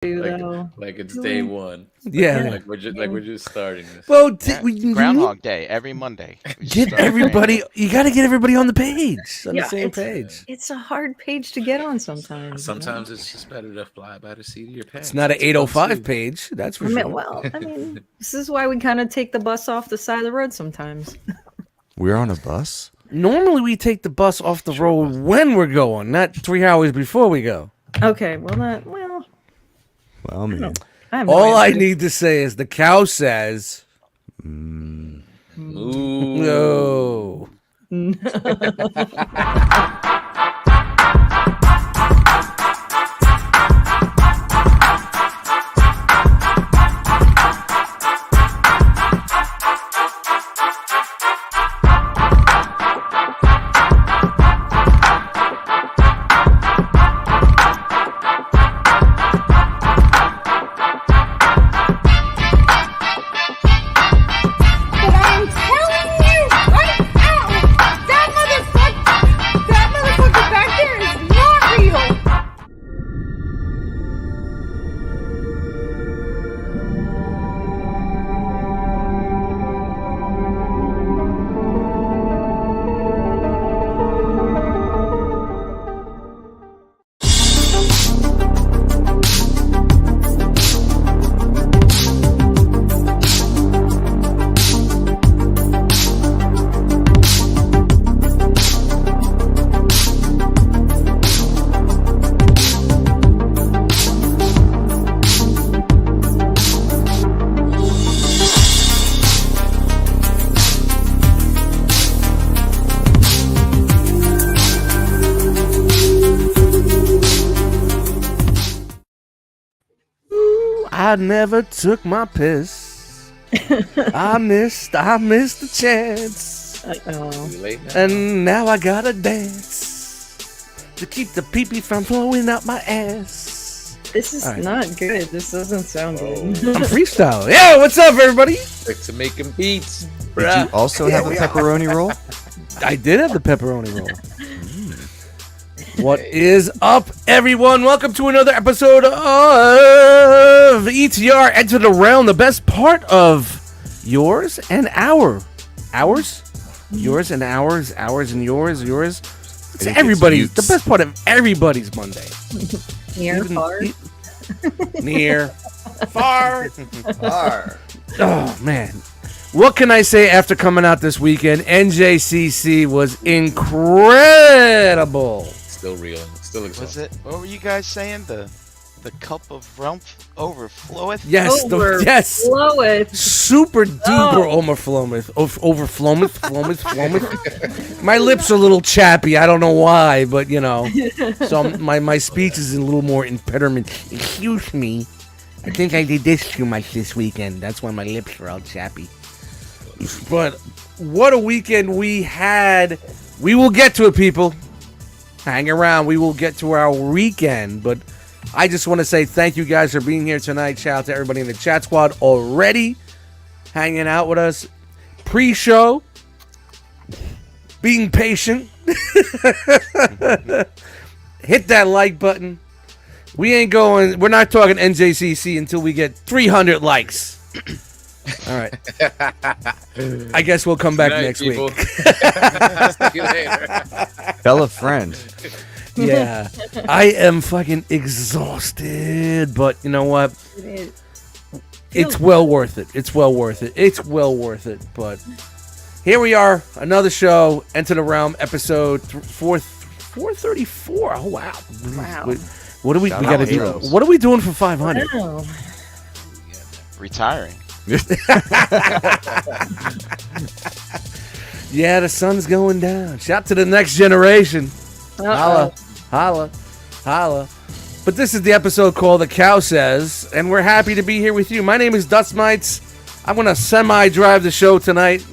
Like it's day one. Yeah. We're just starting this. Well, Groundhog Day every Monday. Get everybody. You got to get everybody on the page, on the same page. It's a hard page to get on sometimes. Sometimes it's just better to fly by the seat of your pants. It's not an 805 page. That's for sure. Well, this is why we kind of take the bus off the side of the road sometimes. We're on a bus? Normally, we take the bus off the road when we're going, not 3 hours before we go. Okay, well, Well, man. All I need to say is the cow says... Moo. No. I never took my piss. I missed the chance. And now I gotta dance to keep the pee-pee from flowing out my ass. This is not good. This doesn't sound good. I'm freestyling. Yeah, what's up, everybody? Like to making beats. Did you also have a pepperoni roll? I did have the pepperoni roll. What is up, everyone? Welcome to another episode of ETR Enter the Realm, the best part of yours and ours. Yours and ours and yours. It's everybody's, the best part of everybody's Monday. Near, far. Near, far. Oh, man. What can I say after coming out this weekend? NJCC was incredible. Still reeling. Still exhausted. Was it? What were you guys saying? The cup of rump overfloweth? Yes, yes. Overfloweth. Super duper overfloweth. My lips are a little chappy. I don't know why, but you know. So my speech is a little more impediment. Excuse me. I think I did this too much this weekend. That's why my lips are all chappy. But what a weekend we had. We will get to it, people. Hang around. We will get to our weekend. But I just want to say thank you guys for being here tonight. Shout out to everybody in the chat squad already hanging out with us. Pre-show. Being patient. Hit that like button. We're not talking NJCC until we get 300 likes. All right. I guess we'll come back next week. See you later. Tell a friend. Yeah. I am fucking exhausted, but you know what? It's well worth it. But here we are, another show, Enter the Realm, episode 434. Oh, wow. What do we got to do? What are we doing for 500? Retiring. Yeah, the sun's going down. Shout to the next generation. Holla. But this is the episode called The Cow Says, and we're happy to be here with you. My name is Dustmightz. I'm going to semi-drive the show tonight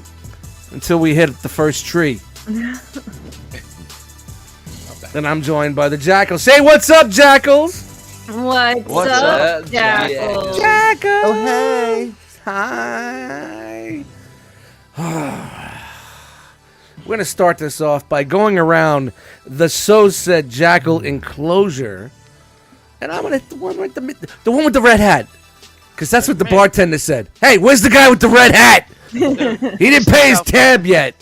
until we hit the first tree. And I'm joined by the Jackals. Say what's up, Jackals! What's up, Jackals? Jackals! Oh, hey! Hi! We're going to start this off by going around the So Said Jackal enclosure And I'm gonna hit the one with the one with the red hat, because that's what the bartender said. Hey, where's the guy with the red hat? He didn't pay his tab yet.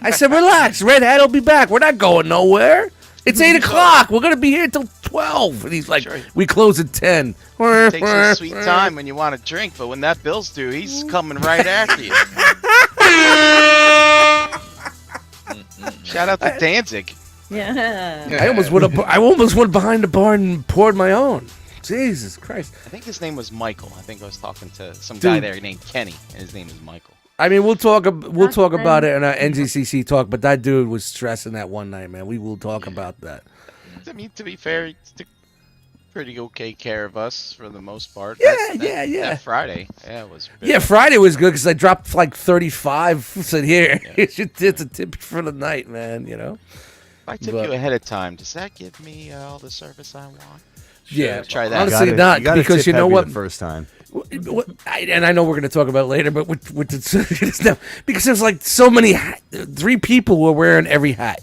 I said, relax, red hat will be back. We're not going nowhere. It's 8 o'clock. We're gonna be here till 12. And he's like, we close at 10. It takes some sweet time when you want to drink, but when that bill's due, he's coming right after you. Shout out to Danzig. Yeah. I almost went behind the bar and poured my own. Jesus Christ. I think his name was Michael. I think I was talking to some guy there named Kenny, and his name is Michael. I mean, we'll talk about it in our NJCC talk, but that dude was stressing that one night, man. We will talk about that. I mean, to be fair, he took pretty okay care of us for the most part. Yeah. That Friday, it was. Yeah, Friday was good because I dropped like 35. Said, here, it's a tip for the night, man, you know? If I tip you ahead of time, does that give me all the service I want? Yeah, try that. Honestly, not because you know what? The first time. And I know we're going to talk about it later, but with the stuff, because there's like so many, 3 people were wearing every hat.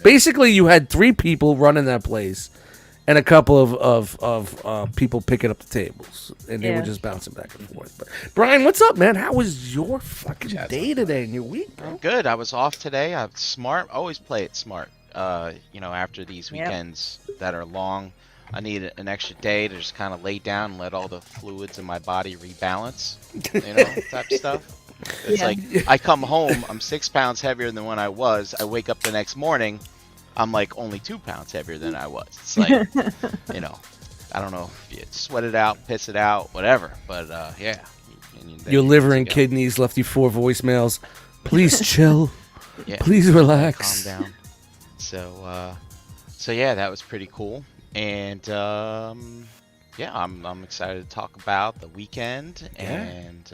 Basically, you had 3 people running that place, and a couple of people picking up the tables, and they were just bouncing back and forth. But Brian, what's up, man? How was your fucking day today and your week, bro? Good. I was off today. I'm smart. Always play it smart. After these weekends that are long, I need an extra day to just kind of lay down and let all the fluids in my body rebalance, type stuff. It's like I come home, I'm 6 pounds heavier than when I was. I wake up the next morning, I'm like only 2 pounds heavier than I was. It's like, I don't know if you sweat it out, piss it out, whatever. But yeah. Your liver and kidneys left you 4 voicemails. Please chill. Please relax. Calm down. So yeah, that was pretty cool. And I'm excited to talk about the weekend, and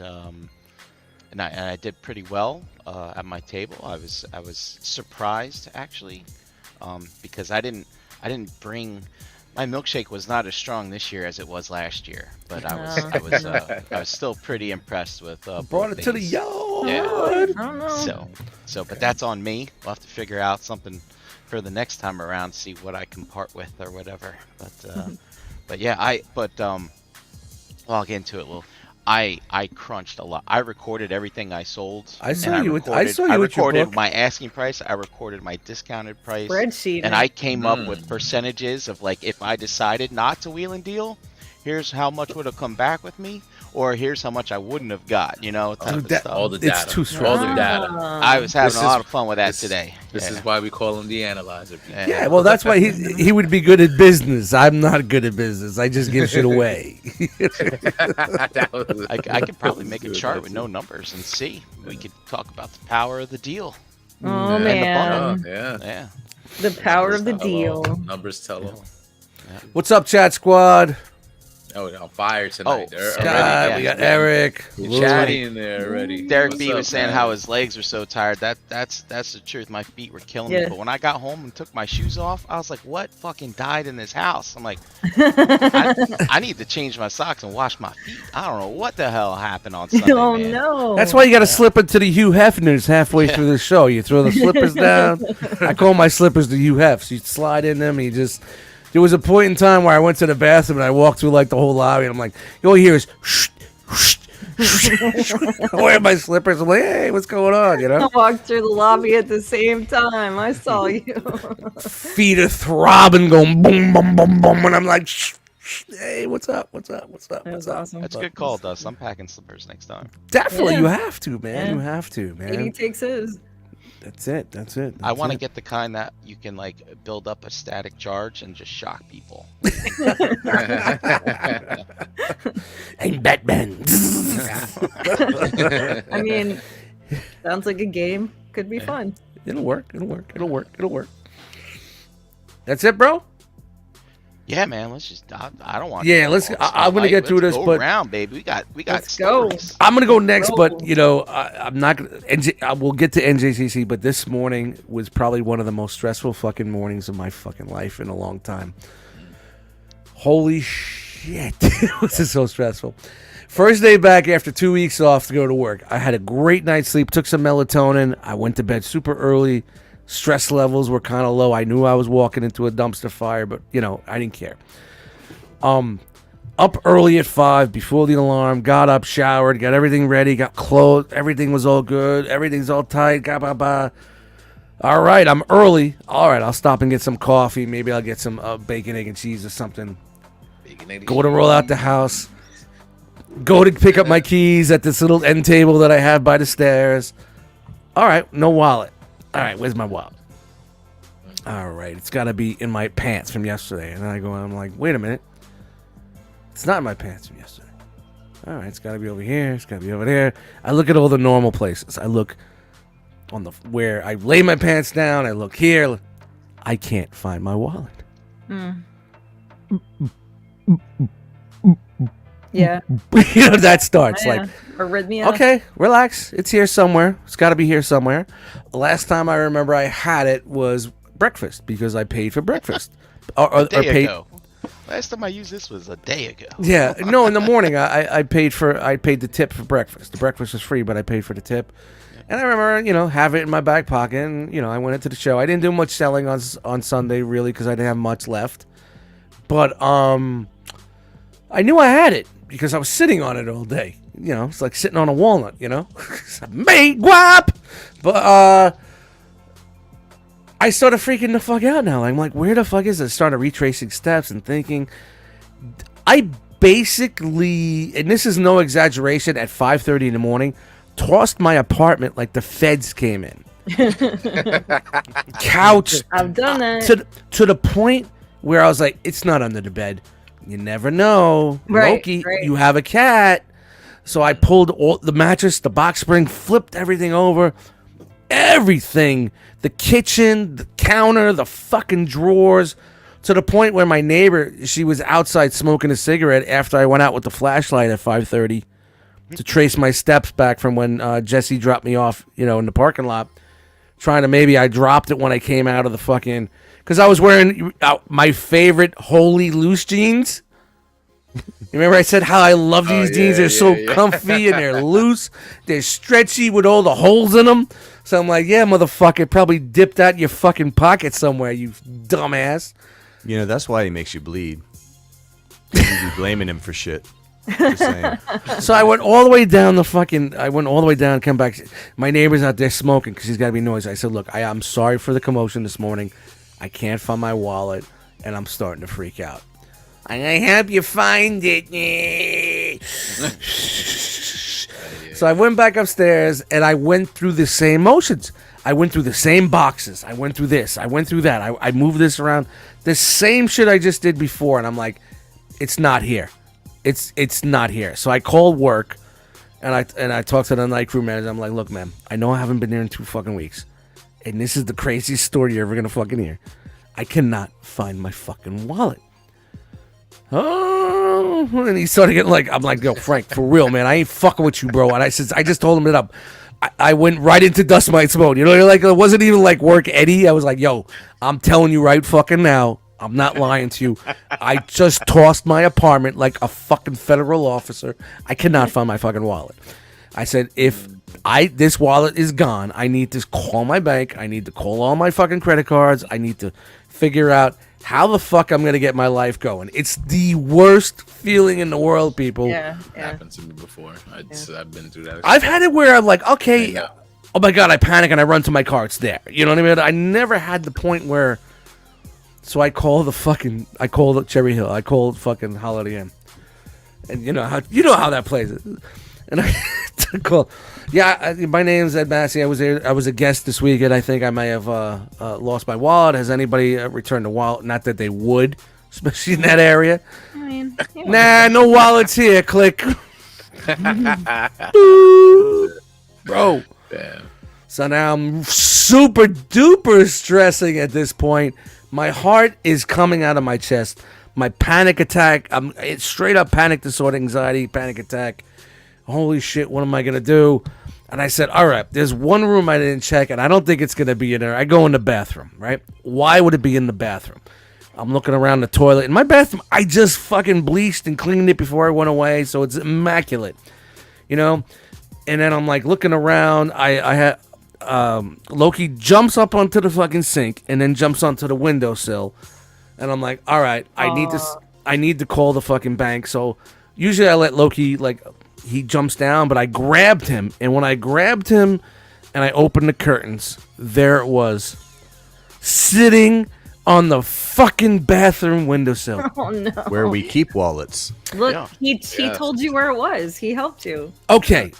I did pretty well at my table. I was surprised actually, because I didn't bring my milkshake was not as strong this year as it was last year, but I was still pretty impressed with. Brought it to the yard. Yeah. I don't know. So, but that's on me. We'll have to figure out something for the next time around, see what I can part with or whatever. But yeah, I'll get into it a little. I crunched a lot. I recorded everything I sold. I recorded my asking price. I recorded my discounted price. Spreadsheet. And I came up with percentages of like, if I decided not to wheel and deal, here's how much would have come back with me, or here's how much I wouldn't have got, type of stuff. All the data. It's too strong. All the data. I was having a lot of fun with that today. This is why we call him the analyzer. Yeah, well, that's why he would be good at business. I'm not good at business. I just give shit away. I could probably make a chart with no numbers and see. We could talk about the power of the deal. Oh, man. Yeah. The power of the deal. Numbers tell all. What's up, chat squad? Oh, on fire tonight. Oh, Scott, we got Eric. Chatty in there already. Derek What's B up, was saying man? how his legs were so tired. That's the truth. My feet were killing me. But when I got home and took my shoes off, I was like, what fucking died in this house? I'm like, I need to change my socks and wash my feet. I don't know what the hell happened on Sunday, Oh, man. no. That's why you got to slip into the Hugh Hefners halfway through the show. You throw the slippers down. I call my slippers the Hugh Hefs. You slide in them and you just... There was a point in time where I went to the bathroom and I walked through like the whole lobby and I'm like, all you hear is shh, shh, shh. I wear my slippers. I'm like, hey, what's going on? I walked through the lobby at the same time. I saw you. Feet are throbbing, going boom, boom, boom, boom. And I'm like, shh, shh, hey, what's up? What's up? What's up? That was What's up? awesome. That's a good call, Dust. I'm packing slippers next time. Definitely, Yeah. you have to, man. Yeah. You have to, man. He takes his. That's it. That's it. I want to it. get the kind that you can like build up a static charge and just shock people. I'm Batman. I mean, sounds like a game. Could be fun. It'll work. It'll work. It'll work. It'll work. That's it, bro. Yeah, man. Let's just. I don't want. Yeah, to let's. go I'm gonna get through this, go but around, baby. We got. Let's go. stories. I'm gonna go next. Bro. But I'm not. We'll get to NJCC. But this morning was probably one of the most stressful fucking mornings of my fucking life in a long time. Holy shit! This is so stressful. First day back after 2 weeks off to go to work. I had a great night's sleep. Took some melatonin. I went to bed super early. Stress levels were kind of low. I knew I was walking into a dumpster fire, but I didn't care. Up early at 5 before the alarm, got up, showered, got everything ready, got clothed, everything was all good, everything's all tight, all right, I'm early. All right, I'll stop and get some coffee. Maybe I'll get some bacon, egg, and cheese or something. Go to roll out the house. Go to pick up my keys at this little end table that I have by the stairs. All right, no wallet. All right, where's my wallet? All right, it's got to be in my pants from yesterday. And then I'm like, wait a minute. It's not in my pants from yesterday. All right, it's got to be over here. It's got to be over there. I look at all the normal places. I look on where I lay my pants down. I look here. I can't find my wallet. Yeah. That starts like arrhythmia. Okay, relax. It's here somewhere. It's got to be here somewhere. Last time I remember I had it was breakfast because I paid for breakfast. A day ago. Last time I used this was a day ago. Yeah, no. In the morning, I paid the tip for breakfast. The breakfast was free, but I paid for the tip. And I remember, have it in my back pocket. And I went into the show. I didn't do much selling on Sunday really because I didn't have much left. But I knew I had it because I was sitting on it all day. It's like sitting on a walnut. Mate, guap. But I started freaking the fuck out now. I'm like, where the fuck is it? I started retracing steps and thinking. I basically, and this is no exaggeration, at 5:30 in the morning, tossed my apartment like the feds came in. Couch. I've done that. To the point where I was like, it's not under the bed. You never know. Right, Loki, right. You have a cat. So I pulled all the mattress, the box spring, flipped everything over. Everything. The kitchen, the counter, the fucking drawers. To the point where my neighbor, she was outside smoking a cigarette after I went out with the flashlight at 5:30 to trace my steps back from when Jesse dropped me off, in the parking lot. Trying to maybe I dropped it when I came out of the fucking... Because I was wearing my favorite Holy Loose jeans. You remember I said how I love these jeans? They're so comfy and they're loose. They're stretchy with all the holes in them. So I'm like, yeah, motherfucker, probably dipped out in your fucking pocket somewhere, you dumbass. That's why he makes you bleed. You be blaming him for shit. Just saying. So I went all the way down come back. My neighbor's out there smoking because he's got to be noisy. I said, look, I'm sorry for the commotion this morning. I can't find my wallet, and I'm starting to freak out. I'm going to help you find it. So I went back upstairs, and I went through the same motions. I went through the same boxes. I went through this. I went through that. I moved this around. The same shit I just did before, and I'm like, it's not here. It's not here. So I called work, and I talked to the night crew manager. I'm like, look, man, I know I haven't been there in 2 fucking weeks, and this is the craziest story you're ever gonna fucking hear. I cannot find my fucking wallet. Oh, and he started getting like, I'm like, yo, Frank, for real, man, I ain't fucking with you, bro. And I just told him it up. I went right into Dustmightz mode. Like, it wasn't even like work Eddie. I was like, yo, I'm telling you right fucking now. I'm not lying to you. I just tossed my apartment like a fucking federal officer. I cannot find my fucking wallet. I said, if this wallet is gone, I need to call my bank. I need to call all my fucking credit cards. I need to figure out how the fuck I'm going to get my life going. It's the worst feeling in the world, people. Yeah. Happened to me before. I've been through that. I've had it where I'm like, okay, oh my God, I panic and I run to my car. It's there. You know what I mean? I never had the point where... So I called Cherry Hill. I called fucking Holiday Inn. And you know how that plays. And I called. Yeah, my name's Ed Massey. I was a guest this weekend. I think I may have lost my wallet. Has anybody returned the wallet? Not that they would, especially in that area. I mean, nah, no wallets here. Click. Bro. Damn. So now I'm super duper stressing at this point. My heart is coming out of my chest. My panic attack. It's straight up panic disorder, anxiety, panic attack. Holy shit, what am I going to do? And I said, all right, there's one room I didn't check, and I don't think it's going to be in there. I go in the bathroom, right? Why would it be in the bathroom? I'm looking around the toilet. In my bathroom, I just fucking bleached and cleaned it before I went away, so it's immaculate. And then I'm like looking around. I Loki jumps up onto the fucking sink and then jumps onto the windowsill, and I'm like, all right, I need to call the fucking bank. So usually I let Loki, like, he jumps down, but I grabbed him, and when I grabbed him and I opened the curtains, there it was, sitting on the fucking bathroom windowsill. Oh no. Where we keep wallets. Look, Yeah. he told you where it was. He helped you. Okay,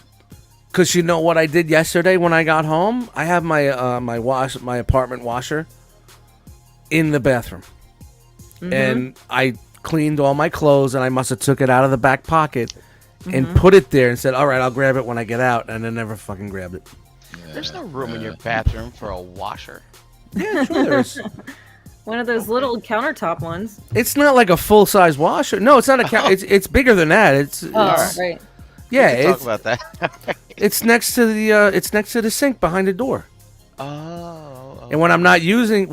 because you know what I did yesterday when I got home? I have my my apartment washer in the bathroom, and I cleaned all my clothes, and I must have took it out of the back pocket and put it there and said, all right, I'll grab it when I get out, and I never fucking grabbed it. There's no room in your bathroom for a washer. Yeah, sure there is. One of those little countertop ones. It's not like a full size washer. No, it's not a. It's bigger than that. It's Right. yeah. Talk about that. It's next to the sink behind the door. Oh. And when I'm not using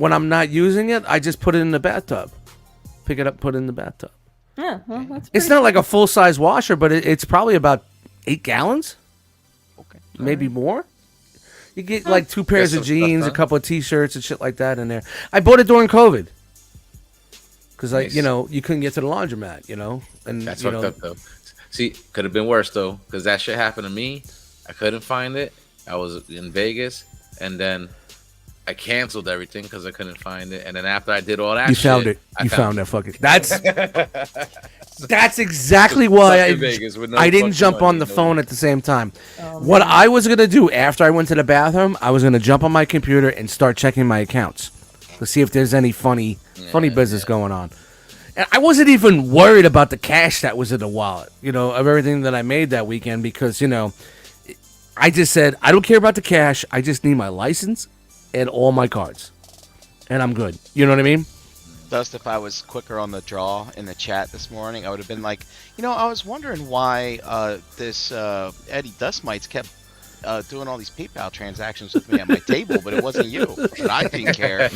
it, I just put it in the bathtub. Pick it up, put it in the bathtub. Yeah, well, that's It's pretty not like a full size washer, but it's probably about 8 gallons, Okay. maybe more. You get like 2 pairs of some stuff jeans, a done. couple of t-shirts and shit like that in there. I bought it during COVID because Nice. you couldn't get to the laundromat, and That's you fucked know, up though. See, could have been worse though, because that shit happened to me. I couldn't find it. I was in Vegas, and then I canceled everything because I couldn't find it. And then after I did all that, you shit, found it. I You found that fucking. That's exactly why Stuck in Vegas with no I didn't fucking jump on money, the no- phone at the same time. What I was gonna do after I went to the bathroom, I was gonna jump on my computer and start checking my accounts to see if there's any funny business going on. And I wasn't even worried about the cash that was in the wallet, of everything that I made that weekend because, I just said, I don't care about the cash. I just need my license and all my cards. And I'm good. You know what I mean? Dust, if I was quicker on the draw in the chat this morning, I would have been like, I was wondering why this Eddie Dustmightz kept doing all these PayPal transactions with me at my table, but it wasn't you. But I didn't care.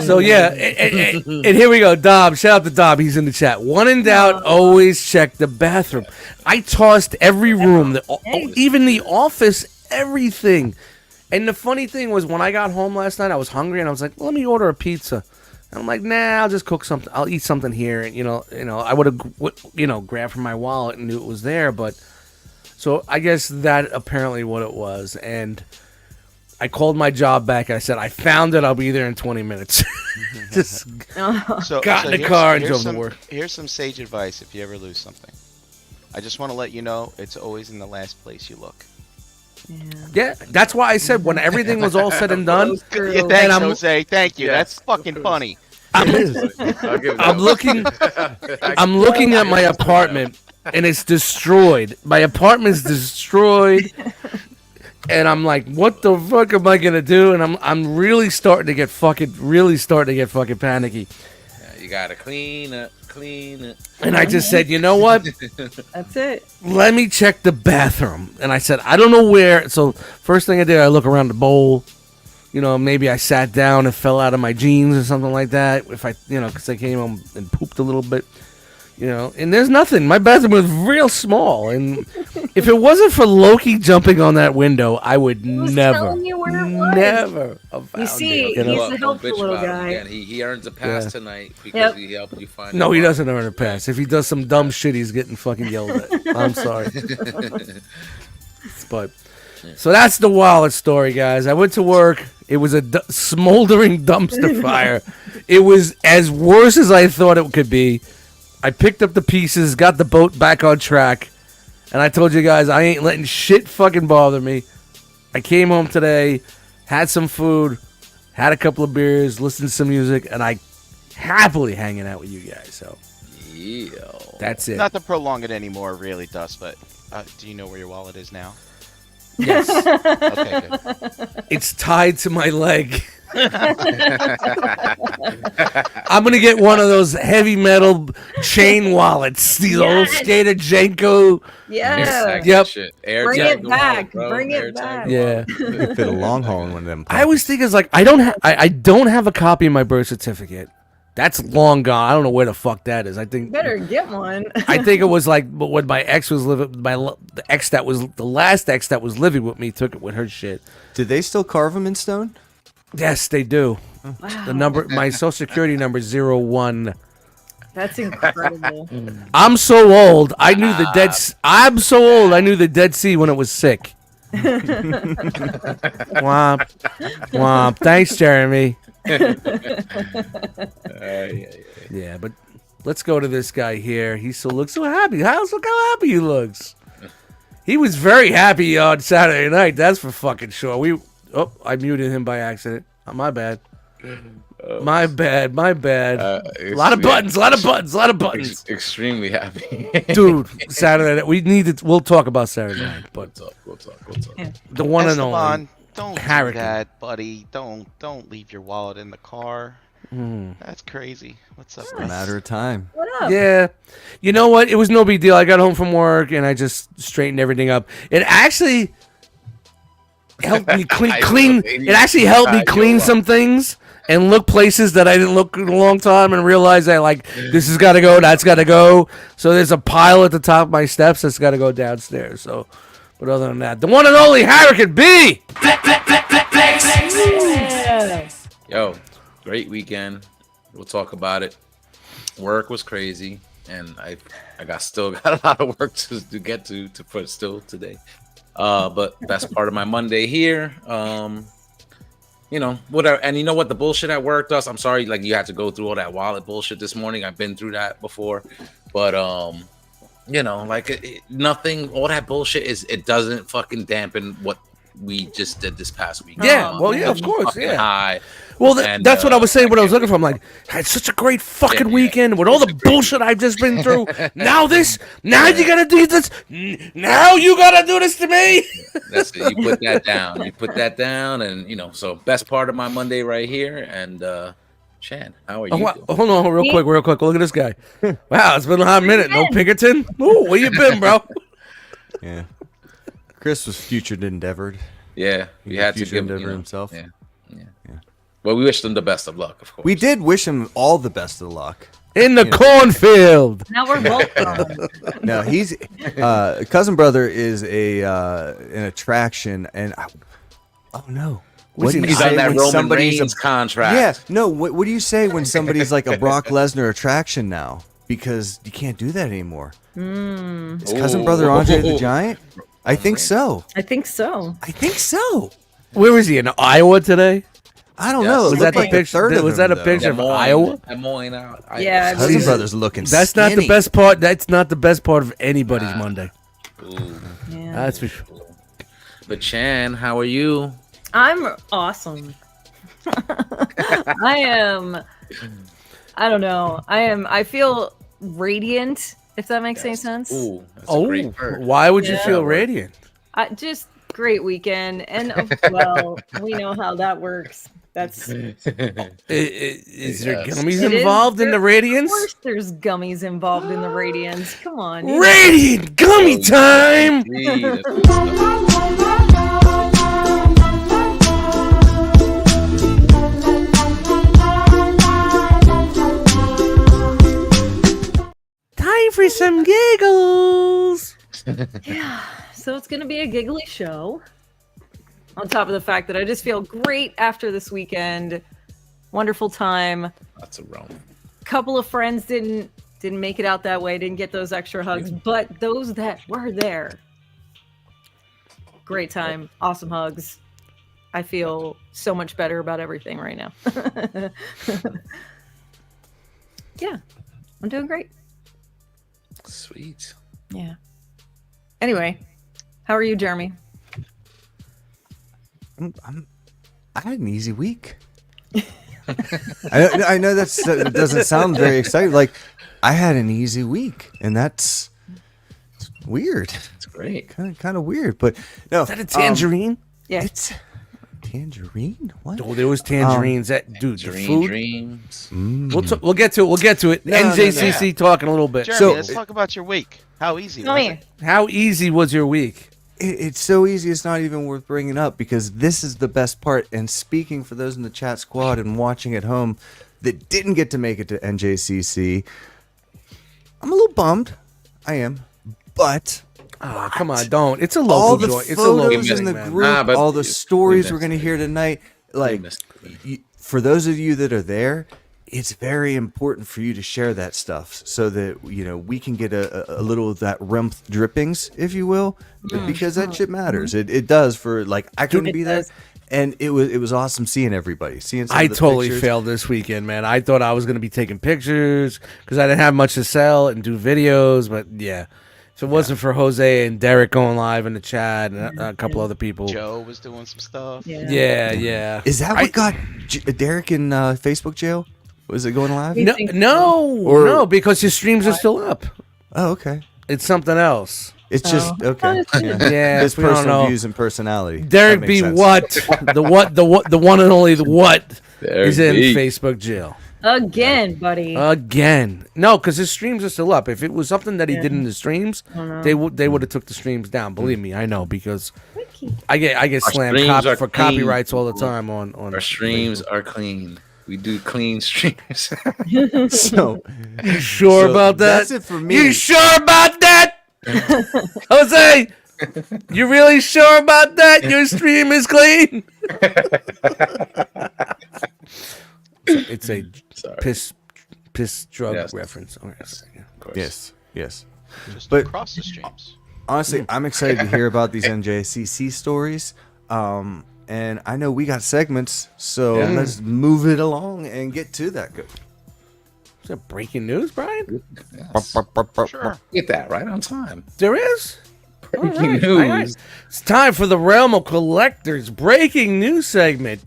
So, yeah. And here we go. Dob. Shout out to Dob. He's in the chat. When in doubt, always check the bathroom. I tossed every room, even the office, everything. And the funny thing was when I got home last night, I was hungry, and I was like, well, let me order a pizza. And I'm like, nah, I'll just cook something. I'll eat something here. And, I would have, grabbed from my wallet and knew it was there. But so I guess that apparently what it was. And I called my job back. I said, I found it. I'll be there in 20 minutes. Just got in the car and drove to work. Here's some sage advice if you ever lose something. I just want to let you know it's always in the last place you look. Yeah, that's why I said when everything was all said and done. Yeah, thanks, Jose. Thank you. Yeah. That's fucking funny. I'll give it that I'm one. I'm looking at my apartment and it's destroyed. My apartment's destroyed, and I'm like, what the fuck am I gonna do? And I'm really starting to get fucking panicky. Yeah, you gotta clean it. And I just said, you know what? That's it. Let me check the bathroom. And I said, I don't know where. So first thing I did, I look around the bowl. Maybe I sat down and fell out of my jeans or something like that. If I, because I came home and pooped a little bit. And there's nothing. My bathroom was real small. And if it wasn't for Loki jumping on that window, I would never telling you where it was. have found You see, it. he's Well, a don't helpful bitch little about him guy. again. He earns a pass Yeah. tonight because Yep. he helped you find. No, the he body. doesn't earn a pass. If he does some dumb shit, he's getting fucking yelled at. I'm sorry. But so that's the wallet story, guys. I went to work. It was a smoldering dumpster fire. It was as worse as I thought it could be. I picked up the pieces, got the boat back on track, and I told you guys I ain't letting shit fucking bother me. I came home today, had some food, had a couple of beers, listened to some music, and I happily hanging out with you guys. So Yeah. that's it. Not to prolong it anymore, really, Dust, but do you know where your wallet is now? Yes, Okay, good. it's tied to my leg. I'm gonna get one of those heavy metal chain wallets. These old skater Janko. Yeah. Yep. Shit. Air Bring tag it the back. wallet, bro. Bring it Air tag back. the Yeah. wallet. Fit a long haul in one of them. I always think it's like I don't have a copy of my birth certificate That's long gone. I don't know where the fuck that is. I think Better get one. I think it was like when my ex was living. The ex that was the last ex that was living with me took it with her shit. Did they still carve them in stone? Yes, they do. Wow. The number, my social security number is 01. That's incredible. I'm so old. I knew the dead. I'm so old. I knew the Dead Sea when it was sick. Womp, womp. Thanks, Jeremy. Yeah, but let's go to this guy here. He still looks so happy. Look how happy he looks. He was very happy on Saturday night. That's for fucking sure. I muted him by accident. Oh, my bad. My bad. A lot of buttons. Extremely happy. Dude, Saturday night. We'll talk about Saturday night, but We'll talk. Yeah. the one and only. Esteban, don't Harrigan. do that, buddy. Don't leave your wallet in the car. That's crazy. What's up, It's a man? matter of time. What up? Yeah. You know what? It was no big deal. I got home from work and I just straightened everything up. It actually helped me clean. It actually helped me clean some things and look places that I didn't look in a long time and realize that, like, this has got to go, that's got to go. So there's a pile at the top of my steps that's got to go downstairs. So, but other than that, the one and only Harrigan B. Yeah. Yo, great weekend. We'll talk about it. Work was crazy, and I still got a lot of work to get to put still today. But best part of my Monday here. You know, whatever. And you know what the bullshit at work does? I'm sorry, like you had to go through all that wallet bullshit this morning. I've been through that before, but you know, like nothing. All that bullshit it doesn't fucking dampen what we just did this past week. Yeah, well, yeah, of course, Fucking yeah. high. Well, And, that's what I was saying when I was looking for. I'm like, I had such a great fucking weekend with all the bullshit I've just been through. Now you gotta do this. Now you gotta do this to me. That's it. You put that down. And you know. So best part of my Monday right here. And Shan, how are you? doing? Hold on, real quick. Look at this guy. Wow, it's been a hot minute. No Pinkerton. Ooh, where you been, bro? Yeah. Chris was future endeavored. Yeah, we had to future give endeavor you know, himself. Yeah. Well, we wish them the best of luck, of course. We did wish him all the best of luck. In the cornfield. Now we're both gone. No, he's cousin brother is an attraction, and oh no, what do you He's say on that when Roman somebody's Reigns contract. Yeah, no. What do you say when somebody's like a Brock Lesnar attraction now? Because you can't do that anymore. Is cousin brother Andre the Giant? I think so. I think so. Where was he, in Iowa today? I don't Yes. know. It Was looked that the like a picture? third of Was that him, a picture though. of Iowa? Des Moines out. Yeah, Cousin See, brother's looking. That's not the skinny. best part. That's not the best part of anybody's Monday. Ooh. Yeah. That's for sure. But Chan, how are you? I'm awesome. I don't know. I feel radiant, if that makes any sense. Ooh, that's a great word. Why would you Yeah. feel radiant? Just great weekend. And well, we know how that works. That's Is there Yes. gummies It is. involved in the Of radiance? course there's gummies involved in the radiance. Come on. you know. Radiant gummy time! Indeed, that's good stuff. Time for some giggles. Yeah. So it's going to be a giggly show. On top of the fact that I just feel great after this weekend. Wonderful time. That's a realm. Couple of friends didn't make it out that way, didn't get those extra hugs, but those that were there, great time, awesome hugs. I feel so much better about everything right now. Yeah, I'm doing great. Sweet. Yeah. Anyway, how are you, Jeremy? I had an easy week. I know that doesn't sound very exciting. Like, I had an easy week, and that's weird. It's great. Kind of weird, but no. Is that a tangerine? Yeah. It's tangerine. What? Oh, there was tangerines. That dude, the Dream food. dreams. We'll get to it. No, no, NJCC talking a little bit. Jeremy, So- let's talk about your week. How easy Come was here. it? How easy was your week? It's so easy. It's not even worth bringing up because this is the best part. And speaking for those in the chat squad and watching at home, that didn't get to make it to NJCC. I'm a little bummed. I am. But Oh, come on, don't. It's a all local the joint. It's a local photos in thing, the man. group, but all the stories we we're going to missed hear tonight, like, for those of you that are there, it's very important for you to share that stuff so that, you know, we can get a little of that Rumpf drippings, if you will, because that shit matters. It does for, like, I couldn't be there. And it was awesome seeing everybody. Seeing some I of the totally pictures. failed this weekend, man. I thought I was going to be taking pictures because I didn't have much to sell and do videos, but yeah. So it wasn't for Jose and Derek going live in the chat and a couple other people. Joe was doing some stuff. Yeah. Is that what got Derek in Facebook jail? Was it going live? No, because his streams are still up. Oh, okay. It's something else. It's just okay. Yeah, His we don't personal know. views and personality. Derek That B. makes sense. What? The one and only the what Derek is in B. Facebook jail. Again, buddy. Again. No, because his streams are still up. If it was something that he did in the streams, they would have took the streams down. Believe me, I know, because I get Our slammed streams are for clean, copyrights all the people. time on Our streams are clean. We do clean streams. So, You sure So about that? that's it for me. You sure about that? Jose, you really sure about that? Your stream is clean? It's a Sorry. piss drug Yes. reference. Oh, yes. Of course. yes. Just But- across the streams. Honestly, I'm excited to hear about these NJCC stories. And I know we got segments, so Yeah. let's move it along and get to that. Good. Is that breaking news, Brian? Yes. Sure. Get that right on time. There is? Breaking All news. right. It's time for the Realm of Collectors breaking news segment.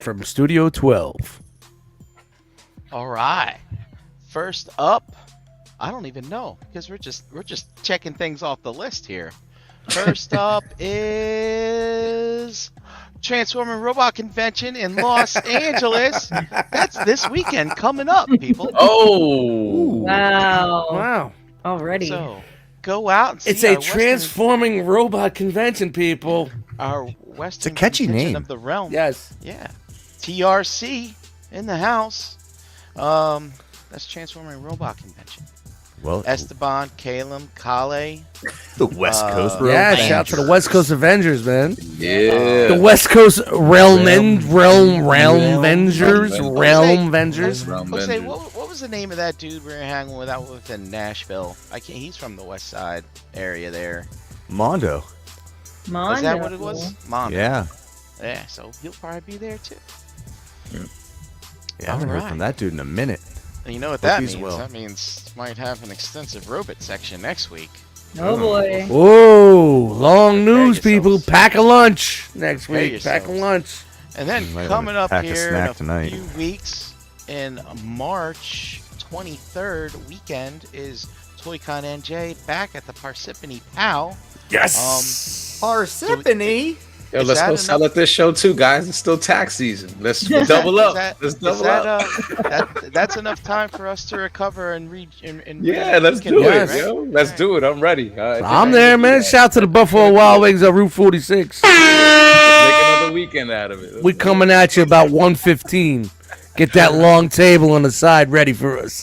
From Studio 12. All right. First up, I don't even know because we're just checking things off the list here. First up is Transforming Robot Convention in Los Angeles. That's this weekend coming up, people. Oh. Wow. Wow. Already. So go out and see It's a our transforming robot convention, people. our Western catchy contingent name. of the realm. Yes. Yeah. TRC in the house. That's Transforming Robot Convention. Well, Esteban, Calum, Kale. the West Coast, bro. Yeah, Avengers. shout out to the West Coast Avengers, man. Yeah. The West Coast Realm Avengers. Let's say, what was the name of that dude we were hanging with out with in Nashville? He's from the West Side area there. Mondo. Mondo. Is that what it was? Mondo. Yeah. Yeah, so he'll probably be there too. Yeah, I haven't heard Alright. from that dude in a minute. And you know what Hope that he's means? well. That means might have an extensive robot section next week. Oh boy. Whoa, long news, Prepare people. yourselves. Pack a lunch next Prepare week. Pack a yourselves. lunch. And then You might coming wanna up pack a here in snack a tonight. few weeks, in March 23rd weekend, is ToyCon NJ back at the Parsippany Pow. Yes. Parsippany. Yo, Is let's that go enough? sell at this show too, guys. It's still tax season. Let's double up. Let's double up. That's enough time for us to recover and read. Yeah, let's do Yes. it, yo. Let's do it. I'm ready. All right, I'm let's there, do man. that. Shout out to the Buffalo Wild Wings on Route 46. Make another weekend out of it. We coming at you about 1:15. Get that long table on the side ready for us.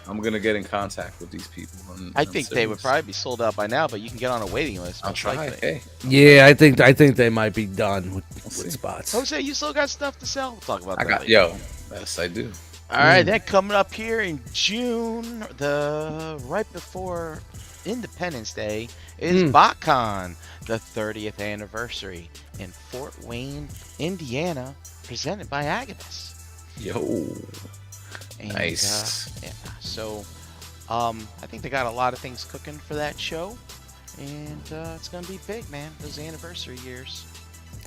I'm gonna get in contact with these people. I think they would probably be sold out by now, but you can get on a waiting list. I'll most try. likely. Hey, Yeah, I think they might be done with see. spots. Jose, you still got stuff to sell? We'll talk about I that. got later. yo. Yes, I do. All right, then coming up here in June, right before Independence Day, is BotCon, the 30th anniversary in Fort Wayne, Indiana, presented by Agabus. Yo. And, Nice. yeah, so I think they got a lot of things cooking for that show, and it's gonna be big, man. Those anniversary years.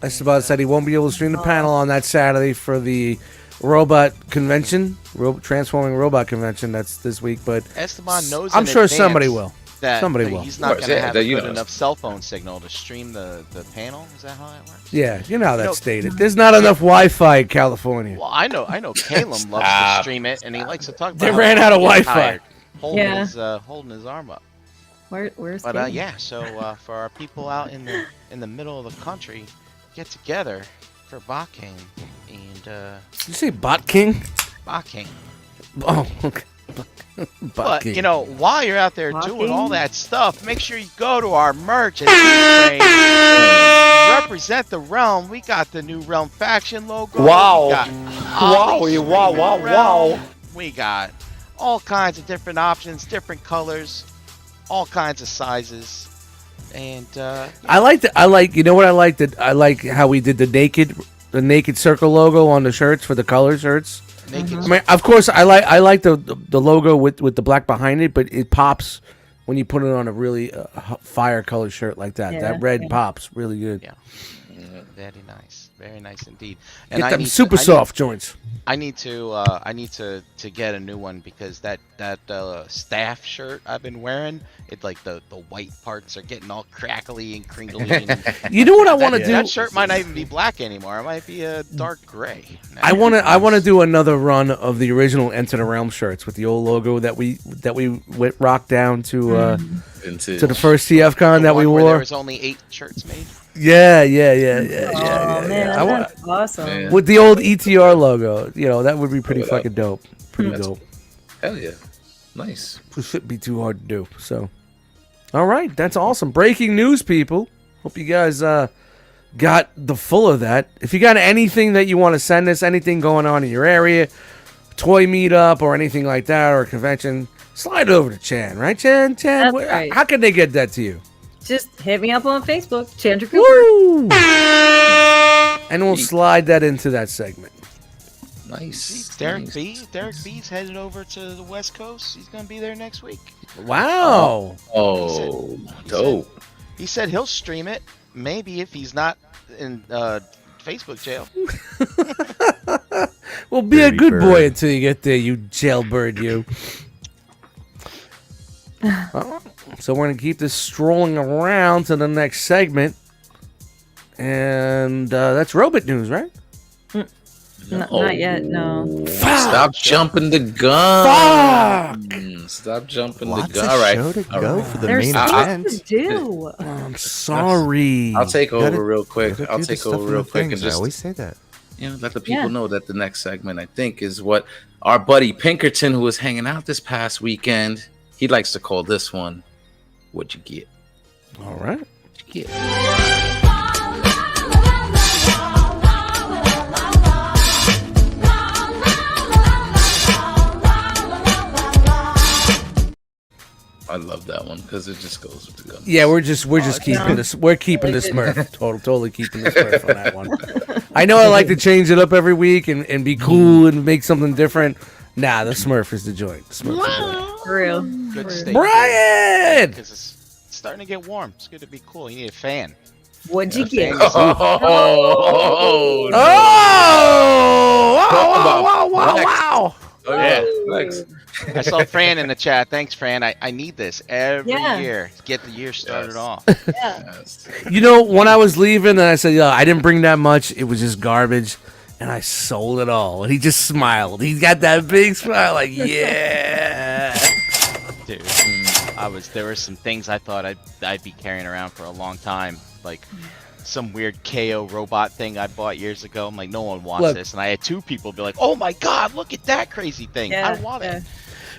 Esteban said he won't be able to stream the panel on that Saturday for the robot convention, transforming robot convention. That's this week, but Esteban knows. I'm in sure advance somebody will. that Somebody will. he's not Of course, going to yeah, have that a you good know. enough cell phone signal to stream the panel. Is that how that works? Yeah, you know how that's know- stated. There's not enough Wi-Fi in California. Well, I know Caleb loves to Stop. stream it, and he likes to talk about They how ran he's out of getting Wi-Fi. tired, Yeah. holding his arm up. Where's But Katie? yeah, so for our people out in the middle of the country, get together for Baking and Did you say Bot King? Baking. Oh, okay. Bot But King. you know, while you're out there doing all Baking? that stuff, make sure you go to our merch at T-Train. Represent the realm. We got the new realm faction logo. Wow. We got Ollie screaming realm. We got all kinds of different options, different colors, all kinds of sizes, and I like. You know what I like? I like how we did the naked circle logo on the shirts for the color shirts. naked. I mean, of course, I like the logo with the black behind it, but it pops when you put it on a really fire color shirt like that. Yeah, That red yeah. pops really good. Yeah. Very nice indeed. Get I them need to- super I need- soft joints. I need to get a new one because that staff shirt I've been wearing, it like the white parts are getting all crackly and crinkly. And You know what I want to that, do? that shirt might not even be black anymore. It might be a dark gray. I want to do another run of the original Enter the Realm shirts with the old logo that we rocked down to the first TF con that we There wore. was only 8 shirts made. Yeah. Oh man, I want- that's awesome. Man. with the old ETR logo, you know, that would be pretty Throw it up. fucking dope. Pretty That's- dope. Hell yeah. Nice. It shouldn't be too hard to do. So, all right, that's awesome. Breaking news, people. Hope you guys got the full of that. If you got anything that you want to send us, anything going on in your area, toy meetup or anything like that, or a convention, slide over to Chan, right, Chan? That's right. How can they get that to you? Just hit me up on Facebook, Chandra Cooper. Woo! And we'll slide that into that segment. Nice. Derek nice. B. Derek B's headed over to the West Coast. He's gonna be there next week. Wow. Oh, dope. He said he'll stream it. Maybe if he's not in Facebook jail. Well, be a Dirty good bird. boy until you get there, you jailbird, you. So we're going to keep this strolling around to the next segment. And that's Robot News, right? Not yet, no. Stop jumping the gun. Stop jumping Lots the gun. of All right. show to All go right. for the There's main stuff event. to do. Oh, I'm sorry. I'll take Gotta- over real quick. gotta I'll do the take stuff over in real the quick and things. I just always say that. let the people Yeah. know that the next segment, I think, is what our buddy Pinkerton, who was hanging out this past weekend, he likes to call this one, "What'd you get? All right. What'd you get?" I love that one because it just goes with the gun. Yeah, we're just keeping this. We're keeping the Smurf. Totally keeping the Smurf on that one. I know I like to change it up every week and be cool and make something different. Nah, the Smurf is the joint. The Smurf is the joint. For real. Good to For stay real. Brian! Because it's starting to get warm. It's good to be cool. You need a fan. What'd you get? Oh, Oh! no. Wow! Wow! Next. Wow! Oh, yeah. Thanks. I saw Fran in the chat. Thanks, Fran. I need this every Yeah. year to get the year started Yes. off. Yeah. Yes. You know, when I was leaving, and I said, "Yo, I didn't bring that much. It was just garbage," and I sold it all. And he just smiled. He's got that big smile, like, "Yeah." Dude, there were some things I thought I'd be carrying around for a long time, like some weird KO robot thing I bought years ago. I'm like, no one wants Look. this, and I had 2 people be like, "Oh my God, look at that crazy thing! I want it."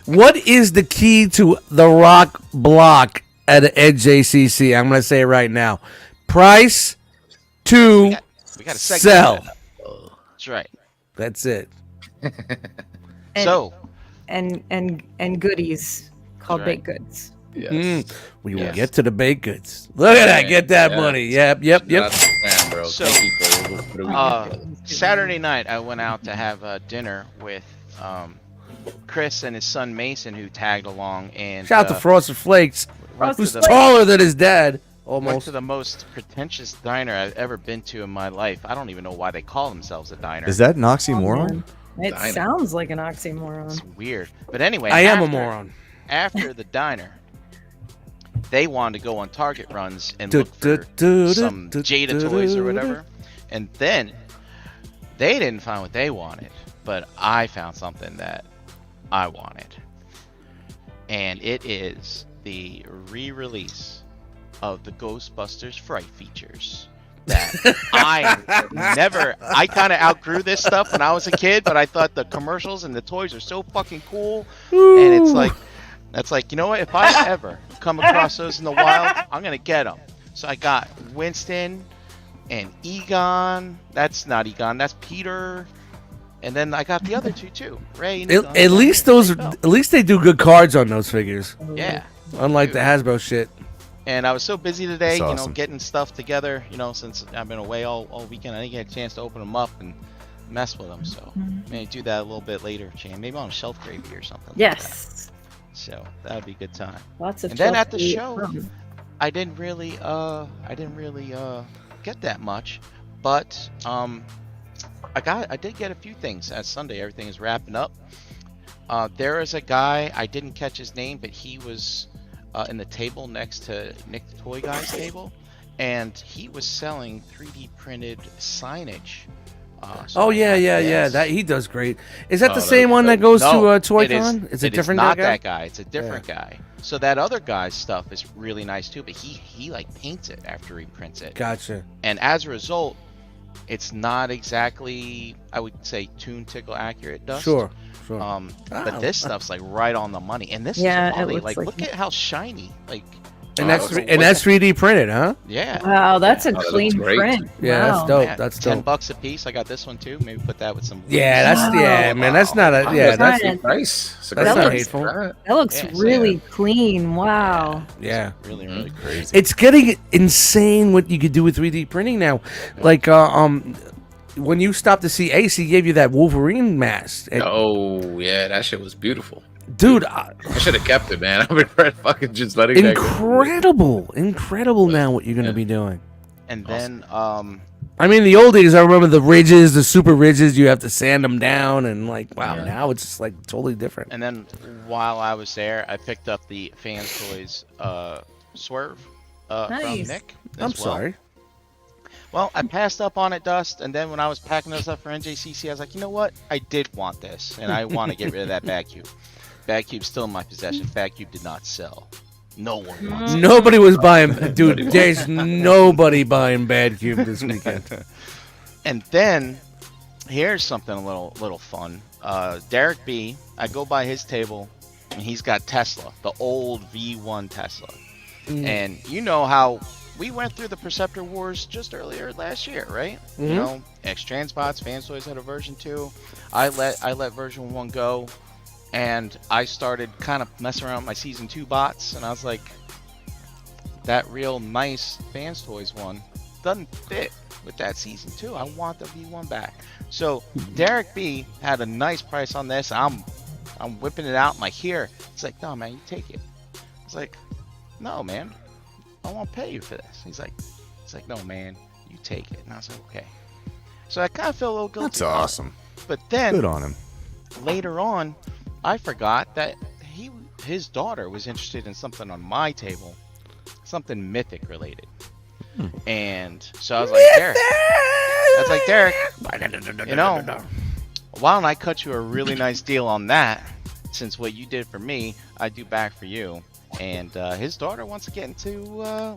What is the key to the rock block at NJCC? I'm going to say it right now. Price to We got a segment. sell. That's right. That's it. And, So and goodies called That's right. baked goods. Yes. We will Yes. get to the baked goods. Look at that. Get that Yeah. money. Yep. Shout out to Fran, bro. So, Thank you for the weekend. Saturday night, I went out to have dinner with Chris and his son Mason, who tagged along, and Shout out to Frosted Flakes, went to who's the- taller than his dad. went Almost. to the most pretentious diner I've ever been to in my life. I don't even know why they call themselves a diner. Is that an oxymoron? It Diner. sounds like an oxymoron. It's weird. But anyway, I am a after- moron. After the diner, they wanted to go on Target runs and look for some Jada toys or whatever. And then they didn't find what they wanted, but I found something that I wanted. And it is the re-release of the Ghostbusters Fright features. That I kind of outgrew this stuff when I was a kid, but I thought the commercials and the toys are so fucking cool. Ooh. And it's like, that's like, you know what? If I ever come across those in the wild, I'm going to get them. So I got Winston and Egon. That's not Egon, that's Peter. And then I got the other two too, Ray and Egon. At least they do good cards on those figures. Yeah. Unlike the Hasbro shit. And I was so busy today, That's you know, awesome. getting stuff together, you know, since I've been away all weekend. I didn't get a chance to open them up and mess with them. So maybe do that a little bit later, Chan. Maybe on a shelf gravy or something. Yes. Like that. So that would be a good time. Lots of. And then at the chelsea show, rum. I didn't really get that much, but I did get a few things. As Sunday, everything is wrapping up. There is a guy, I didn't catch his name, but he was in the table next to Nick the Toy Guy's table, and he was selling 3D printed signage. Oh yeah. Yes. That he does great. Is that the that's same one that goes No, to it ToyCon? is- It's a it is different not guy. that guy. It's a different guy. So that other guy's stuff is really nice too, but he like paints it after he prints it. Gotcha. And as a result, it's not exactly, I would say, Toon Tickle accurate dust. Sure. But this stuff's like right on the money. And this Yeah, is it quality. looks Like, like look it. at how shiny. Like, And that's 3D printed, huh? yeah. Wow, that's a that looks clean great. print. Yeah, wow. that's dope. Yeah, That's $10 dope. a piece. I got this one too. Maybe put that with some. Yeah, that's man. That's not a That's that's Right. nice. It's a that's good not price. hateful. Right. That looks Yeah, so really clean. Wow. Yeah. Really, really Crazy. It's getting insane what you could do with 3D printing now. Like when you stopped to see Ace, he gave you that Wolverine mask. And, Oh yeah, that shit was beautiful. dude, I should have kept it, man. I've been fucking just letting that go. incredible now what you're gonna be doing. And then, I mean, the old days, I remember the ridges, the super ridges. You have to sand them down, and like, wow, Yeah. now it's just like totally different. and then while I was there, I picked up the Fan Toys Swerve from Nice. Nick. I'm as well. sorry. Well, I passed up on it, Dust, and then when I was packing those up for NJCC, I was like, you know what? I did want this, and I want to get rid of that Batcube. Batcube's still in my possession. Batcube did not sell. No one wants it. Nobody was buying, dude. There's nobody buying Bad Cube this weekend. And then, here's something a little fun. Derek B, I go by his table, and he's got Tesla, the old V1 Tesla. And you know how we went through the Perceptor Wars just earlier last year, right? You know, X-Transbots, Fans Toys had a version 2. I let version 1 go, and I started kind of messing around with my season 2 bots, and I was like, that real nice Fans Toys one doesn't fit with that season 2. I want the V1 back. So Derek B had a nice price on this. I'm whipping it out. I'm like, here. He's like, no, man, you take it. I was like, no, man, I won't pay you for this. He's like, no, man, you take it. And I was like, okay. So I kind of feel a little guilty. That's about it. awesome. But then Good on him. later on, I forgot that his daughter was interested in something on my table, something mythic related. And so I was like, Derek, you know, why don't I cut you a really nice deal on that, since what you did for me, I do back for you. And his daughter wants to get into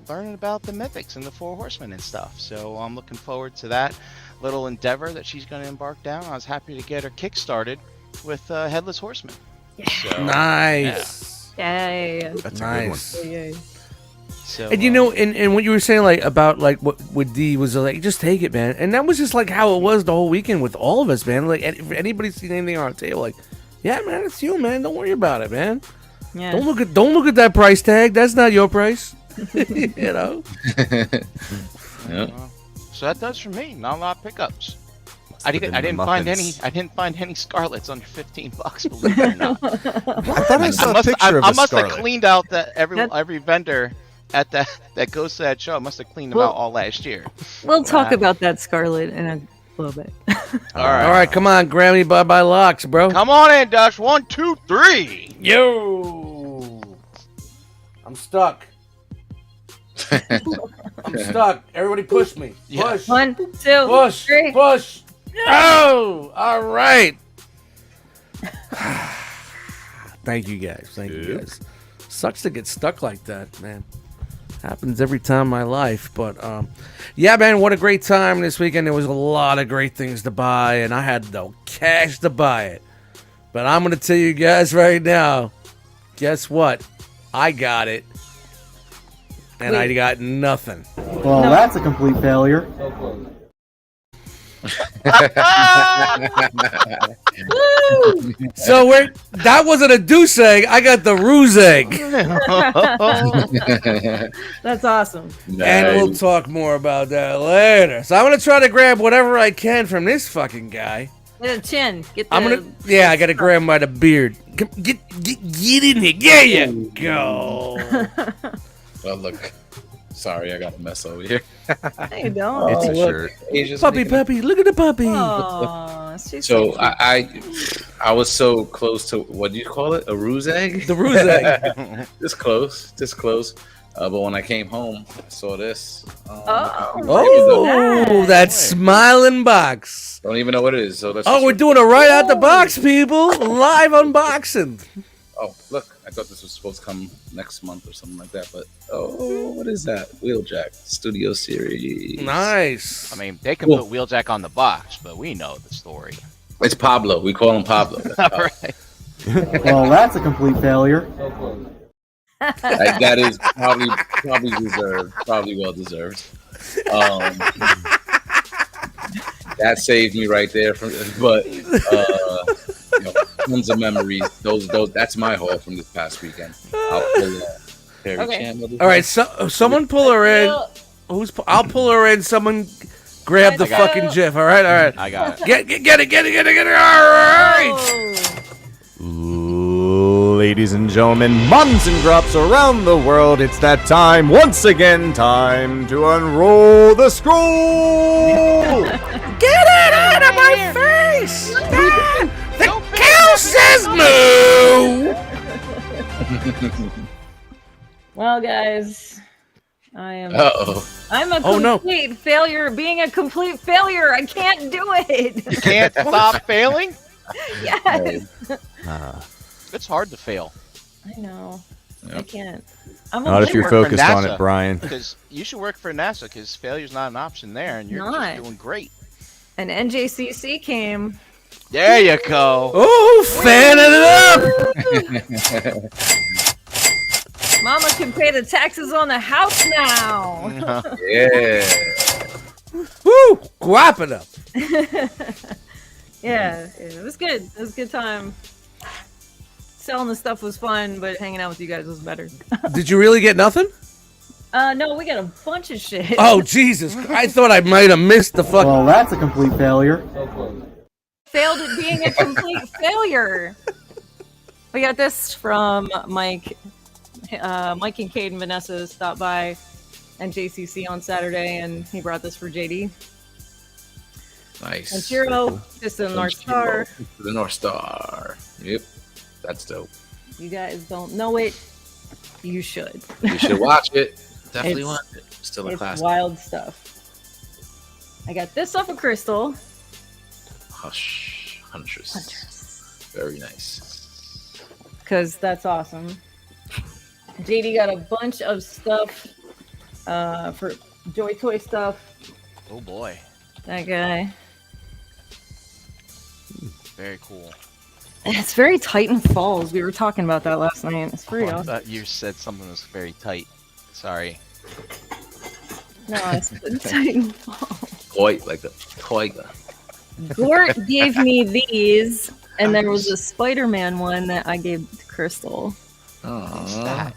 learning about the mythics and the Four Horsemen and stuff. So I'm looking forward to that little endeavor that she's going to embark down. I was happy to get her kick-started with Headless Horseman. So, Nice. Yay. That's Nice. a good one. Yay. So, And you know, and what you were saying, like about like what with D was like, just take it, man. And that was just like how it was the whole weekend with all of us, man. Like, if anybody's seen anything on our table, like, yeah, man, it's you, man. Don't worry about it, man. Yeah. Don't look at that price tag. That's not your price. You know. Yeah. so that does for me. Not a lot of pickups. I Put didn't in the find any. muffins. I didn't find any Scarlets under $15. Believe it or not. I thought I saw a picture I of a must have Scarlet. cleaned out every That- vendor at that goes to that show. I must have cleaned them Well- out all last year. We'll talk Wow. about that, Scarlet, in a little bit. All right. All right, come on, Grammy, bye locks, bro. Come on in, Dutch. 1, 2, 3. Yo, I'm stuck. I'm stuck. Everybody push me. Yeah. Push. 1, 2, Push. 3. Push. Oh, all right. Thank you guys. Thank you guys. Sucks to get stuck like that, man. Happens every time in my life. But yeah, man, what a great time this weekend. There was a lot of great things to buy, and I had no cash to buy it. But I'm going to tell you guys right now, guess what? I got it. And I got nothing. Well, that's a complete failure. So that wasn't a deuce egg. I got the ruse egg. That's awesome. And we'll talk more about that later. So I'm gonna try to grab whatever I can from this fucking guy. Get a chin. Get the, I gotta grab him by the beard. Get in here. There you go. Well, look. Sorry, I got a mess over here. No, you don't. It's a shirt. Asia's Puppy, making- puppy. Look at the puppy. Oh, she's So cute. I was so close to, what do you call it? A ruse egg? The ruse egg. Just close. But when I came home, I saw this. Oh, that smiling box. Don't even know what it is. So let's. Oh, we're doing it right out the box, people. Live unboxing. Oh, look! I thought this was supposed to come next month or something like that. But what is that? Wheeljack Studio Series. Nice. I mean, they can put Wheeljack on the box, but we know the story. It's Pablo. We call him Pablo. All right. Well, that's a complete failure. That is probably deserved. Probably well deserved. That saved me right there. But tons of memories. Those. That's my haul from this past weekend. I'll pull Terry Chan. All right, so someone pull her in. I'll pull her in. Someone grab the fucking GIF. All right. I got it. Get it. All right. Ladies and gentlemen, moms and drops around the world, it's that time once again. Time to unroll the scroll. Get it out of my face! The cow says moo! Well, guys, I'm a complete failure. Being a complete failure, I can't do it. You can't stop failing? Yes. It's hard to fail. I know. Yep. I can't. Not if you're focused on it, Brian. Because you should work for NASA, because failure's not an option there, and you're just doing great. And NJCC came. There you go. Oh, fan it up! Mama can pay the taxes on the house now. Yeah. Woo! Guap it up. Yeah, it was good. It was a good time. Selling the stuff was fun, but hanging out with you guys was better. Did you really get nothing? No, we got a bunch of shit. Oh, Jesus. I thought I might have missed the fucking... Well, that's a complete failure. Failed at being a complete failure. We got this from Mike. Mike and Cade and Vanessa stopped by NJCC on Saturday, and he brought this for JD. Nice. And Shiro, just a North Star. The North Star. Yep. That's dope. You guys don't know it. You should. You should watch it. Definitely It's- watch it. Still a It's classic. wild stuff. I got this off of Crystal. Huntress. Very nice. Because that's awesome. JD got a bunch of stuff for Joy Toy stuff. Oh boy. That guy. Very cool. And it's very Titan Falls. We were talking about that last night. It's pretty I awesome. thought you said something was very tight. Sorry. No, it's Titan Falls. Toy, like a toiga. Gort gave me these, and there was a Spider-Man one that I gave to Crystal. Aww.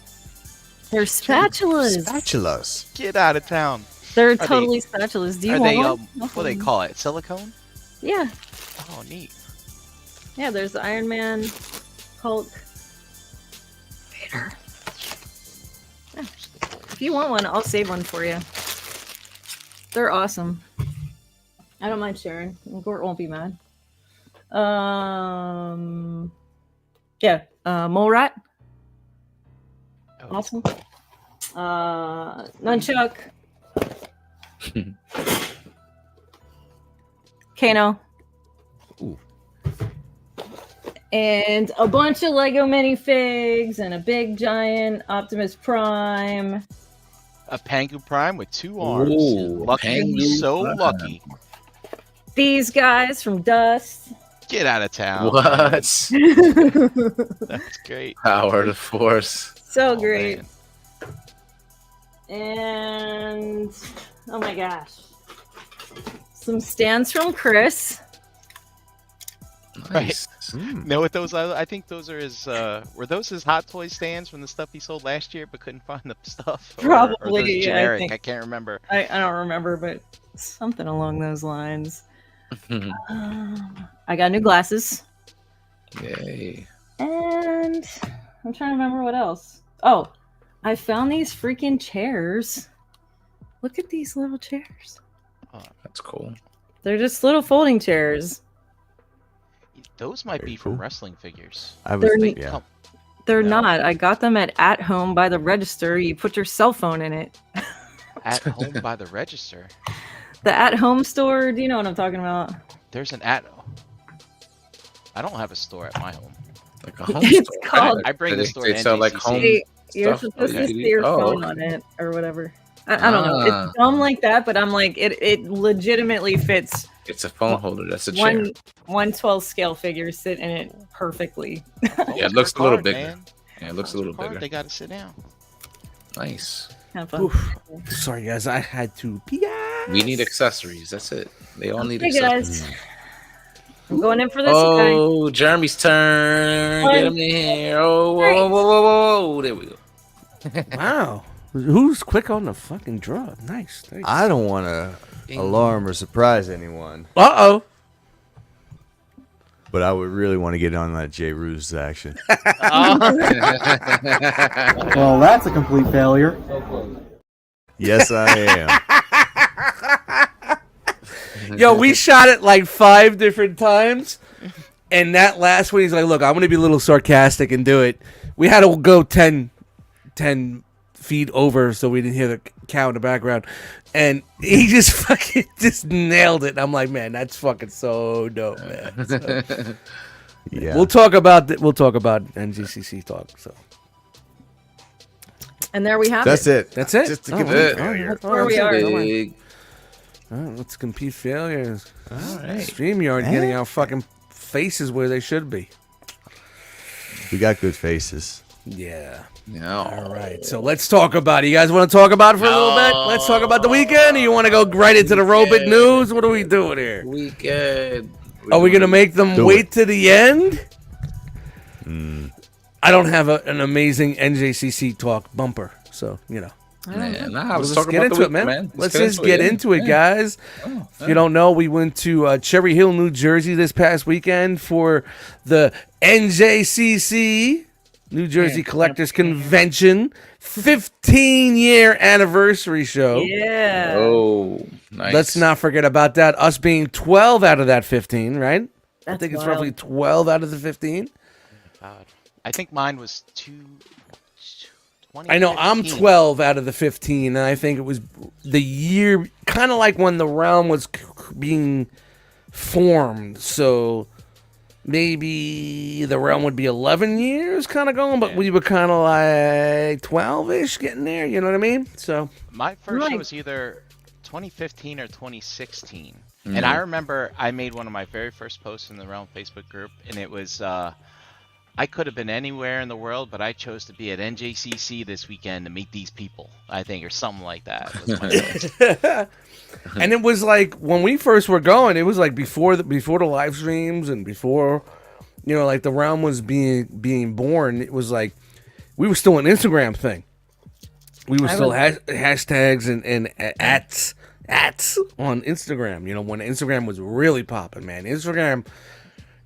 They're spatulas. Spatulas. Get out of town. They're they- totally spatulas. Do you Are want they, one? what do they call it? Silicone? Yeah. Oh, neat. Yeah, there's Iron Man, Hulk, Vader. Yeah. If you want one, I'll save one for you. They're awesome. I don't mind sharing. Gort won't be mad. Yeah, Mole Rat. Oh, Awesome. Nunchuck. Kano. Ooh. And a bunch of Lego minifigs and a big giant Optimus Prime. A Pangu Prime with 2 arms. Ooh, Lucky, Pangu so Prime. lucky. These guys from Dust. Get out of town. What? That's great. Power of the Force. So Oh, great. man. And oh my gosh. Some stands from Chris. Nice. Know what those are? I think those are his. Were those his Hot Toy stands from the stuff he sold last year, but couldn't find the stuff? Or Probably, those yeah, I generic. think. I can't remember. I don't remember, but something along those lines. I got new glasses. Yay. And I'm trying to remember what else. Oh, I found these freaking chairs. Look at these little chairs. That's cool. They're just little folding chairs. Those might Very be from cool. wrestling figures. I was, They're- yeah. Come- They're No. not. I got them at home by the register. You put your cell phone in it. At home by the register. The at home store. Do you know what I'm talking about? There's an at. I don't have a store at my home. Like a home It's store. called- I bring They- the store they to sell like NJCC. home You're stuff? supposed Oh, to you see do? your Oh, phone okay. on it or whatever. I don't know. Ah. It's dumb like that, but I'm like it legitimately fits It's a phone holder. That's a chair. one 1/12 scale figure sit in it perfectly. Yeah, it looks a little bigger. Man. Yeah, it looks a little Card, bigger. They got to sit down. Nice. Have fun. Oof. Sorry, guys. I had to pee. We need accessories. That's it. They all need Hey accessories. guys, I'm going in for this guy. Oh, Jeremy's turn. Get him in here. Oh, whoa, whoa, whoa, whoa, whoa. There we go. Wow. Who's quick on the fucking draw? Nice. Thanks. I don't want to alarm or surprise anyone, Uh-oh. but I would really want to get on that J. Ruse action. Well, that's a complete failure. Yes, I am. Yo, we shot it like 5 different times. And that last one, he's like, look, I'm going to be a little sarcastic and do it. We had to go 10 feet over so we didn't hear the cow in the background. And he just fucking just nailed it. And I'm like, man, that's fucking so dope, man. So, Yeah. we'll talk about NJCC talk. So And there we have That's it. it. that's it. Just to Oh, complete it. failure. That's where we are. Big. All right, let's compete failures. All right. StreamYard getting our fucking faces where they should be. We got good faces. Yeah. No. All right, so let's talk about it. You guys want to talk about it for a little bit? Let's talk about the weekend, or you want to go right into the Robit news? What are we doing here? Weekend. Are we going to make them Do wait it. to the end? I don't have an amazing NJCC talk bumper, so, you know. Man, nah, I Let's was just talking get about into the it, man. weekend, Let's just get into it, yeah. guys. Oh, If you don't know, we went to Cherry Hill, New Jersey this past weekend for the NJCC, New Jersey Collectors Convention, 15-year anniversary show. Yeah. Oh, nice. Let's not forget about that. Us being 12 out of that 15, right? I That's think it's wild. roughly 12 out of the 15. God. I think mine was 20. I know I'm 12 out of the 15, and I think it was the year, kind of like when the realm was being formed. So maybe the realm would be 11 years kind of going, but we were kind of like 12-ish getting there, you know what I mean? So My first Right. show was either 2015 or 2016. And I remember I made one of my very first posts in the Realm Facebook group, and it was, I could have been anywhere in the world, but I chose to be at NJCC this weekend to meet these people, I think, or something like that. Was my post. and it was like when we first were going, it was like before the live streams and before, you know, like the realm was being born. It was like we were still an Instagram thing. We were still hashtags and ats on Instagram. You know, when Instagram was really popping, man. Instagram,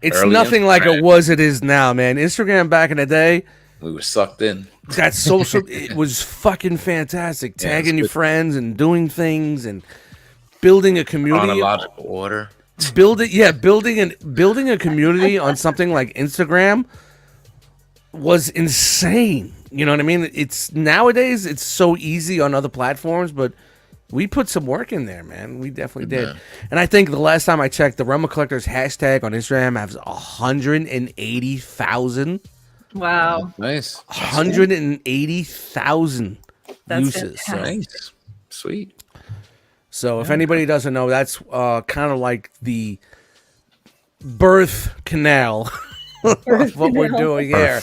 it's Early nothing like Instagram. it was. It is now, man. Instagram back in the day. We were sucked in. That social, it was fucking fantastic. Yeah, Tagging it's your good. friends and doing things and building a community. Chronological order. Building a community on something like Instagram was insane. You know what I mean? It's nowadays it's so easy on other platforms, but we put some work in there, man. We definitely did. Yeah. And I think the last time I checked, the Realm of Collectors hashtag on Instagram has 180,000. Wow. Nice. 180,000 That's uses. So, fantastic. Nice. Sweet. so if anybody doesn't know, that's kind of like the birth canal of what we're doing here.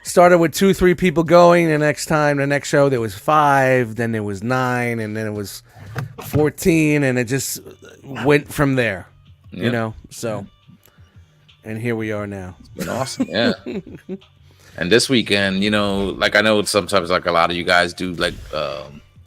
Started with 2-3 people going. The next show, there was 5. Then there was 9, and then it was 14, and it just went from there. You Yep. know, so. And here we are now. Been awesome. Yeah. And this weekend, you know, like I know sometimes like a lot of you guys do like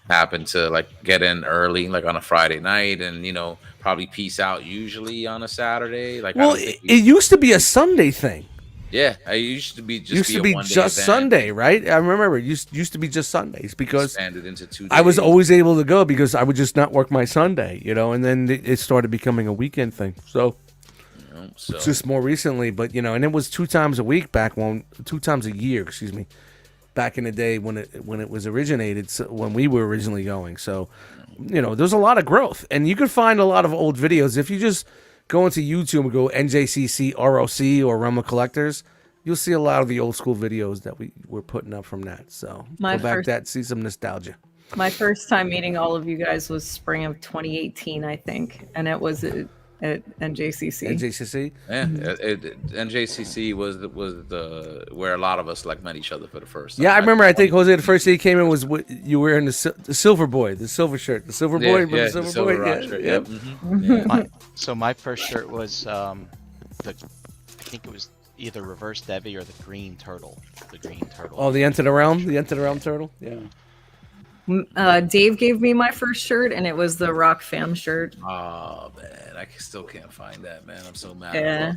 happen to like get in early, like on a Friday night, and you know probably peace out usually on a Saturday. Like, Well, it used to be a Sunday thing. yeah, I used to be just Used to be a one-day just event, Sunday, right? I remember it used to be just Sundays because expanded into 2 days. I was always able to go because I would just not work my Sunday, you know, and then it started becoming a weekend thing. So you know, so it's just more recently, but you know, and it was 2 times a week 2 times a year, excuse me, back in the day when it was originated, so when we were originally going. So, you know, there's a lot of growth, and you can find a lot of old videos if you just go into YouTube and go NJCC ROC or Realm of Collectors. You'll see a lot of the old school videos that we were putting up from that. So My go back first- to that, see some nostalgia. My first time meeting all of you guys was spring of 2018, I think, and it was at NJCC. NJCC. yeah, NJCC was the where a lot of us like met each other for the first time. Yeah, I remember. I think Jose, the first day he came in was you were wearing the silver boy, the silver shirt, the silver boy, Yeah, the silver boy. rock Yeah, shirt, yeah. yep. Yeah. My first shirt was I think it was either reverse Devi or the green turtle. The green turtle. Oh, the Enter the Realm turtle. Yeah. Dave gave me my first shirt, and it was the Rock Fam shirt. Oh man, I still can't find that, man. I'm so mad. Yeah.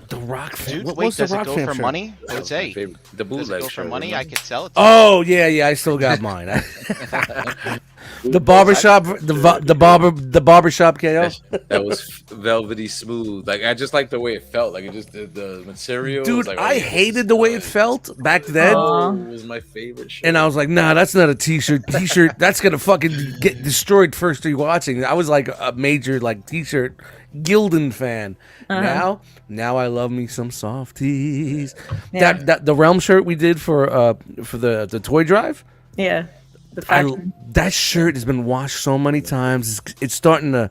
The Rock Fam. Dude, what wait, was the does it Rock go Fam for shirt? money? That was my Jose, favorite. The does it bootleg go for shirt, money? I remember? could sell it to you. Oh yeah, I still got mine. The barbershop, the barbershop KO. That was velvety smooth. Like I just like the way it felt. Like it just the material. Dude, was like, I oh, hated the way it felt back then. Oh, it was my favorite shirt. And I was like, nah, that's not a t-shirt. T-shirt, that's gonna fucking get destroyed first rewatching. I was like a major like t-shirt Gildan fan. Now I love me some softies. Yeah. That the Realm shirt we did for the toy drive. Yeah. The faction. That shirt has been washed so many times. It's starting to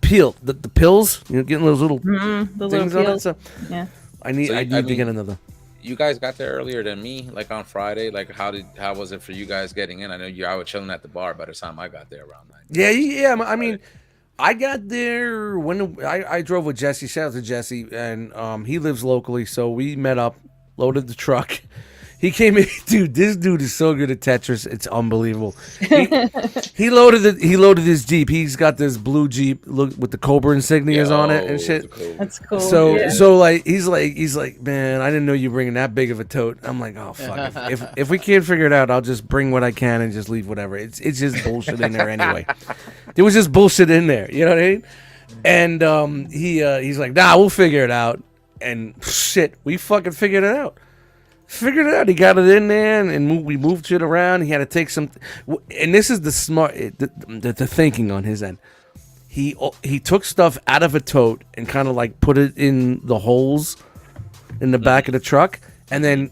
peel. The pills, you know, getting those little the little things on it. peels. So Yeah. I need to mean, get another. you guys got there earlier than me, like on Friday. Like how was it for you guys getting in? I know I was chilling at the bar by the time I got there around 9. Yeah. I mean, I got there when I drove with Jesse. Shout out to Jesse, and he lives locally, so we met up, loaded the truck. He came in, dude. This dude is so good at Tetris; it's unbelievable. He loaded his Jeep. He's got this blue Jeep with the Cobra insignias on it and shit. That's cool. So like he's like, man, I didn't know you bringing that big of a tote. I'm like, oh fuck. If we can't figure it out, I'll just bring what I can and just leave whatever. It's just bullshit in there anyway. There was just bullshit in there. You know what I mean? And he's like, nah, we'll figure it out. And shit, we fucking figured it out. Figured it out. He got it in there, and we moved shit around. He had to take some, and this is the smart, the thinking on his end. He took stuff out of a tote and kind of like put it in the holes in the back of the truck, and then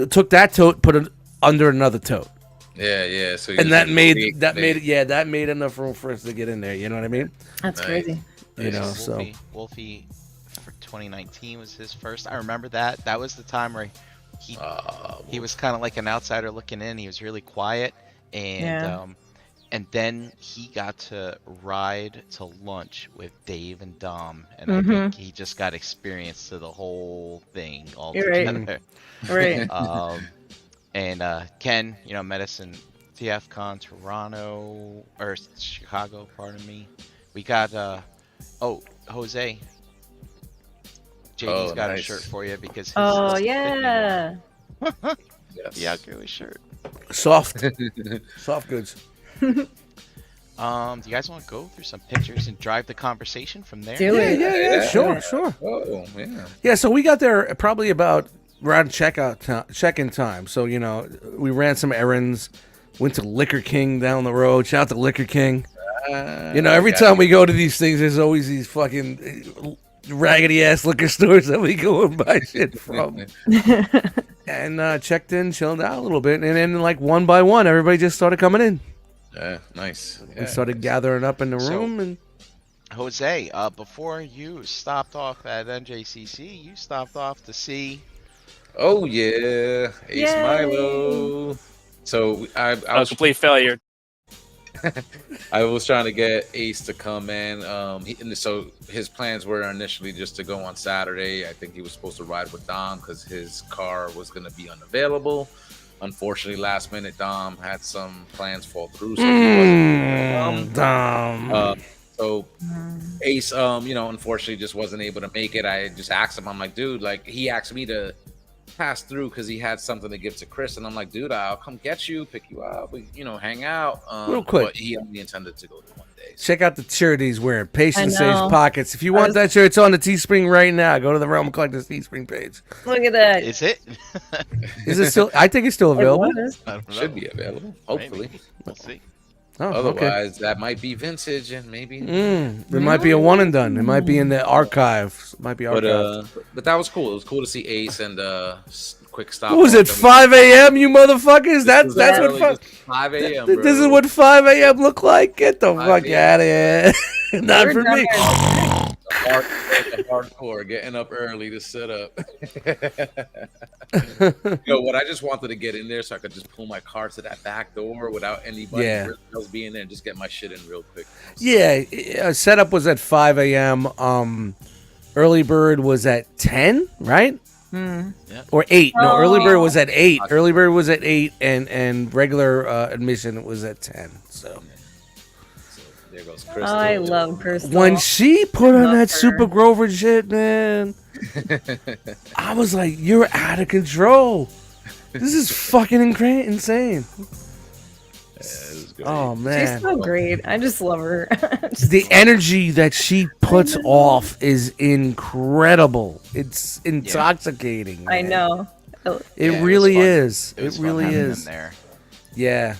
took that tote, put it under another tote. Yeah. So And that made enough room for us to get in there. You know what I mean? That's crazy. You know, so Wolfie for 2019 was his first. I remember that. That was the time where he was kind of like an outsider looking in. He was really quiet, and then he got to ride to lunch with Dave and Dom, and I think he just got experience to the whole thing all together. Right. And Ken, met us in TFCon Toronto or Chicago. Pardon me. We got Jose. JD's got a shirt for you because his yeah. Yes. yeah, Gurley shirt. soft goods. Do you guys want to go through some pictures and drive the conversation from there? Do it. Yeah, sure. Oh, yeah. Yeah, so we got there probably about around check-in time. So we ran some errands. Went to Liquor King down the road. Shout out to Liquor King. Every time we go to these things, there's always these fucking raggedy ass liquor stores that we go and buy shit from. And checked in, chilled out a little bit, and then like one by one, everybody just started coming in. Yeah, nice. We started gathering up in the room, and Jose, before you stopped off at NJCC, you stopped off to see. Oh yeah, Ace Yay. Milo. So I A was complete failure. I was trying to get Ace to come in. So his plans were initially just to go on Saturday. I think he was supposed to ride with Dom because his car was going to be unavailable. Unfortunately, last minute, Dom had some plans fall through. So he wasn't Dom. So Ace, unfortunately just wasn't able to make it. I just asked him, I'm like, dude, like he asked me to pass through because he had something to give to Chris, and I'm like, dude, I'll come get you, pick you up, hang out. Real quick, but he only intended to go to one day. Check out the shirt he's wearing. Patience I know. saves pockets. If you want that shirt, it's on the Teespring right now. Go to the Realm Collectors Teespring page. Look at that. Is it? Is it still? I think it's still available. I don't know. Should be available, hopefully. Maybe. We'll see. Oh, okay. Otherwise, that might be vintage, and maybe. It might be a one and done. It might be in the archive. It might be archived. But that was cool. It was cool to see Ace and quick stop. What was it? 5 a.m. You motherfuckers. That's what 5 a.m. This is what 5 a.m. look like. Get the fuck out of here. Not for me. Hardcore, getting up early to set up. What I just wanted to get in there so I could just pull my car to that back door without anybody else being there and just get my shit in real quick. Yeah, setup was at 5 a.m. Early bird was at 10, right? Or 8. No, early bird was at 8. Early bird was at 8, and regular admission was at 10. So there goes Crystal. I love Crystal. when she put on that her. Super Grover shit, man, I was like, "You're out of control. This is fucking insane." Oh man, She's so great. I just love her. the energy that she puts off is incredible. It's intoxicating. I man. know. It really was fun. is. It was It really fun having is. him there. Yeah.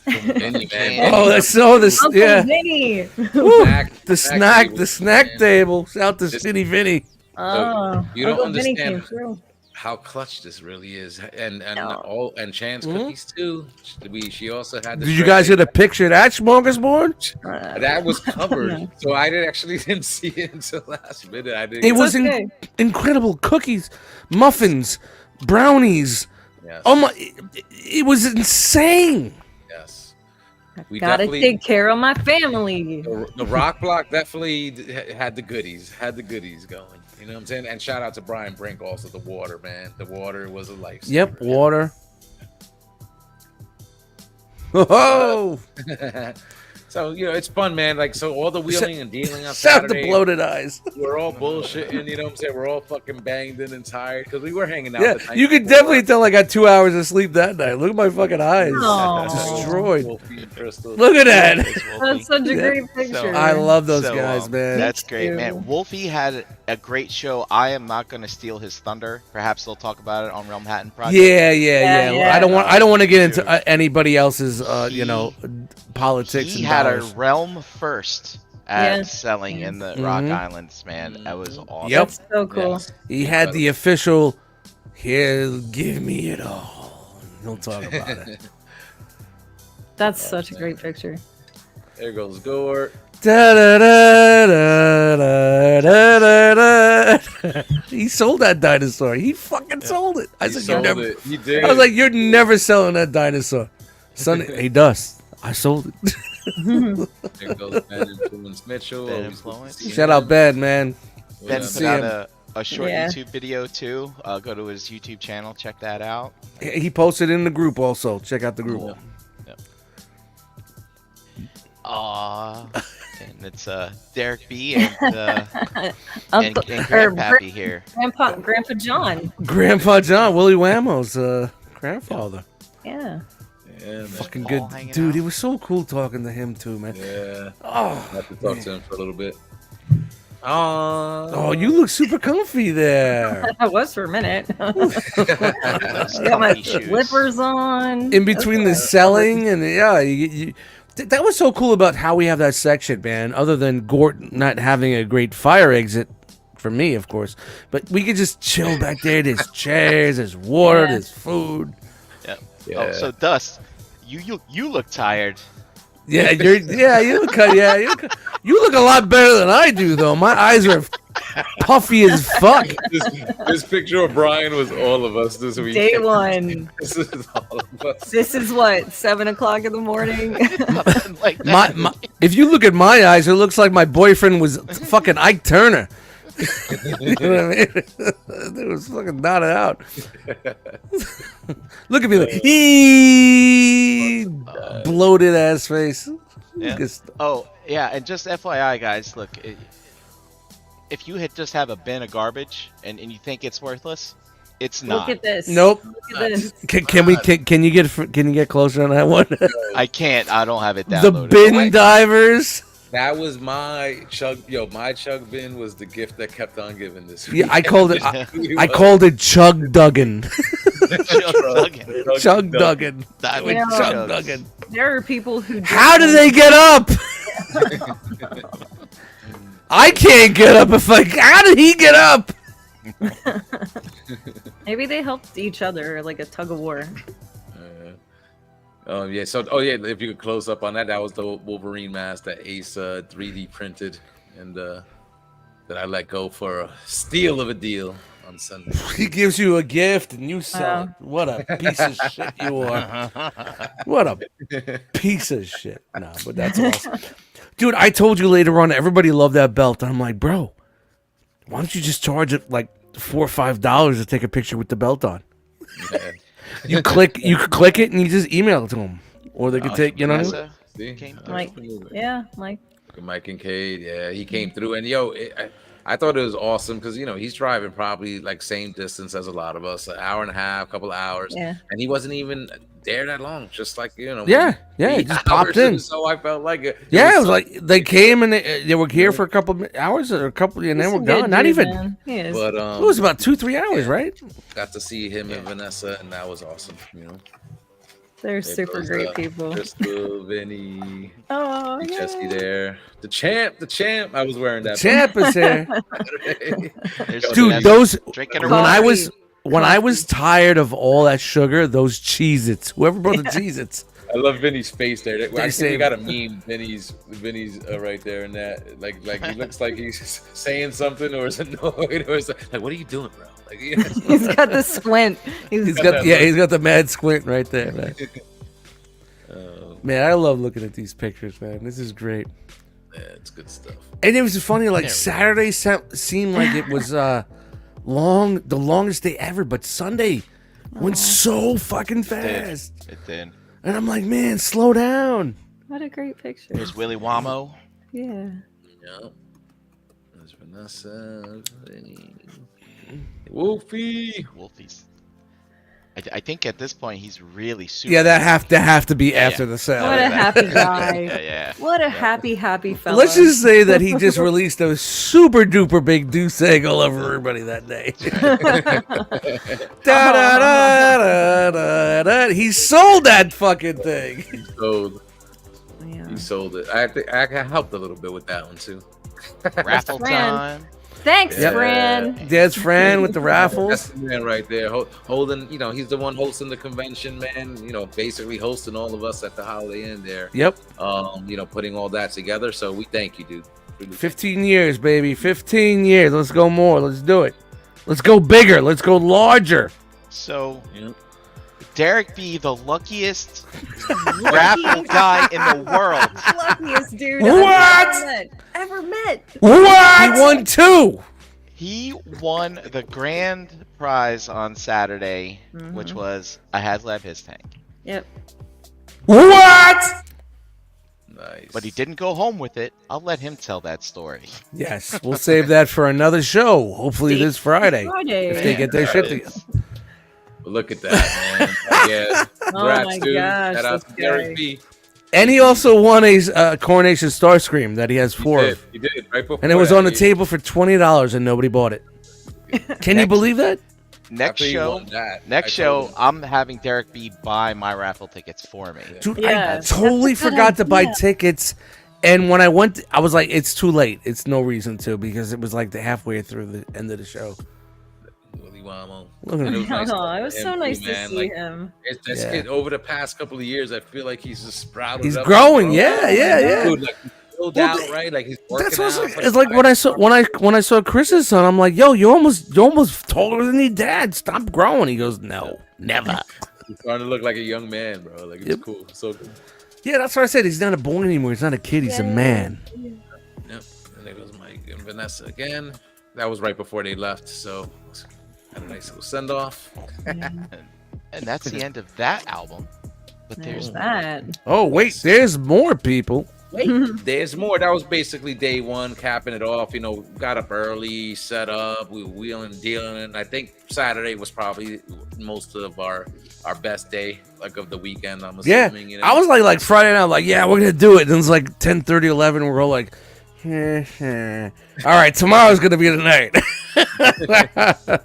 Vinny, man. Oh, that's so this. Uncle Yeah. Vinny. Woo, Snack- the snack snack table, man. table. Shout to Skinny Vinny. Oh, you don't Uncle Vinny understand came through. how clutch this really is, and No. Chan's cookies too. She also had. The Did you guys get a picture of that smorgasbord? That was covered, so I didn't see it until last minute. I didn't. It was okay. incredible. Cookies, muffins, brownies. Yes. Oh my! It was insane. Yes. Gotta take care of my family. The Rock Block definitely had the goodies. Going. You know what I'm saying? And shout out to Brian Brink also. The water, man. The water was a life. Yep, water. Oh! So it's fun, man. Like all the wheeling and dealing on Shout Saturday. the bloated eyes. We're all bullshitting, you know what I'm saying? We're all fucking banged in and tired because we were hanging out. Yeah, the night you could before. definitely tell I got 2 hours of sleep that night. Look at my fucking eyes. Aw. Destroyed. Wolfie and Crystal. Look at that. That's such a great picture. I love those So, guys, man. That's great, too. man. Wolfie had a great show. I am not going to steal his thunder. Perhaps they'll talk about it on Realm Hatton Project. Yeah. Yeah. I don't want to get into anybody else's, politics. He and had dollars. a realm first at Yeah. selling in the Rock Islands, man. That was awesome. Yep. That's so cool. Yes. He had the official. Here, give me it all. He'll talk about it. That's such a great picture. There goes Gort. Da, da, da, da, da, da, da. He sold that dinosaur. He fucking sold it. I said, Sold "You're never." it. He did. I was like, "You're never selling that dinosaur, son." Hey, Dust. I sold it. There goes Ben Influence Mitchell. Ben Always good to Influence. see him. Shout out, Ben, man. Ben See put out him. a short Yeah. YouTube video too. Go to his YouTube channel, check that out. He posted in the group also. Check out the group. Cool. And it's Derek B and Uncle, Grandpappy here. Grandpa John. Grandpa John, Willie Whammo's grandfather. Yeah. Yeah, man. Fucking all good. hanging Dude, out. it was so cool talking to him too, man. Yeah. Oh, I have to talk to him for a little bit. Oh, you look super comfy there. I was for a minute. I Those got my comfy shoes. slippers on. In between the selling and that was so cool about how we have that section, man. Other than Gort not having a great fire exit for me, of course, but we could just chill back there. There's chairs, there's water, there's food. Yeah. Yeah. Oh, so Dust, you look tired. Yeah, you look a lot better than I do, though. My eyes are puffy as fuck. This picture of Brian was all of us this week. Day one. This is all of us. This is what, 7:00 in the morning? Like that. My, if you look at my eyes, it looks like my boyfriend was fucking Ike Turner. You know what I mean? It was fucking knotted out. Look at me like, bloated ass face. Yeah. Just- Oh, yeah, and just FYI, guys, look, if you had just have a bin of garbage and you think it's worthless, it's not. Look at this. Nope. Look at this. Can you get closer on that one? I can't. I don't have it The downloaded. bin divers. That was my chug. My chug bin was the gift that kept on giving this week. Yeah, I called it. I called it Chug Duggan. Chug Duggan. That You know, would Chug chugs. Duggan. There are people who. How did they get up? I can't get up. How did he get up? Maybe they helped each other, like a tug of war. Yeah. So, if you could close up on that, that was the Wolverine mask that Ace 3D printed, and that I let go for a steal of a deal on Sunday. He gives you a gift and you sell it. What a piece of shit you are. What a piece of shit. No, but that's awesome. Dude, I told you later on, everybody loved that belt. And I'm like, bro, why don't you just charge it like $4 or $5 to take a picture with the belt on? Yeah. You click it and you just email it to them. Or they could take, you know what I mean? Vanessa See? came through. Mike. Yeah, Mike. Mike and Cade, yeah, he came through, and I thought it was awesome because he's driving probably like same distance as a lot of us, an hour and a half, couple of hours, Yeah. and he wasn't even there that long, just like Yeah, he 8 just popped hours, in. and so I felt like it. Yeah, it was like they came and they were here for a couple of hours or a couple, and then He's we're a good gone. Not dude, even. man. He is. But It was about 2-3 hours, right? got to see him and Vanessa, and that was awesome. They're It super was, great people. Crystal, Vinny, Oh, Jesse yeah. there, the champ. I was wearing that. Champ is here. There's Dude, Vanessa those drinking when her I water. was when I was tired of all that sugar, those Cheez-Its. Whoever brought the Cheez-Its. I love Vinny's face there. I think say- we got a meme. Vinny's right there in that. Like he looks like he's saying something or is annoyed or is like, what are you doing, bro? Like, He's got the squint. He's got the mad squint right there, man. Man, I love looking at these pictures, man. This is great. yeah, it's good stuff. And it was funny, like There we go. Saturday seemed like it was the longest day ever, but Sunday went so fucking fast. It did. And I'm like, man, slow down. What a great picture. There's Willy Wamo. Yeah. Yeah. There's Vanessa, Vinny, Wolfie. Wolfie's. I think at this point he's really super. Yeah, that have to be after the What sale. a happy guy. Yeah. What a happy fella. Let's just say that he just released a super duper big deuce egg all over everybody that day. Da, da, da, da, da, da. He sold that fucking thing. Yeah. He sold it. I think I helped a little bit with that one too. Raffle Fran. time. Thanks, Yep. Fran. Dad's Fran with the That's raffles. the man right there, holding. He's the one hosting the convention, man. Basically hosting all of us at the Holiday Inn there. Yep. Putting all that together. So we thank you, dude. Really 15 years, baby. 15 years. Let's go more. Let's do it. Let's go bigger. Let's go larger. So Yeah. Derek be the luckiest raffle guy in the world. Luckiest dude What? ever met. What? He won 2. He won the grand prize on Saturday, Mm-hmm. which was a HasLab his tank. Yep. What? Nice. But he didn't go home with it. I'll let him tell that story. Yes, we'll save that for another show. Hopefully this Friday. If they get their shit There it together. is. But look at that, man. Yeah. Oh Congrats, my dude. gosh, Shout out this to Derek guy. B. And he also won a Coronation Starscream that he has 4 of. He did right before. And it was on the table for $20 and nobody bought it. Can you believe that? Next After he show, won that, next I told show, him. I'm having Derek B buy my raffle tickets for me. Dude, Yeah, I totally that's a good forgot to buy idea. tickets. And when I went, I was like, it's too late. It's no reason to because it was like the halfway through the end of the show. Willy Wamo. Look at And him. nice Oh, it was to so him, nice too, to man. see Like, him. this Yeah. kid over the past couple of years, I feel like he's just sprouted. He's up, growing. bro. Yeah. Dude, like he's filled Well, out, right? Like he's working That's what's out. like. It's like when I saw Chris's son. I'm like, yo, you're almost taller than your dad. Stop growing. He goes, no, never. He's starting to look like a young man, bro. Like it's Yep. cool. So cool. Yeah, that's what I said. He's not a boy anymore. He's not a kid. He's a man. Yep. And there goes Mike and Vanessa again. That was right before they left, so had a nice little send off. And that's the end of that album. But There's there's that. Oh wait, there's more people. Wait, there's more. That was basically day one, capping it off. You know, got up early, set up, we were wheeling, dealing, and I think Saturday was probably most of our best day, like of the weekend. I'm Yeah, assuming. You know? I was like Friday night, like, yeah, we're gonna do it. And it's like 10:30, 11. We're all like, all right, tomorrow's gonna be the night.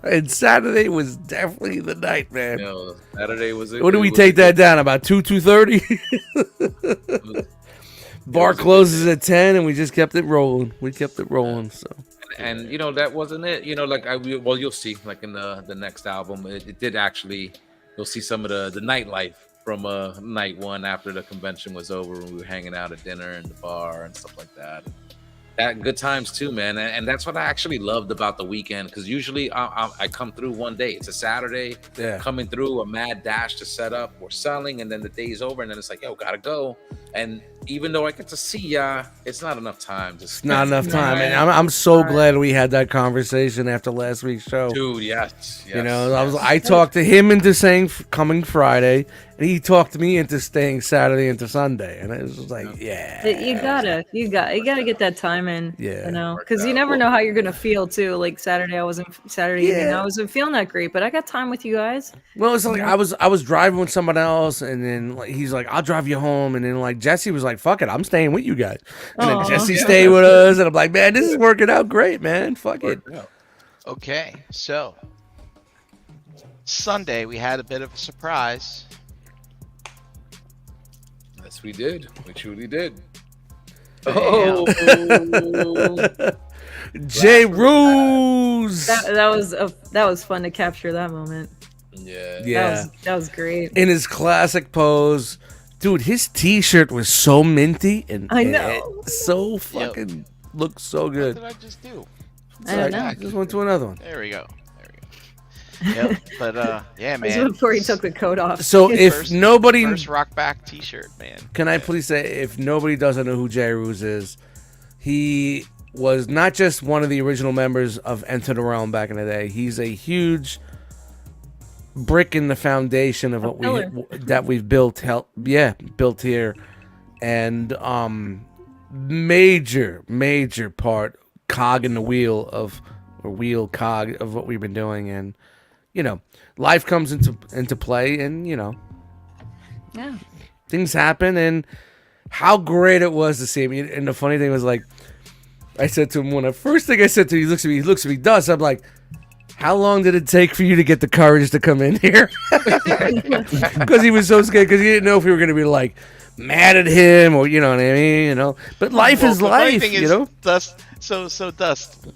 And Saturday was definitely the night, man. You know, Saturday was. What do we take that down? About 2:30. Bar closes at 10, and we just kept it rolling. We kept it rolling. So. And you know that wasn't it. You know, like well, you'll see, like in the next album, it did actually. You'll see some of the nightlife from night one after the convention was over, when we were hanging out at dinner and the bar and stuff like that. That good times too, man. And that's what I actually loved about the weekend, because usually I come through one day. It's a Saturday, Yeah. coming through a mad dash to set up. We're selling, and then the day's over, and then it's like, yo, gotta go. And even though I get to see ya, it's not enough time. It's not enough time, and I'm so glad we had that conversation after last week's show. Dude, yes. You know, I talked to him into saying coming Friday, and he talked me into staying Saturday into Sunday, and it was like, yeah, You gotta get that time in. Yeah. You know, because you never know how you're gonna feel too. Like Saturday evening, I wasn't feeling that great, but I got time with you guys. Well, it's like I was driving with someone else, and then like, he's like, "I'll drive you home," and then like Jesse was like, "Fuck it, I'm staying with you guys," and then Aw. Jesse stayed with us, and I'm like, "Man, this is working out great, man. Fuck it." Okay, so Sunday we had a bit of a surprise. Yes, we did. We truly did. Oh, Jay Ruse. That was fun to capture that moment. Yeah. Yeah. That was great. In his classic pose. Dude, his t-shirt was so minty and I and know. so fucking looked so what good. did I just do? I don't know. Just went to another one. There we go. Yep, but yeah, This was man. before he took the coat off. So if First- nobody First rock back T-shirt, man. can I please say, if nobody doesn't know who Jay Ruse is, he was not just one of the original members of Enter the Realm back in the day. He's a huge brick in the foundation of what we've built. Built here, and major part, cog in the wheel of what we've been doing, and you know, life comes into play, and you know, Yeah. things happen, and how great it was to see him. And the funny thing was, like, I said to him, when the first thing I said to him, he looks at me, Dust. I'm like, how long did it take for you to get the courage to come in here? Because he was so scared, because he didn't know if we were going to be like mad at him, or you know what I mean, you know. But life is the funny life, thing you is, know. Dust. So Dust.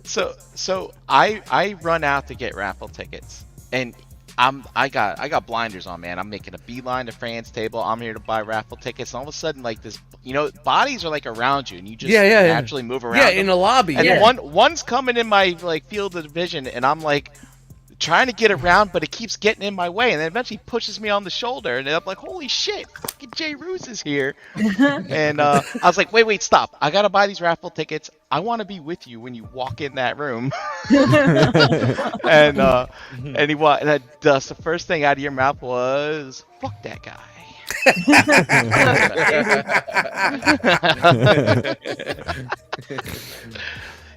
so I run out to get raffle tickets, and I got blinders on, man. I'm making a beeline to Fran's table. I'm here to buy raffle tickets, and all of a sudden, like this, you know, bodies are like around you, and you just naturally move around. Yeah, them. in the lobby. And yeah. one's coming in my like field of vision, and I'm like trying to get around, but it keeps getting in my way, and then eventually pushes me on the shoulder, and I'm like, holy shit, fucking Jay Ruse is here. And I was like, wait, stop. I gotta buy these raffle tickets. I want to be with you when you walk in that room. And Dust, the first thing out of your mouth was, fuck that guy.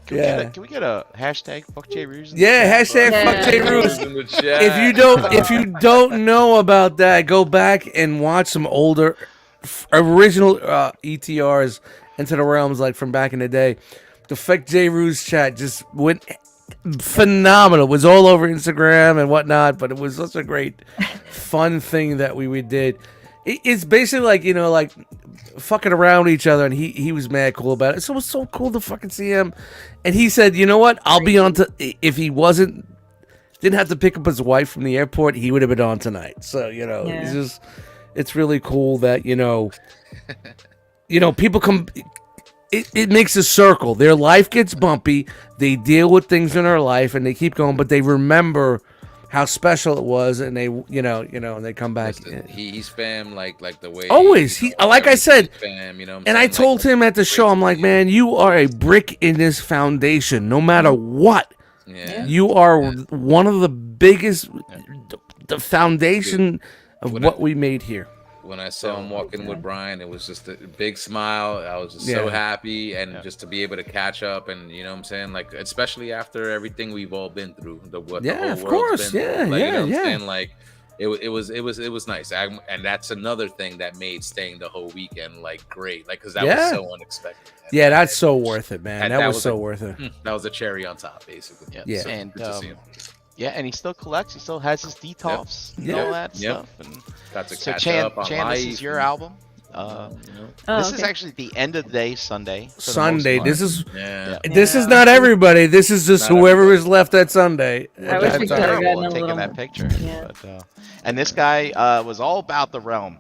Can we get a hashtag fuck J Ruse? Yeah, hashtag fuck J Ruse. If you don't know about that, go back and watch some older original ETRs Into the Realms, like from back in the day. The fuck J Ruse chat just went phenomenal. It was all over Instagram and whatnot, but it was such a great fun thing that we did. It's basically like, you know, like fucking around with each other, and he was mad cool about it. So it was so cool to fucking see him. And he said, you know what, I'll be on to, if he didn't have to pick up his wife from the airport, he would have been on tonight. So, you know, it's really cool that, you know, people come, it makes a circle. Their life gets bumpy. They deal with things in their life and they keep going, but they remember how special it was, and they, and they come back. Listen, he's spam like the way always. Like I said, spam, you know. And I told him at the show, I'm like, man, you are a brick in this foundation. No matter what, you are one of the biggest, the foundation of what we made here. When I saw him walking with Brian, it was just a big smile. I was just so happy, and just to be able to catch up, and you know what I'm saying, like especially after everything we've all been through, the whole of world's course, been through. Like, you know what I'm saying? Like it was nice, and that's another thing that made staying the whole weekend like great, like because that was so unexpected. Yeah, that's so worth it, man. That was so worth it. That was a cherry on top, basically. Yeah, So and good to see him. and he still collects. He still has his detox and all that stuff. And got to so catch Chan, up on this life. is your album. This is actually the end of the day, Sunday. This is not everybody. This is just whoever is left at Sunday. I wish we could have gotten a taking little that picture. Yeah. But, and this guy was all about the realm.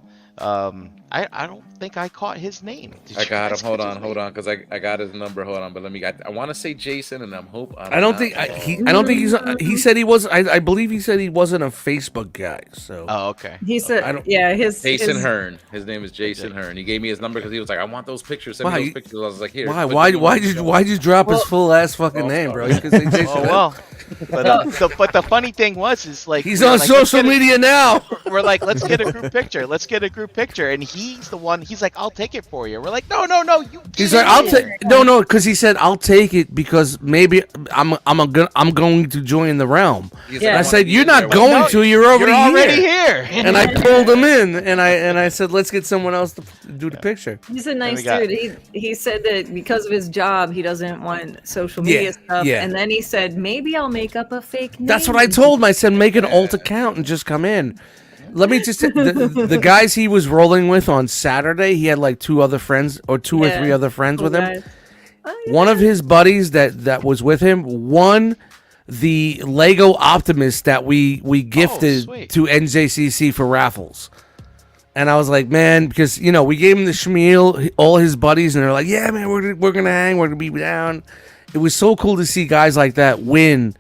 I don't think I caught his name. I got him. Hold on, because I got his number. Hold on, but I want to say Jason, and I'm hope. I don't think he's. He said he was. I believe he said he wasn't a Facebook guy. So. Oh, okay. He said, his Jason Hearn. His name is Jason Hearn. He gave me his number because he was like, I want those pictures. Send me those pictures. I was like, here. Why'd you drop his full ass fucking name, bro? You could say Jason. But the funny thing is like he's on social media now. We're like, let's get a group picture. And he's the one. He's like, I'll take it for you. We're like, no, you. He's like, I'll take because he said I'll take it because maybe I'm going to join the realm. And I said, you're not going to. You're already here. And I pulled him in, and I said, let's get someone else to do the picture. He's a nice dude. He said that because of his job, he doesn't want social media stuff. Yeah. And then he said, maybe I'll make up a fake name. That's what I told him. I said, make an alt account and just come in. Let me just the guys he was rolling with on Saturday, he had like two or three other friends with him. One of his buddies that was with him won the Lego Optimus that we gifted to NJCC for raffles. And I was like, man, because we gave him the schmeal, all his buddies, and they're like, yeah, man, we're gonna hang, we're gonna be down. It was so cool to see guys like that win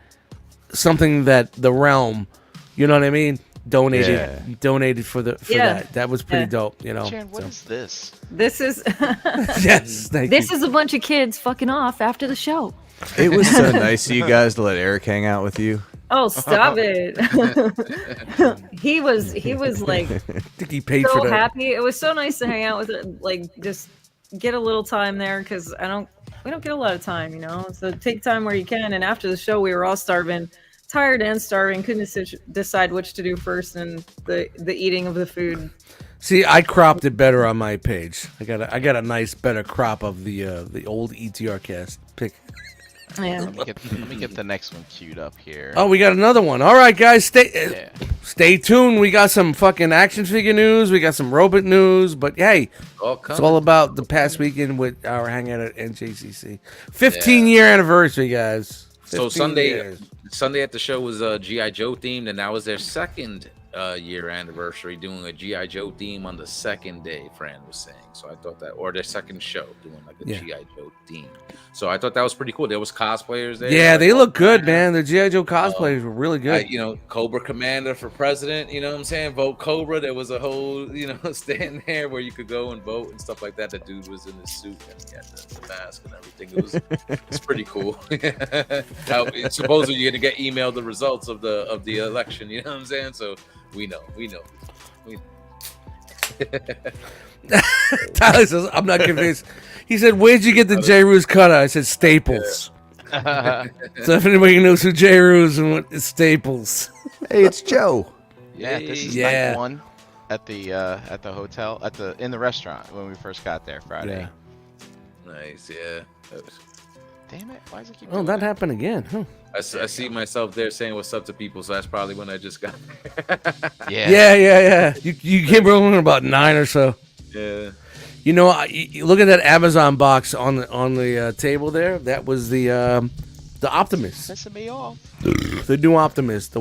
something that the realm, you know what I mean, donated for that. That was pretty dope, Sharon, what is this? This is yes, this is a bunch of kids fucking off after the show. It was so nice of you guys to let Eric hang out with you. Oh, stop it. he was like I think he paid so for that. happy. It was so nice to hang out with it, like just get a little time there, because we don't get a lot of time, so take time where you can. And after the show, we were all tired and starving, couldn't decide which to do first, and the eating of the food. See, I cropped it better on my page. I got a nice better crop of the old ETR cast pick. Yeah. Let me get the next one queued up here. Oh, we got another one. All right, guys, stay tuned. We got some fucking action figure news. We got some robot news. But hey, it's all about the past weekend with our hangout at NJCC. 15-year anniversary, guys. So Sunday at the show was G.I. Joe themed, and that was their second year anniversary, doing a G.I. Joe theme on the second day, Fran was saying. So I thought that, or their second show, doing like a G.I. Joe theme. So I thought that was pretty cool. There was cosplayers there. Yeah, they look good, man. The G.I. Joe cosplayers were really good. Cobra Commander for president, you know what I'm saying? Vote Cobra. There was a whole, stand there where you could go and vote and stuff like that. The dude was in his suit and he had the mask and everything. It's pretty cool. Supposedly you're gonna get emailed the results of the election, you know what I'm saying? So we know. Tyler says, I'm not convinced. He said, where'd you get the J. Ruse cutter? I said, Staples. So if anybody knows who J. Ruse and what is Staples. Hey, it's Joe. Yeah, this is Yeah. night 1 at the hotel in the restaurant when we first got there Friday. Yeah. Nice, yeah. Damn it! Why does it keep? Oh, doing that happened again. Huh. I see myself there saying what's up to people, so that's probably when I just got there. Yeah. You came rolling about 9 or so. Yeah. You know, you look at that Amazon box on the table there. That was the Optimus, Pissing me off. the new Optimus. The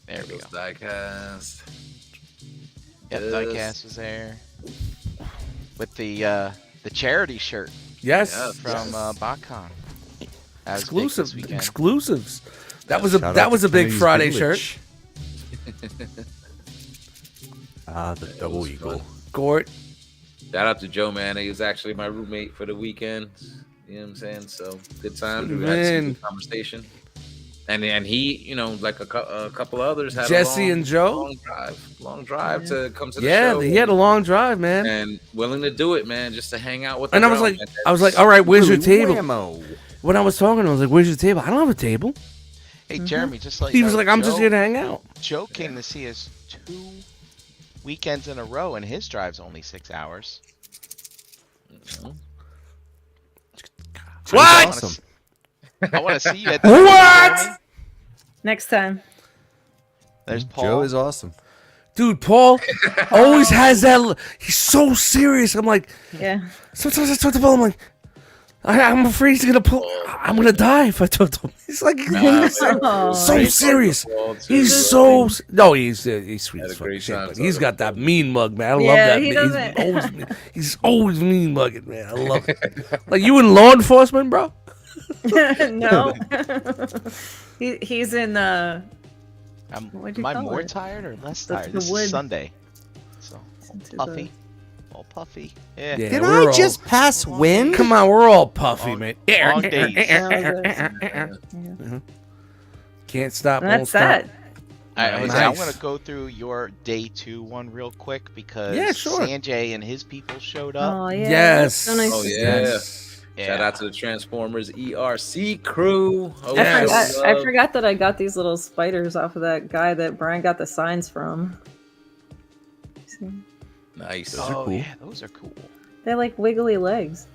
There we go. Diecast. Yep, Yes. Diecast was there with the charity shirt yes, Yes. from BotCon. That was big this exclusive weekend. exclusives. That was Shout out a to big Kennedy's Friday Village. shirt. The double was eagle. fun. Gort. Shout out to Joe, man. He was actually my roommate for the weekend. You know what I'm saying? So good time. We had some Man. good conversation. And he, you know, like a couple others had Jesse a and Joe? long drive to come to the Yeah, show. he had a long drive, man. and willing to do it, man, just to hang out with. And the I was bro, like, man. all right, where's your Ooh, table? whammo. When I was talking, I was like, where's your table? I don't have a table. Hey, Jeremy, just like He was like, I'm just here to hang out. Joe came to see us 2 weekends in a row, and his drive's only 6 hours. What? Awesome. I want to see you at What? Jeremy. Next time. There's Paul. Joe is awesome. Dude, Paul always has that. He's so serious. I'm like, Yeah. sometimes I talk to Paul. I'm like, I'm afraid he's gonna pull. I'm gonna die if I talk to him. He's like, Oh. so serious. Paul, too. He's so no. He's sweet Had a as fuck. great Shit, time but he's talking got to that mean mug, man. I love Yeah, that. he man. doesn't- He's always mean mugging, man. I love it. Like you in law enforcement, bro. No. He's in What'd you Am I call more it? tired or less The- tired? the This wood. is Sunday. So, into puffy. All puffy. Yeah. Yeah, Did we're I all- just pass wind? Come on, we're all puffy, Long- man. long days. Can't stop, And won't that's stop. that. All right, Jose, Nice. I'm going to go through your day 2 one real quick because Yeah, sure. Sanjay and his people showed up. Oh yeah. Yes. So nice Oh to see. yeah. Yeah. Shout out to the Transformers ERC crew. Oh, Yes. I forgot that I got these little spiders off of that guy that Brian got the signs from. See? Nice. Those are Oh, cool. yeah, those are cool. They're like wiggly legs.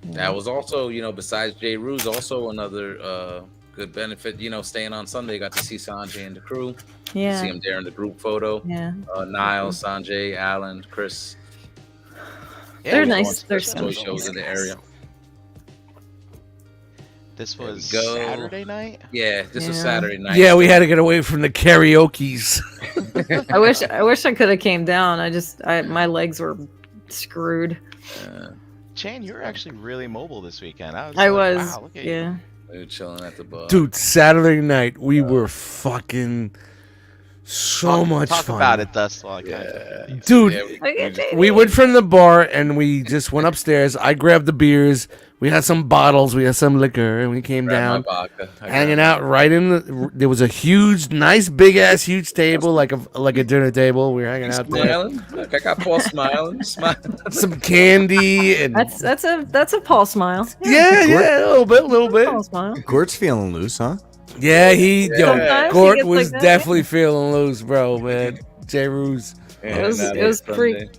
That was also, you know, besides J. Ruse, also another good benefit. You know, staying on Sunday, got to see Sanjay and the crew. Yeah. See him there in the group photo. Yeah. Niles, Sanjay, Alan, Chris. Yeah, They're we nice. went to They're some Toy so shows in the area. This There we was go. Saturday night. Yeah, this was Yeah. Saturday night. Yeah, we had to get away from the karaoke's. I wish I could have came down. My legs were screwed. Chan, you were actually really mobile this weekend. I like, was. Wow, look at you. Yeah. We were chilling at the bar. Dude, Saturday night, we were fucking so much Talk fun. about it, Dust. While I got Yeah. you. Dude, Yeah, Okay, we went from the bar and we just went upstairs. I grabbed the beers. We had some bottles. We had some liquor, and we came down, hanging out right in the. There was a huge, nice, big ass, huge table, like a dinner table. We were hanging out there. Smiling. Look, I got Paul smiling. Smiling. Some candy and That's a Paul smile. yeah, a little bit. Paul smile. Gort's feeling loose, huh? Yeah, Sometimes he Gort gets was like that. definitely feeling loose, bro, man. J. Ruse. Yeah, was- that it was Sunday. freak.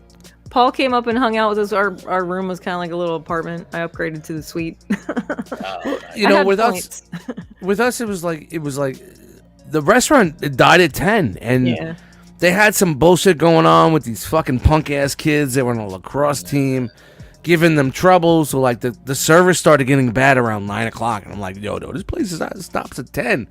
Paul came up and hung out with us. Our room was kind of like a little apartment. I upgraded to the suite. You I know, had with points. us, it was like the restaurant it died at 10, and Yeah. they had some bullshit going on with these fucking punk ass kids that were on a lacrosse team, giving them trouble. So like the service started getting bad around 9 o'clock, and I'm like, yo, this place stops at 10.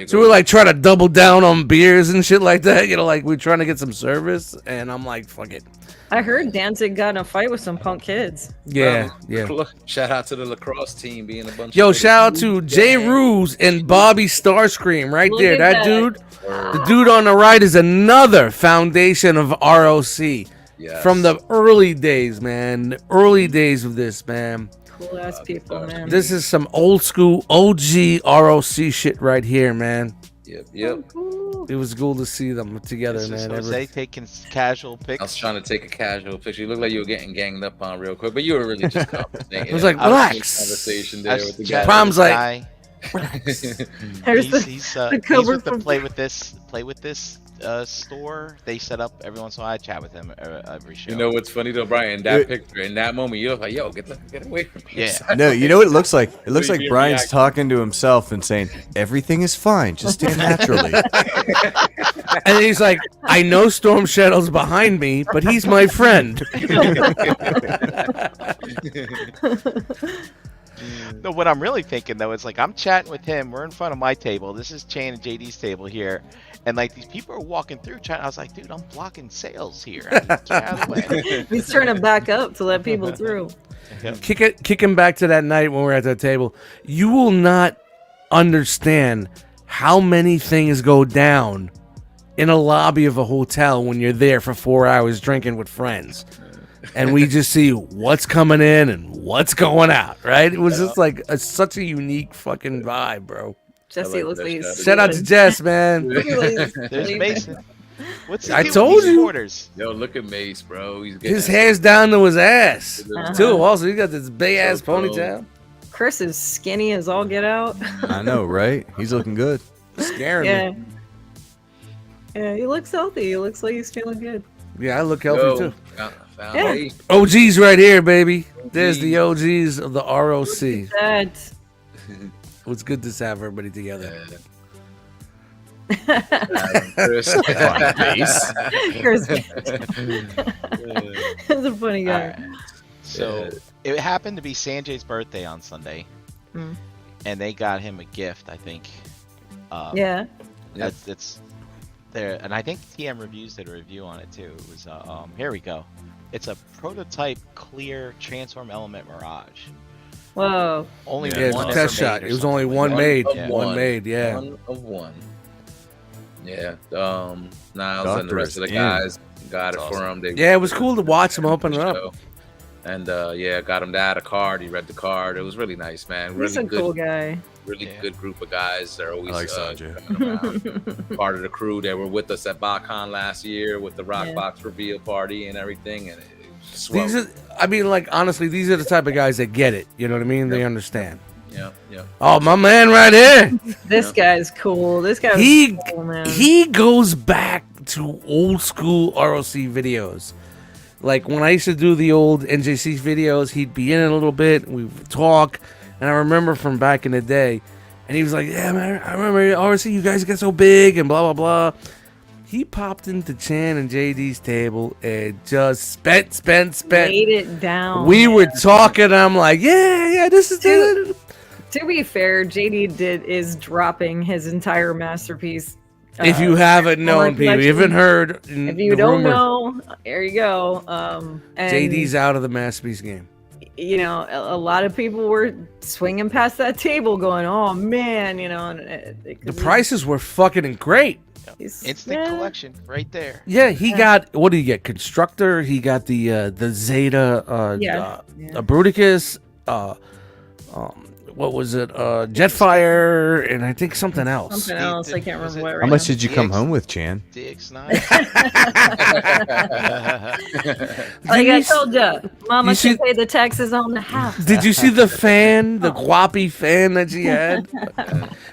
So we're like trying to double down on beers and shit like that. You know, like we're trying to get some service, and I'm like, fuck it. I heard Danzig got in a fight with some punk kids. Yeah, yeah. Shout out to the lacrosse team being a bunch. Yo, of shout out to J. Ruse and Bobby Starscream right Look there. at That that. dude, the dude on the right is another foundation of ROC Yes. from the early days, man. The early days of this, man. Cool ass people, man. This is some old school OG ROC shit right here, man. Yep. Cool. It was cool to see them together, This is man. Jose taking casual I was pics. trying to take a casual picture. You looked like you were getting ganged up on real quick, but you were really just conversating. It was like, I was relax. Conversation I there was with the chatting guy. Prom's with this like- guy. There's the He's cover with the from- play with this store. They set up every once in a while. I chat with him every show. You know what's funny though, Brian? In that picture, in that moment, you're like, "Yo, get away from me!" Yeah. No, you know what it looks like? It looks So like you Brian's react- talking to himself and saying, everything is fine. Just stand naturally. And he's like, I know Storm Shadow's behind me, but he's my friend. No, what I'm really thinking though is like I'm chatting with him. We're in front of my table. This is Chan and JD's table here, and like these people are walking through. Chatting. I was like, dude, I'm blocking sales here. I need to get out of the way. He's trying to back up to let people through. Kick him back to that night when we were at that table. You will not understand how many things go down in a lobby of a hotel when you're there for 4 hours drinking with friends. And we just see what's coming in and what's going out, right? It was just like such a unique fucking vibe, bro. Jesse like looks that like shot. he's Shout out to Jess, man. There's Mason. What's the I deal told with these you. quarters? Yo, look at Mace, bro. He's getting His hair's down to his ass, Uh-huh. too. Also, he got this big ass cool. ponytail. Chris is skinny as all get out. I know, right? He's looking good. Scaring Yeah. me. Yeah, he looks healthy. He looks like he's feeling good. Yeah, I look healthy, Yo, too. found Yeah. Mace. OGs right here, baby. There's the OGs of the ROC. That. It's good to have everybody together. Chris. Mace. Chris is a funny guy. Alright. So it happened to be Sanjay's birthday on Sunday, Mm. and they got him a gift. I think. Yeah. It's there, and I think TM Reviews did a review on it too. It was here we go. It's a prototype clear transform element Mirage. Whoa. Only Yeah, it's one a ever test shot. made or It was something only like one that. made. of Yeah. One made, yeah. One of one. Yeah. Niles and the Doctor rest of the is in. guys got That's it for him. They Yeah, it was cool to watch him open it up. show. And yeah, got him to add a card. He read the card. It was really nice, man. He's Really a cool good, guy. really Yeah. good group of guys. They're always I like Sanjay. coming around. Part of the crew. They were with us at BotCon last year with the Rock Yeah. Box reveal party and everything. And it was swell. These are, I mean, like, honestly, these are the type of guys that get it. You know what I mean? They Yep. understand. Yeah, yeah. Oh, my man right here. This guy's cool. This guy's He cool, man. he goes back to old school ROC videos. Like when I used to do the old NJCC videos, he'd be in it a little bit. We would talk, and I remember from back in the day, and he was like, "Yeah, man, I remember ROC. You guys get so big and blah blah blah." He popped into Chan and JD's table and just spent. Laid it down. We were talking. I'm like, yeah, this is it. To be fair, JD is dropping his entire masterpiece. If you haven't known, people, you haven't heard. If you don't know, there you go. And, JD's out of the masterpiece game. You know, a lot of people were swinging past that table, going, "Oh man," you know. And The prices were fucking great. Instant collection right there. Yeah, he got, what did he get? Constructor. He got the Zeta, Bruticus. What was it? Jetfire, and I think something else. Something else. I can't remember what. How Right much now. did you come home with, Chan? DX9. Like I told you, Mama You see- should pay the taxes on the house. Did you see the fan, the guappy fan that she had?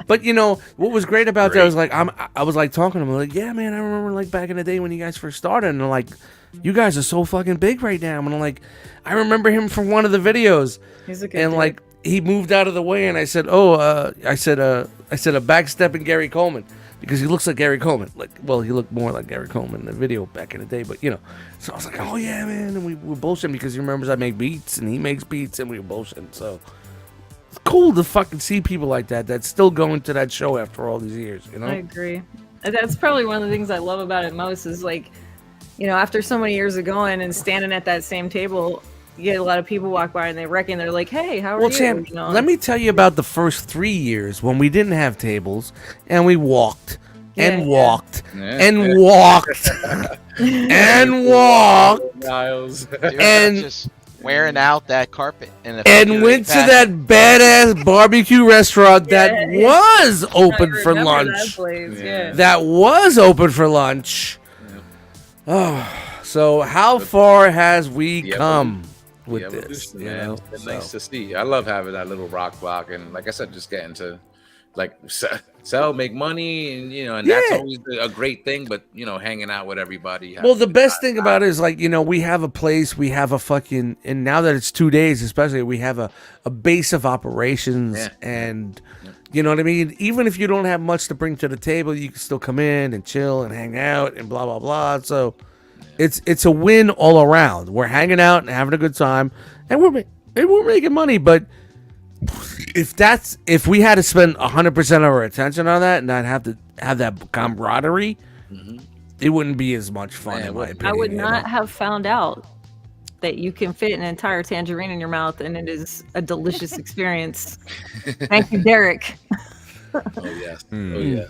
But you know what was great about that was like I was like talking to him like, yeah, man, I remember like back in the day when you guys first started, and they're like, you guys are so fucking big right now, and I'm like, I remember him from one of the videos, He's a good and dude. like he moved out of the way, and I said, I said a backstepping Gary Coleman. Because he looks like Gary Coleman. Like, well, he looked more like Gary Coleman in the video back in the day, but you know. So I was like, oh yeah, man, and we were bullshitting because he remembers I make beats and he makes beats and we were bullshitting. So it's cool to fucking see people like that that's still going to that show after all these years, you know? I agree. And that's probably one of the things I love about it most is like, you know, after so many years of going and standing at that same table, you get a lot of people walk by and they reckon they're like, hey, how are Well, you? Champ, You know, let me tell you about the first 3 years when we didn't have tables and we walked and Yeah. walked Yeah. and walked and walked. Niles. Dude, And- just wearing out that carpet in the and went to that badass barbecue restaurant that was open for lunch. That was open for lunch. Oh, so how far has we come with this? Man, it's nice to see. I love having that little rock block, and like I said, just getting to like sell, make money, and and that's always a great thing. But hanging out with everybody. Well, the best thing about it is like we have a place, we have a fucking, and now that it's 2 days, especially, we have a base of operations, and you know what I mean. Even if you don't have much to bring to the table, you can still come in and chill and hang out and blah blah blah. So it's a win all around. We're hanging out and having a good time, and we're making money, but. If we had to spend 100% of our attention on that and not have to have that camaraderie, it wouldn't be as much fun in my opinion. I would not have found out that you can fit an entire tangerine in your mouth and it is a delicious experience. Thank you, Derek. Oh yes. Oh yeah.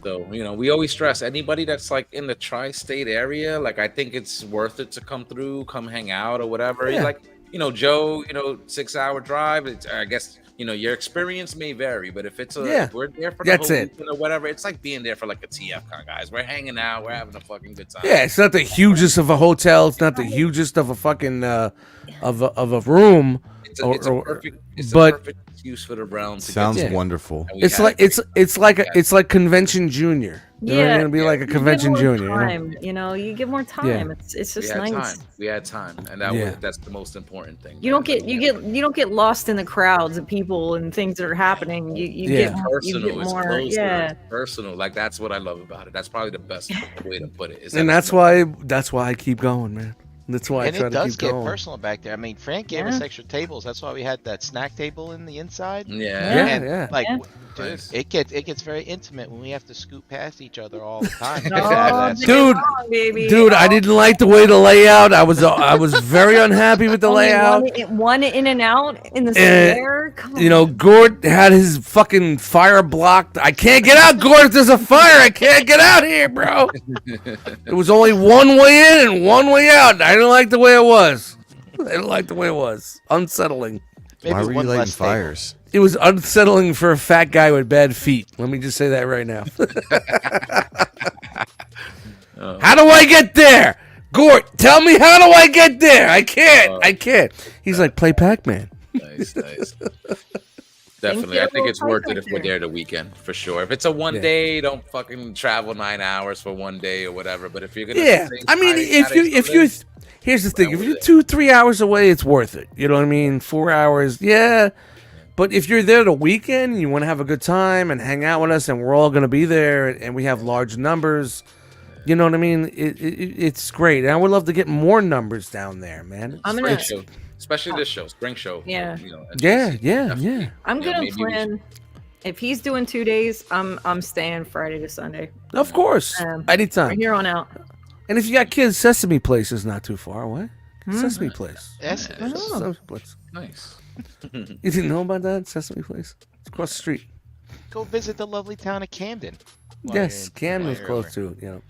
So we always stress anybody that's like in the tri-state area. Like I think it's worth it to come hang out or whatever. Yeah. Like Joe, 6-hour drive. I guess your experience may vary, but if it's if we're there for the whole weekend or whatever, it's like being there for like a TF con, guys. We're hanging out, we're having a fucking good time. Yeah, it's not the hugest of a hotel. It's not the hugest of a fucking of a room. It's a perfect excuse for the Brown. Sounds wonderful. It's like convention junior. It'll be like a convention junior. Time, you get more time. Yeah. It's just nice. We had time, and that's the most important thing. You don't get lost in the crowds of people and things that are happening. You get personal. You get more. It's personal. Like that's what I love about it. That's probably the best way to put it. And that's why I keep going, man. That's why I try to keep going. And it does get personal back there. I mean, Frank gave us extra tables. That's why we had that snack table in the inside. Yeah. Like, dude, it gets very intimate when we have to scoot past each other all the time. Dude, I didn't like the way the layout. I was very unhappy with the layout. One in and out in the square. Gord had his fucking fire blocked. I can't get out, Gord. If there's a fire, I can't get out here, bro. It was only one way in and one way out. I didn't like the way it was. Unsettling. Why were you lighting fires? It was unsettling for a fat guy with bad feet. Let me just say that right now. How do I get there? Gort, tell me, how do I get there? I can't. He's like, play Pac-Man. Nice. Definitely. I think it's worth it if we're there the weekend, for sure. If it's a one day, don't fucking travel 9 hours for one day or whatever. But if you're going to... I mean, if you... Here's the thing. If you're 2-3 hours away, it's worth it. You know what I mean? 4 hours, yeah. But if you're there the weekend and you want to have a good time and hang out with us and we're all going to be there and we have large numbers, you know what I mean? It's great. And I would love to get more numbers down there, man. Especially this show, spring show. Yeah. Yeah. I'm going to plan... If he's doing 2 days, I'm staying Friday to Sunday. Of course. Anytime. From here on out. And if you got kids, Sesame Place is not too far away. Sesame Place. Sesame Place. Nice. You didn't know about that? Sesame Place? It's across the street. Go visit the lovely town of Camden. Yes, Camden's close to it.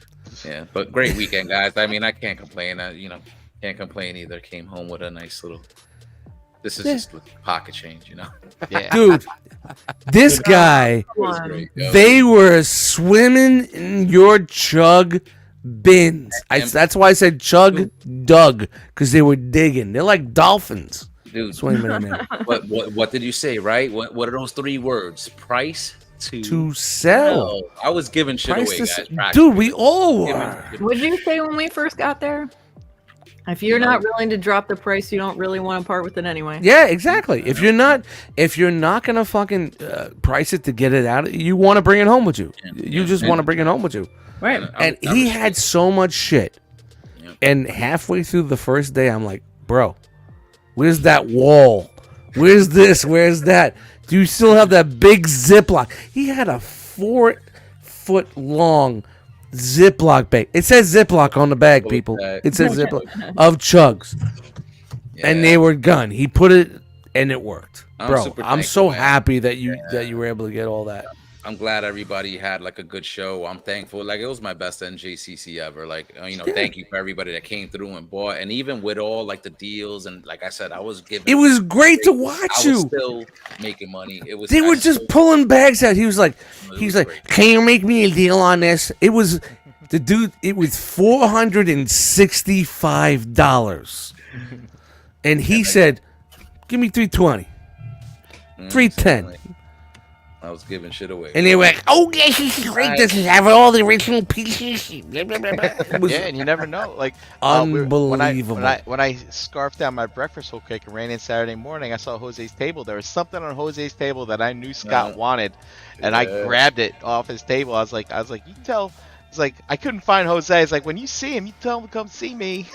Yeah, but great weekend, guys. I mean, I can't complain. Can't complain either. Came home with a nice little... This is just pocket change, Yeah. Dude, this guy, they were swimming in your chug bins. That's why I said chug dug, because they were digging. They're like dolphins. Dude, swimming in there. What did you say, right? What are those 3 words? Price to sell. I was giving shit away, guys. Dude, we all were. What did you say when we first got there? If you're not willing to drop the price, you don't really want to part with it anyway. Yeah, exactly. If you're not gonna fucking price it to get it out, you want to bring it home with you. You just want to bring it home with you. Right. And he had so much shit. And halfway through the first day, I'm like, bro, where's that wall? Where's this? Where's that? Do you still have that big Ziploc? He had a 4-foot long Ziploc bag. It says Ziploc on the bag, people. It says Ziploc of chugs. Yeah. And they were gone. He put it and it worked. Bro, I'm so happy that you were able to get all that. I'm glad everybody had like a good show. I'm thankful. Like it was my best NJCC ever. Like thank you for everybody that came through and bought. And even with all like the deals and like I said, I was giving. It was great to watch I was you. still making money. It was. They were just pulling bags out. He was like, great. "Can you make me a deal on this?" It was the dude. It was $465, and he said, "Give me $320, $310." I was giving shit away. And they were like, "Oh, yes, this is great. This is having all the original pieces." Blah, blah, blah, blah. It was Yeah, and you never know. Like unbelievable. When I scarfed down my breakfast whole cake and ran in Saturday morning, I saw Jose's table. There was something on Jose's table that I knew Scott wanted, and I grabbed it off his table. I was like, you tell. It's like I couldn't find Jose. It's like when you see him, you tell him to come see me.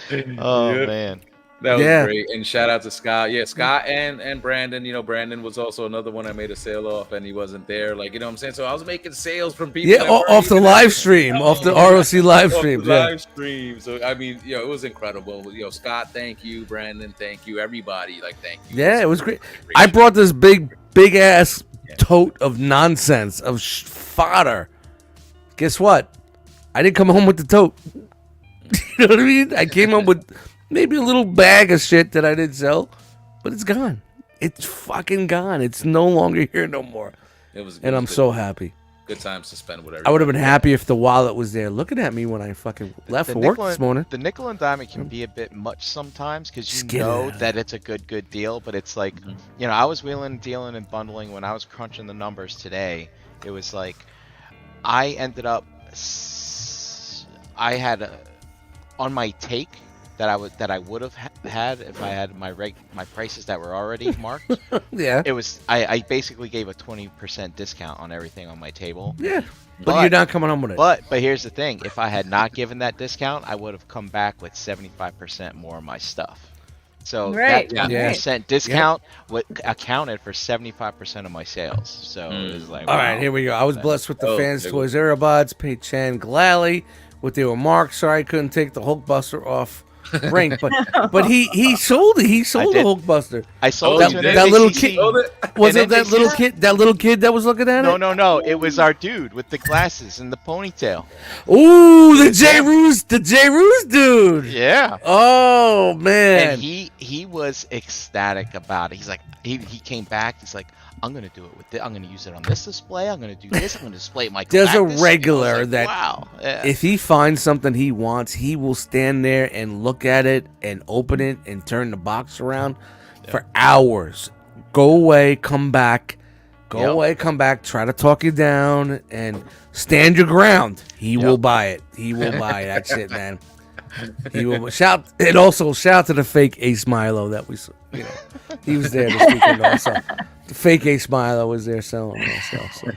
Man. That was great. And shout out to Scott. Yeah, Scott and Brandon. Brandon was also another one I made a sale off and he wasn't there. Like, what I'm saying? So I was making sales from people. Yeah, off the live stream, off the ROC live stream. Live stream. So, I mean, it was incredible. Scott, thank you. Brandon, thank you. Everybody, thank you. Yeah, it was great. I brought this big ass tote of nonsense, of fodder. Guess what? I didn't come home with the tote. You know what I mean? I came home with maybe a little bag of shit that I didn't sell, but it's gone. It's fucking gone. It's no longer here no more. And I'm so happy. Good times to spend with everybody. I would have been happy if the wallet was there looking at me when I fucking left for work this morning. The nickel and diamond can be a bit much sometimes because you know that it's a good deal, but it's like, I was wheeling, dealing, and bundling when I was crunching the numbers today. It was like I ended up, I had on my take that I would have had if I had my prices that were already marked. Yeah. It was I basically gave a 20% discount on everything on my table. Yeah. But you're not coming home with it. But here's the thing: if I had not given that discount, I would have come back with 75% more of my stuff. So that 20% discount accounted for 75% of my sales. So it was like, all right, here we go. I was blessed with the fans toys Aerobots, paid Chan gladly with their remarks. Sorry I couldn't take the Hulkbuster off rank, but he sold it. He sold the Hulkbuster. I sold that little kid. Was it that little kid? That little kid that was looking at it? No. It was our dude with the glasses and the ponytail. Ooh, the J. Ruse dude. Yeah. Oh man. And he was ecstatic about it. He's like, he came back. He's like, I'm gonna do it with this. I'm gonna use it on this display. I'm gonna do this. I'm gonna display it my. There's a regular that wow. Yeah. If he finds something he wants, he will stand there and look at it and open it and turn the box around for hours. Go away, come back. Go away, come back. Try to talk you down and stand your ground. He will buy it. He will buy it. That's it, man. He will shout. And also shout to the fake Ace Milo that we, he was there this weekend also. The fake Ace Milo was there selling also. So.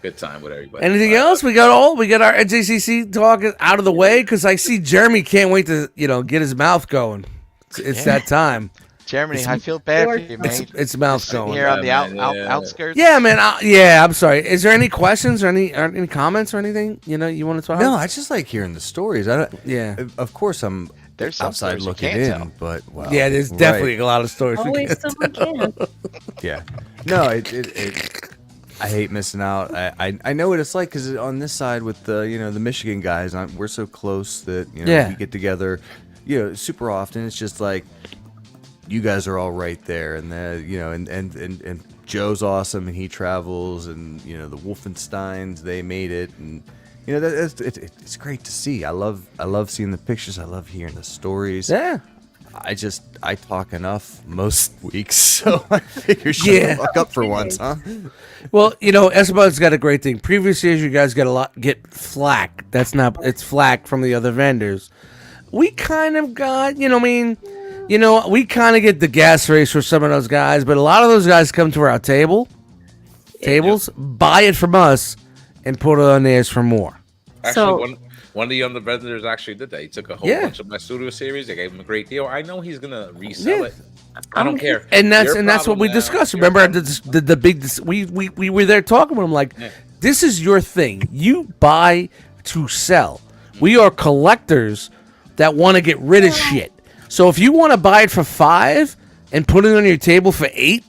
Good time with everybody. Anything else? We got our NJCC talk out of the way because I see Jeremy can't wait to get his mouth going. It's that time. Jeremy, I feel bad for you, man. It's mouth going. Here on the outskirts. Yeah, man. I'm sorry. Is there any questions or any comments or anything you want to talk? No, I just like hearing the stories. Of course, I'm there's outside looking in, but wow. Yeah, there's definitely a lot of stories. Always someone can. Yeah. No, I hate missing out. I know what it's like because on this side with the the Michigan guys, we're so close that we get together, super often. It's just like you guys are all right there, and and Joe's awesome, and he travels, and the Wolfensteins, they made it, and it's great to see. I love seeing the pictures. I love hearing the stories. Yeah. I talk enough most weeks, so I figure shut the fuck up for once, huh? Well, Esteban's got a great thing. Previous years, you guys get flack. It's flack from the other vendors. We kind of got, we kind of get the gas race for some of those guys, but a lot of those guys come to our tables, buy it from us, and put it on theirs for more. Actually, one of the other vendors actually did that. He took a whole bunch of my studio series. They gave him a great deal. I know he's gonna resell it. I don't care. And that's what we discussed. Remember the big. We were there talking with him like, this is your thing. You buy to sell. We are collectors that want to get rid of shit. So if you want to buy it for $5 and put it on your table for $8,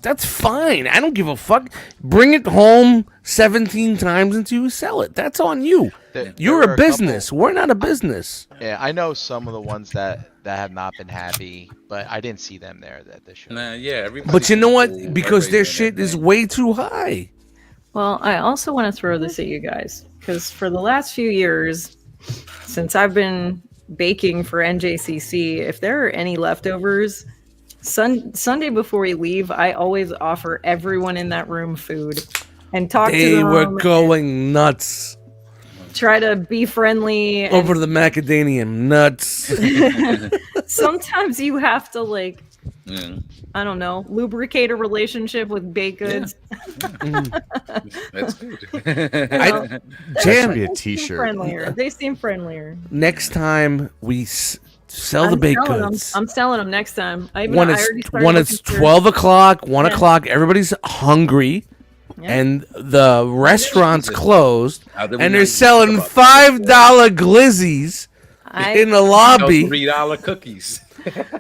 That's fine. I don't give a fuck. Bring it home 17 times until you sell it. That's on you. You're a business. We're not a business. Yeah, I know some of the ones that have not been happy, but I didn't see them there at the show. Nah, yeah. But you know what? cool, Because their everybody shit is way too high. Well, I also want to throw this at you guys because for the last few years, since I've been baking for NJCC, if there are any leftovers, Sunday before we leave, I always offer everyone in that room food and talk to They them. were going nuts. Try to be friendly. And Over the macadamia nuts. sometimes you have to like, Yeah. I don't know, lubricate a relationship with baked goods. That's good. That should Jam, be a They seem T-shirt. friendlier. They seem friendlier. next time we sell the baked goods. I'm selling them next time. When it's 12 o'clock, 1 Yeah. o'clock, everybody's hungry. Yeah. And the restaurant's closed, How did we and not they're even selling talk about $5 glizzies in the lobby. $3 cookies.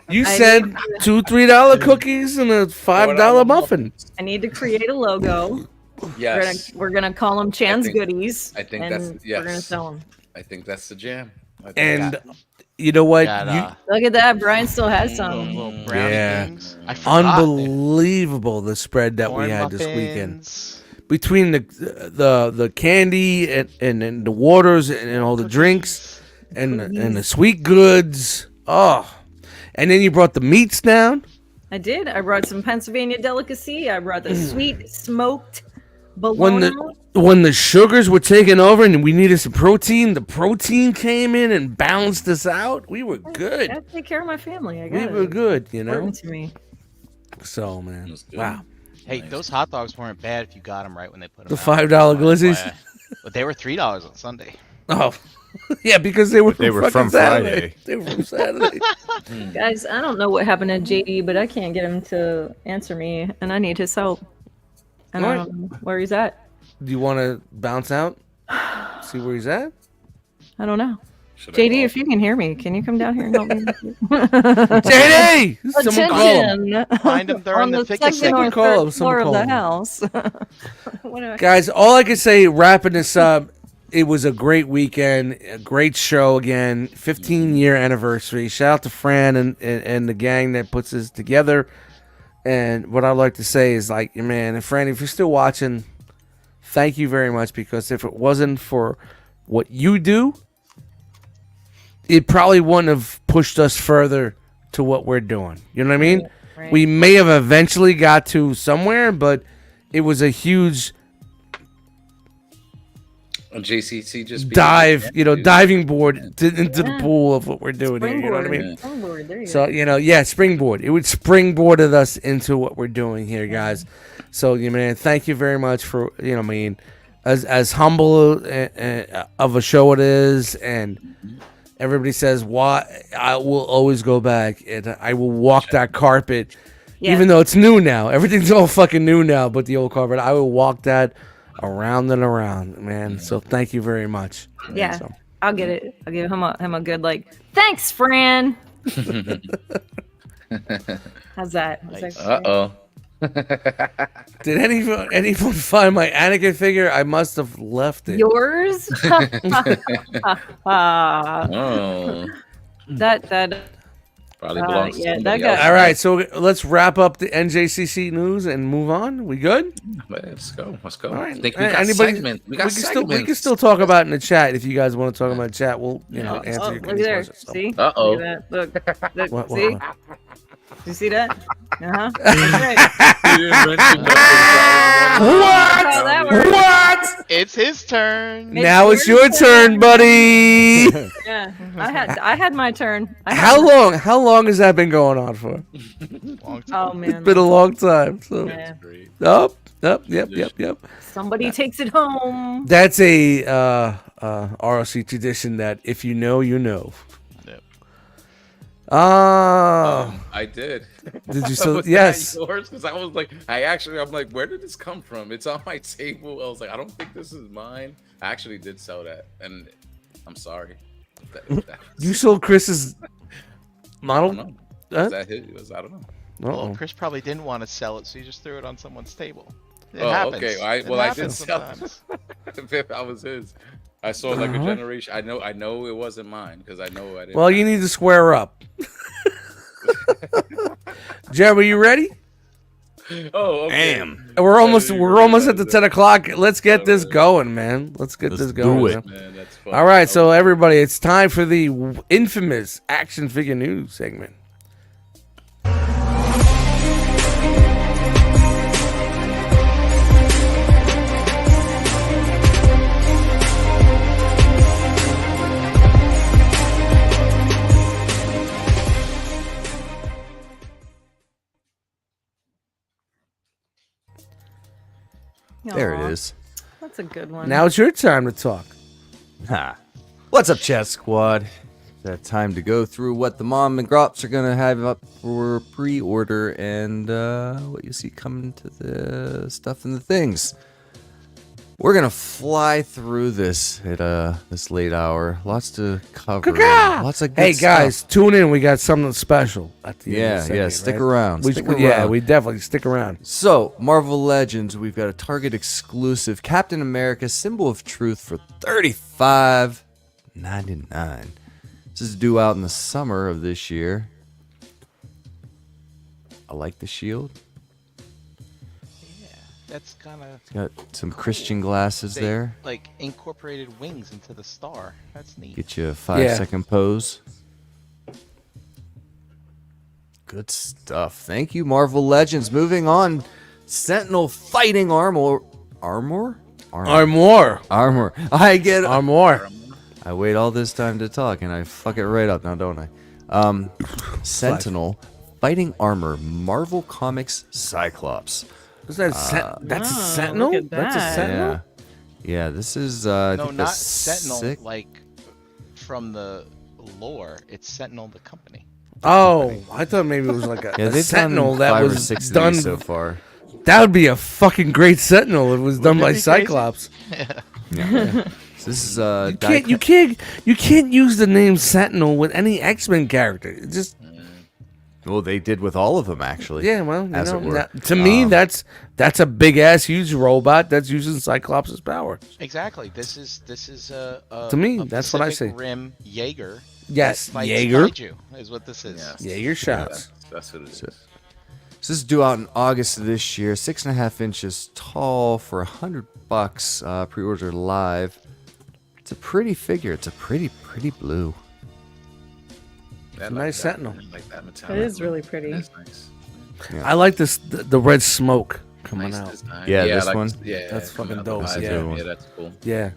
You I said need to- $2, $3 cookies and a $5 muffin. I need to create a logo. Yes. We're gonna call them Chan's think- Goodies. I think and that's- we're gonna yes. sell them. I think that's the jam. I think And you know what? Got, Look at that, Brian still has some. little brownie Yeah. things. I forgot. Unbelievable the spread that we Corn had this weekend. muffins. Between the candy and the waters and all the drinks and the sweet goods. Oh, and then you brought the meats down. I did. I brought some Pennsylvania delicacy. I brought the sweet smoked When bologna. when the sugars were taking over and we needed some protein, the protein came in and balanced us out. We were I good. gotta take care of my family. I We got were good, you know. Important to me. So man, That's good. wow. Hey, those hot dogs weren't bad if you got them right when they put them The out. $5 glizzies. FYI. But they were $3 on Sunday. Oh, yeah, because they were They were fucking from Saturday. Friday. They were from Saturday. Guys, I don't know what happened to JD, but I can't get him to answer me, and I need his help. And I Alright. don't know where he's at. Do you want to bounce out? See where he's at? I don't know. Should I JD, call? if you can hear me, can you come down here and help me? JD! Someone call him. Attention! Find him during On the the thickest second or second. Call him, third floor of someone the call house. What do I- Guys, all I can say, wrapping this up, it was a great weekend, a great show again, 15-year anniversary. Shout out to Fran and the gang that puts this together. And what I'd like to say is, like, man, and Fran, if you're still watching, thank you very much, because if it wasn't for what you do, it probably wouldn't have pushed us further to what we're doing. You know what I mean? Right. We may have eventually got to somewhere, but it was a huge JCC just being- dive, Yeah, diving board into the Yeah. pool of what we're doing here. You know what I mean? Springboard, there you So, go. springboard. It would springboarded us into what we're doing here, guys. So, man, thank you very much for, as humble of a show it is, and everybody says, why, I will always go back, and I will walk that carpet, Yeah. even though it's new now. Everything's all fucking new now, but the old carpet, I will walk that around and around, man. So, thank you very much. Yeah, So, I'll get it. I'll give him a good, like, thanks, Fran. How's that? How's that? Uh-oh. did anyone find my Anakin figure? I must have left it. Yours? Oh. that Probably belongs yeah, to that somebody guy- else. All right, so let's wrap up the NJCC news and move on. We good? Let's go. Let's go. All right. I think we got segments. We got segments. we can still talk about it in the chat if you guys want to talk about chat. We'll answer Oh, your look there. questions. So- See? Uh-oh. Look at that. Look. What- See? what- Do you see that? Uh-huh. That's right. How that works. What? It's his turn. Now it's your turn, buddy. Yeah, I had my turn. How long has that been going on for? Long time. Oh man. It's been a long time. So, Yeah. yep. Somebody takes it home. That's a ROC tradition that if you know, you know. Yep. I did. Did you still? Was Yes. that yours? Because I'm like, where did this come from? It's on my table. I was like, I don't think this is mine. I actually did sell that, and I'm sorry. If that You sold Chris's I model? don't know. Huh? Was that his? I don't know. Well, Chris probably didn't want to sell it, so he just threw it on someone's table. It Oh, happens. okay. It I didn't happens sell it. sometimes. If I was his. I saw like a generation. I know it wasn't mine because I know I didn't. Well, you need to square up. Jeremy, you ready? Oh, okay. Damn. We're almost at the 10 o'clock. Let's get this going, man. Let's get this going. do it. Man, that's fun. All right, so everybody, it's time for the infamous action figure news segment. There Aw, it is. That's a good one. Now it's your time to talk. Ha. What's up, Chat Squad? That time to go through what the mom and grops are gonna have up for pre-order and what you see coming to the stuff and the things. We're gonna fly through this at this late hour. Lots to cover. Lots of good Hey guys, stuff. tune in. We got something special at the end of the Yeah, segment, stick right? around. Stick Yeah, around. we definitely stick around. So, Marvel Legends, we've got a Target exclusive Captain America Symbol of Truth for $35.99. This is due out in the summer of this year. I like the shield. That's kind of It's got some Christian glasses there. like incorporated wings into the star. That's neat. Get you a 5-second pose. Good stuff. Thank you, Marvel Legends. Moving on. Sentinel fighting armor. Armor. I get Armor. I wait all this time to talk, and I fuck it right up now, don't I? Sentinel fighting armor. Marvel Comics Cyclops. Is that that's a Sentinel? look at That's a that. Sentinel? Yeah, this is I No, think the not Sentinel. sick- Like from the lore, it's Sentinel the company. Oh, I thought maybe it was like a, Yeah, a they've Sentinel done that 5 or was 6 of done. these so far. That would be a fucking great Sentinel if it was done by Wouldn't it be crazy? Cyclops. Yeah. So this is You can't use the name Sentinel with any X-Men character. It just Well, they did with all of them actually. yeah, well, you As know, it were. that- to me that's a big ass huge robot that's using Cyclops' power. Exactly. This is a To me, a that's what I Pacific say. Rim Jaeger. Yes, that fights Jaeger. kaiju is what this is. Yes. Yeah, your shots. That's what it is. So this is due out in August of this year. 6.5 inches tall for $100. Pre-order live. It's a pretty figure. It's a pretty blue. I Nice that. Sentinel. I like that metallic. It is really pretty. It is nice. I like this the red smoke coming Nice out. design. Yeah, I this like one? Yeah, That's coming fucking out the dope. visor. Yeah. Yeah, that's cool. Yeah.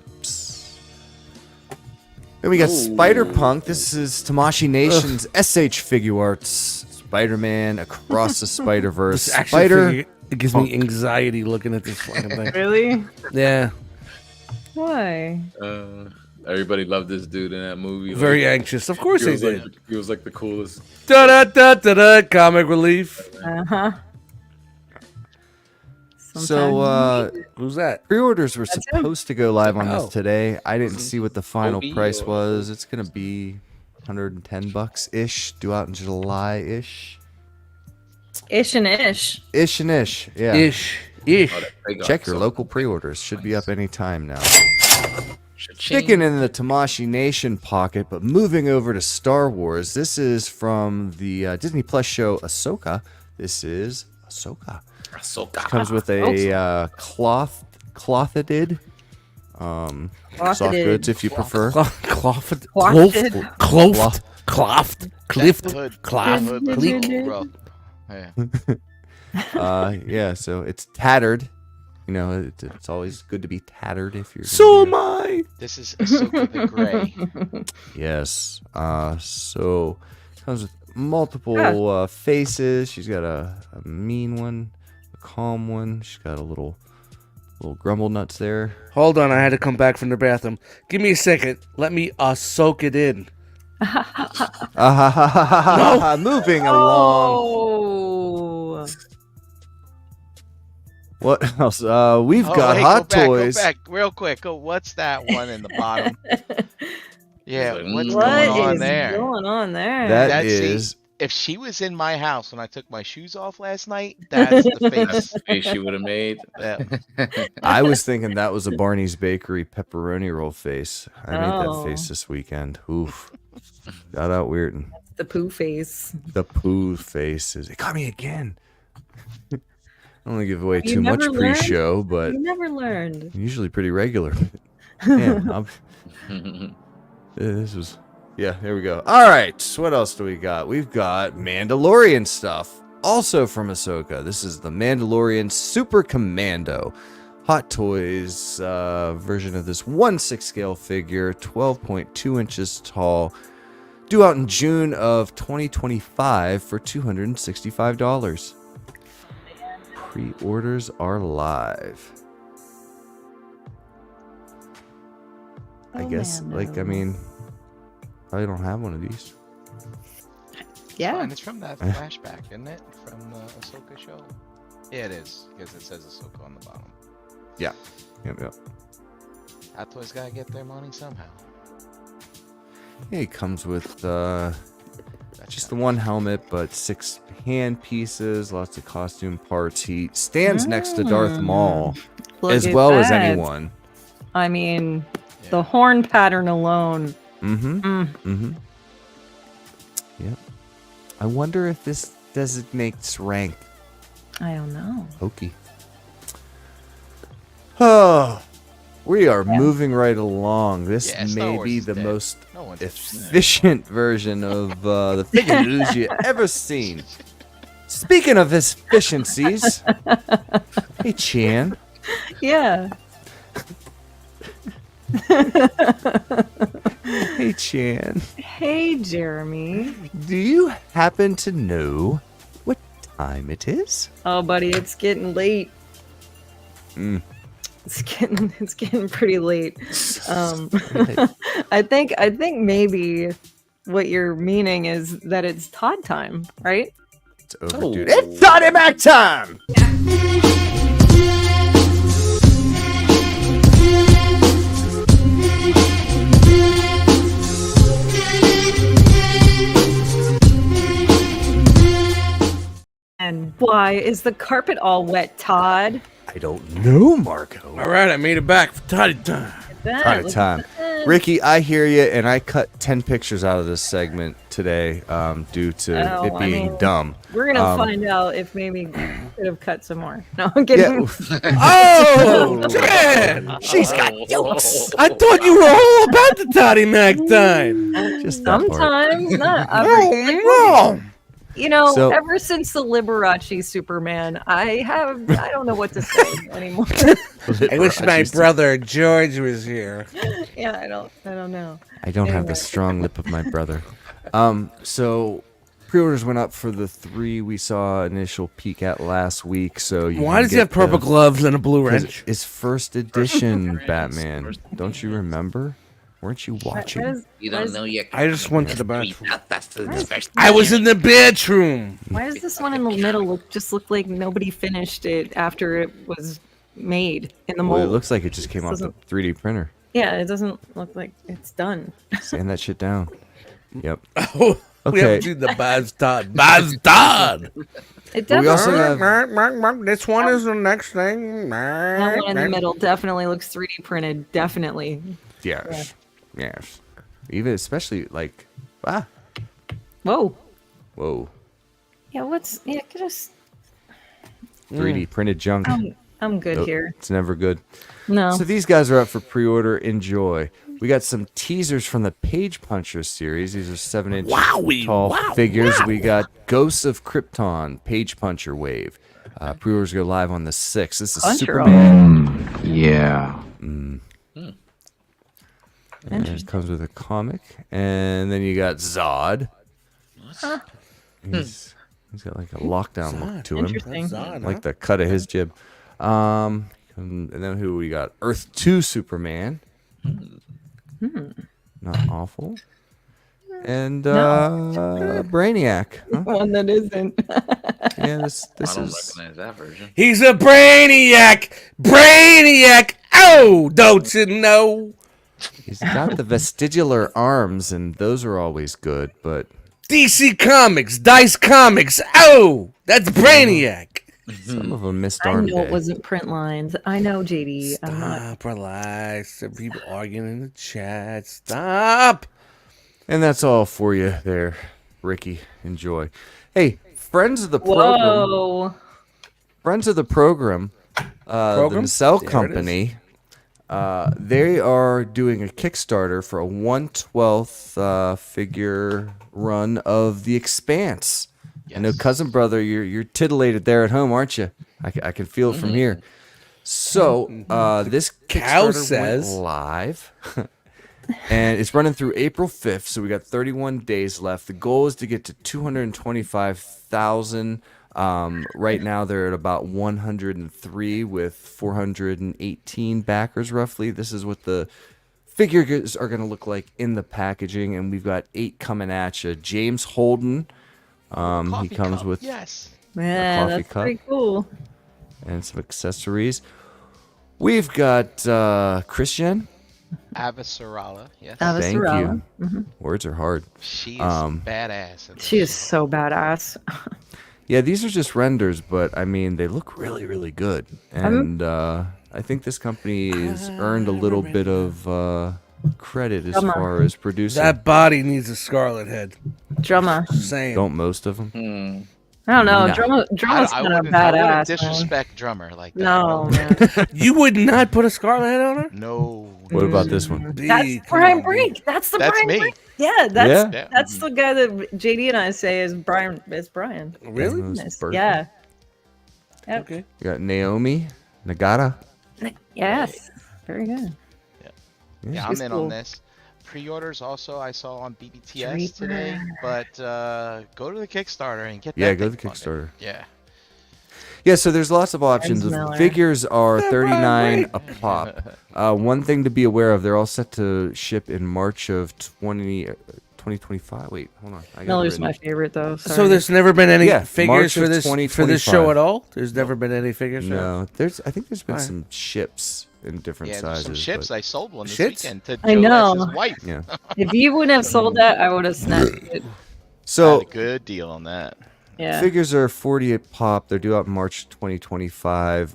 Then we got Spider-Punk. This is Tamashii Nation's SH Figure Arts. Spider-Man Across the Spider-Verse. This action Spider. figure, it gives me anxiety looking at this fucking thing. Really? Yeah. Why? Everybody loved this dude in that movie. Like, Very anxious. Of course he they was did. like, he was like the coolest. Da da da da da. Comic relief. Uh-huh. So, Who's that? pre-orders were That's him. supposed to go live on Oh. this today. I didn't see what the final Obi price or- was. It's gonna be $110-ish, due out in July-ish. Ish and ish. Ish and ish, yeah. Ish. Oh, that big Check art, your so local pre-orders. Should be up any time now. Cha-ching. Sticking in the Tamashii Nation pocket, but moving over to Star Wars. This is from the Disney Plus show Ahsoka. This is Ahsoka. Ahsoka. Comes with a clothed soft goods if you prefer. Clothed. Clothed. Clothed. Clothed. Cliffed. Hood. Cloth. Hood, that's Cleat. a little rough. Yeah. Yeah, so it's tattered. You know, it's always good to be tattered if you're. So am I. This is Ahsoka the Grey. Yes. So comes with multiple faces. She's got a mean one, a calm one. She's got a little grumble nuts there. Hold on, I had to come back from the bathroom. Give me a second. Let me soak it in. Moving along. Oh. What else? We've got wait, Hot go back, Toys. Go back real quick. What's that one in the bottom? Yeah, Like, what's What going on is there? going on there? That That's is if she was in my house when I took my shoes off last night, that's the That's face. the face she would have made. Yeah. I was thinking that was a Barney's Bakery pepperoni roll face. I made that Oh. face this weekend. Oof. Got out weird. The poo face. The poo faces. It caught me again. I don't want to give away You too much never learned? pre-show, but You never learned. usually pretty regular. Man, this was... Yeah, here we go. All right, so what else do we got? We've got Mandalorian stuff, also from Ahsoka. This is the Mandalorian Super Commando. Hot Toys version of this 1/6 scale figure, 12.2 inches tall. Due out in June of 2025 for $265. Pre-orders are live. I guess, like, I mean, I don't have one of these. Yeah. And it's from that flashback, isn't it? From the Ahsoka show. Yeah, it is because it says Ahsoka on the bottom. Yeah. Yep. Hot Toys gotta get their money somehow. Yeah, it comes with just the one helmet, but 6 hand pieces, lots of costume parts. He stands next to Darth Maul Look as at well as that. anyone. I mean, the horn pattern alone. Yep. I wonder if this designates rank. I don't know. Hokey. Oh, we are moving right along. This Yeah, Star may Wars be is the dead. most No one's efficient version of the figure news you ever seen. Speaking of efficiencies, hey Chan. Yeah. Hey Chan. Hey, Jeremy. Do you happen to know what time it is? Oh, buddy, it's getting late. It's getting pretty late. I think maybe what you're meaning is that it's Todd time, right? It's overdue. Oh. It's Toddy Mac time! And why is the carpet all wet, Todd? I don't know, Marco. All right, I made it back for Toddy time. Toddy Look time. at that. Ricky, I hear you, and I cut 10 pictures out of this segment today due to Oh, it I being mean, dumb. We're gonna find out if maybe could have cut some more. No, I'm kidding. Yeah. Oh, man! She's got jokes. I thought you were all about the Toddy Mac time. Just that part. Sometimes, not every Wrong. You know, So- ever since the Liberace Superman, I don't know what to say anymore. I wish my brother George was here. Yeah, I don't know. I don't have the Anyway. strong lip of my brother. So pre-orders went up for the 3 we saw initial peek at last week. So you Why can does he get have purple the- gloves and a blue 'cause wrench? It's first edition First Batman. edition. Don't you remember? Weren't you watching? You don't know yet. I just went to the bathroom. That's the special. I was in the bedroom. Why does this one in the middle look like nobody finished it after it was made in the Well, mold? it looks like it just came off the 3D printer. Yeah, it doesn't look like it's done. Sand that shit down. Yep. Oh, we Okay. have to do the Baz Todd. Baz Todd. It But we definitely. also have This one is the next thing. That one in the middle definitely looks 3D printed. Definitely. yes. Even especially like Whoa. whoa, Yeah. Just. 3D printed junk. I'm good Nope, here. It's never good. No. So these guys are up for pre-order. Enjoy. We got some teasers from the Page Puncher series. These are 7-inch tall figures. We got Ghosts of Krypton, Page Puncher Wave. Pre-orders go live on the 6th. This is Puncher Superman. Yeah. And it comes with a comic. And then you got Zod. He's got like a lockdown look to him. Interesting. Like the cut of his jib. And then who we got? Earth 2 Superman. Not awful. And Brainiac. Huh? One that isn't. Yeah, this I don't is recognize that version. He's a brainiac. Brainiac. Oh, don't you know? he's got the vestibular arms, and those are always good, but DC Comics, Dice Comics. Oh, that's Brainiac. Some of them missed I Arm know it Day. wasn't print lines. I know, JD. I'm not. Stop, relax. There are people arguing in the chat. Stop. And that's all for you there, Ricky. Enjoy. Hey, friends of the program. Whoa. Friends of the program, the Nacelle There it Company, they are doing a Kickstarter for a 1/12 figure run of The Expanse. I know, cousin brother, you're titillated there at home, aren't you? I can feel it from here. So this cow Kickstarter says. went live, and it's running through April 5th. So we got 31 days left. The goal is to get to 225,000. Right now they're at about 103 with 418 backers roughly. This is what the figures are going to look like in the packaging, and we've got 8 coming at you. James Holden, he comes with Yeah, coffee that's cup. pretty cool. and some accessories. We've got Christian. Avasarala, yes. Thank Avasarala. you. Words are hard. She is badass. at She this. is so badass. Yeah, these are just renders, but I mean, they look really, really good. And I think this company has earned a little bit of credit as far as producing. That body needs a Scarlet Head. Drummer. Saying. Don't most of them? I don't know. No. Drummer's I kind of wouldn't- I wouldn't badass. Man. disrespect Drummer like that. No, man. You would not put a Scarlet Head on her? No. What about this one? B, That's come Brian on, B. Brink. That's the That's Brian me. Brink. Yeah, that's Yeah. that's the guy that JD and I say is Brian. Is Brian? Really? Those Nice. birds. Yeah. Yep. Okay. You got Naomi, Nagata. Yes. Very good. Yeah, She's I'm in cool. on this. Pre-orders also I saw on BBTS Draper. today, but go to the Kickstarter and get that. Yeah, go to thing the funded. Kickstarter. Yeah. Yeah, so there's lots of options. Friends The Miller. figures are $39 a pop. One thing to be aware of, they're all set to ship in March of 2025. Wait, hold on. I got it Miller's written. my favorite though. Sorry. So there's never been any Yeah, figures March for of this show 2025. at all? There's never been any figures for No, I think there's been Alright. some ships in different Yeah, there's sizes. some ships. but- I sold one this Ships? weekend to I Joe know. S's wife. yeah. If you wouldn't have sold that, I would have snatched it. So Had a good deal on that. Yeah. figures are 40 a pop. They're due out in March 2025.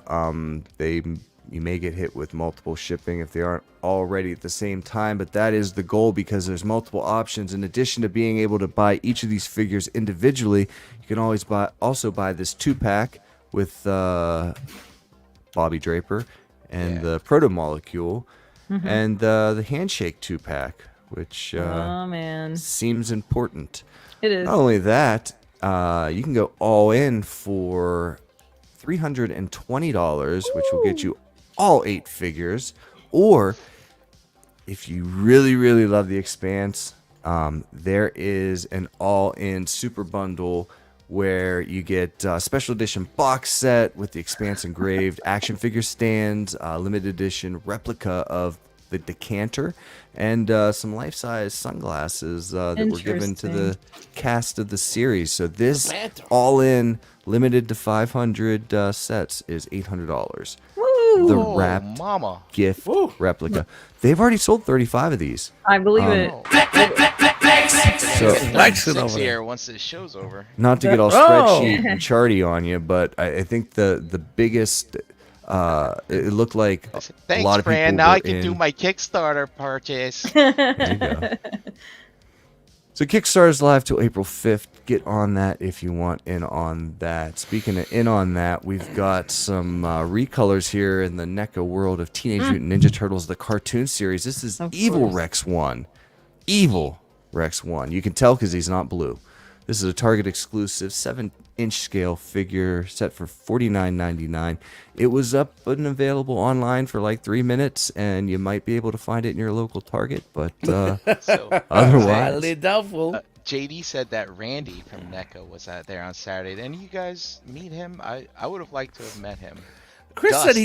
You may get hit with multiple shipping if they aren't already at the same time, but that is the goal because there's multiple options. In addition to being able to buy each of these figures individually, you can always also buy this 2-pack with Bobby Draper and the Proto Molecule and the Handshake 2-pack, which Oh man, seems important. it is. Not only that, you can go all in for $320, which will get you all 8 figures. Or if you really, really love The Expanse, there is an all-in super bundle where you get a special edition box set with The Expanse engraved, action figure stands, limited edition replica of the decanter, and some life-size sunglasses that were given to the cast of the series. So this all-in, limited to 500 sets is $800. Woo! The Oh, wrapped mama. gift replica. They've already sold 35 of these. I believe it. So Flexing over Six there. here once this show's over. not to get all Oh. spreadsheet and charty on you, but I think the biggest it looked like a Thanks, lot of people Fran. Now were I can do in- my Kickstarter purchase. There you go. So Kickstarter's live till April 5th. Get on that if you want in on that. Speaking of in on that, we've got some recolors here in the NECA world of Teenage Mutant Ninja Turtles, the cartoon series. This is Of Evil course. Rex 1. Evil Rex 1. You can tell because he's not blue. This is a Target exclusive 7-inch scale figure set for $49.99. It was up and available online for like 3 minutes, and you might be able to find it in your local Target, but So, otherwise, Highly doubtful. JD said that Randy from NECA was out there on Saturday. Didn't you guys meet him? I would have liked to have met him. Chris said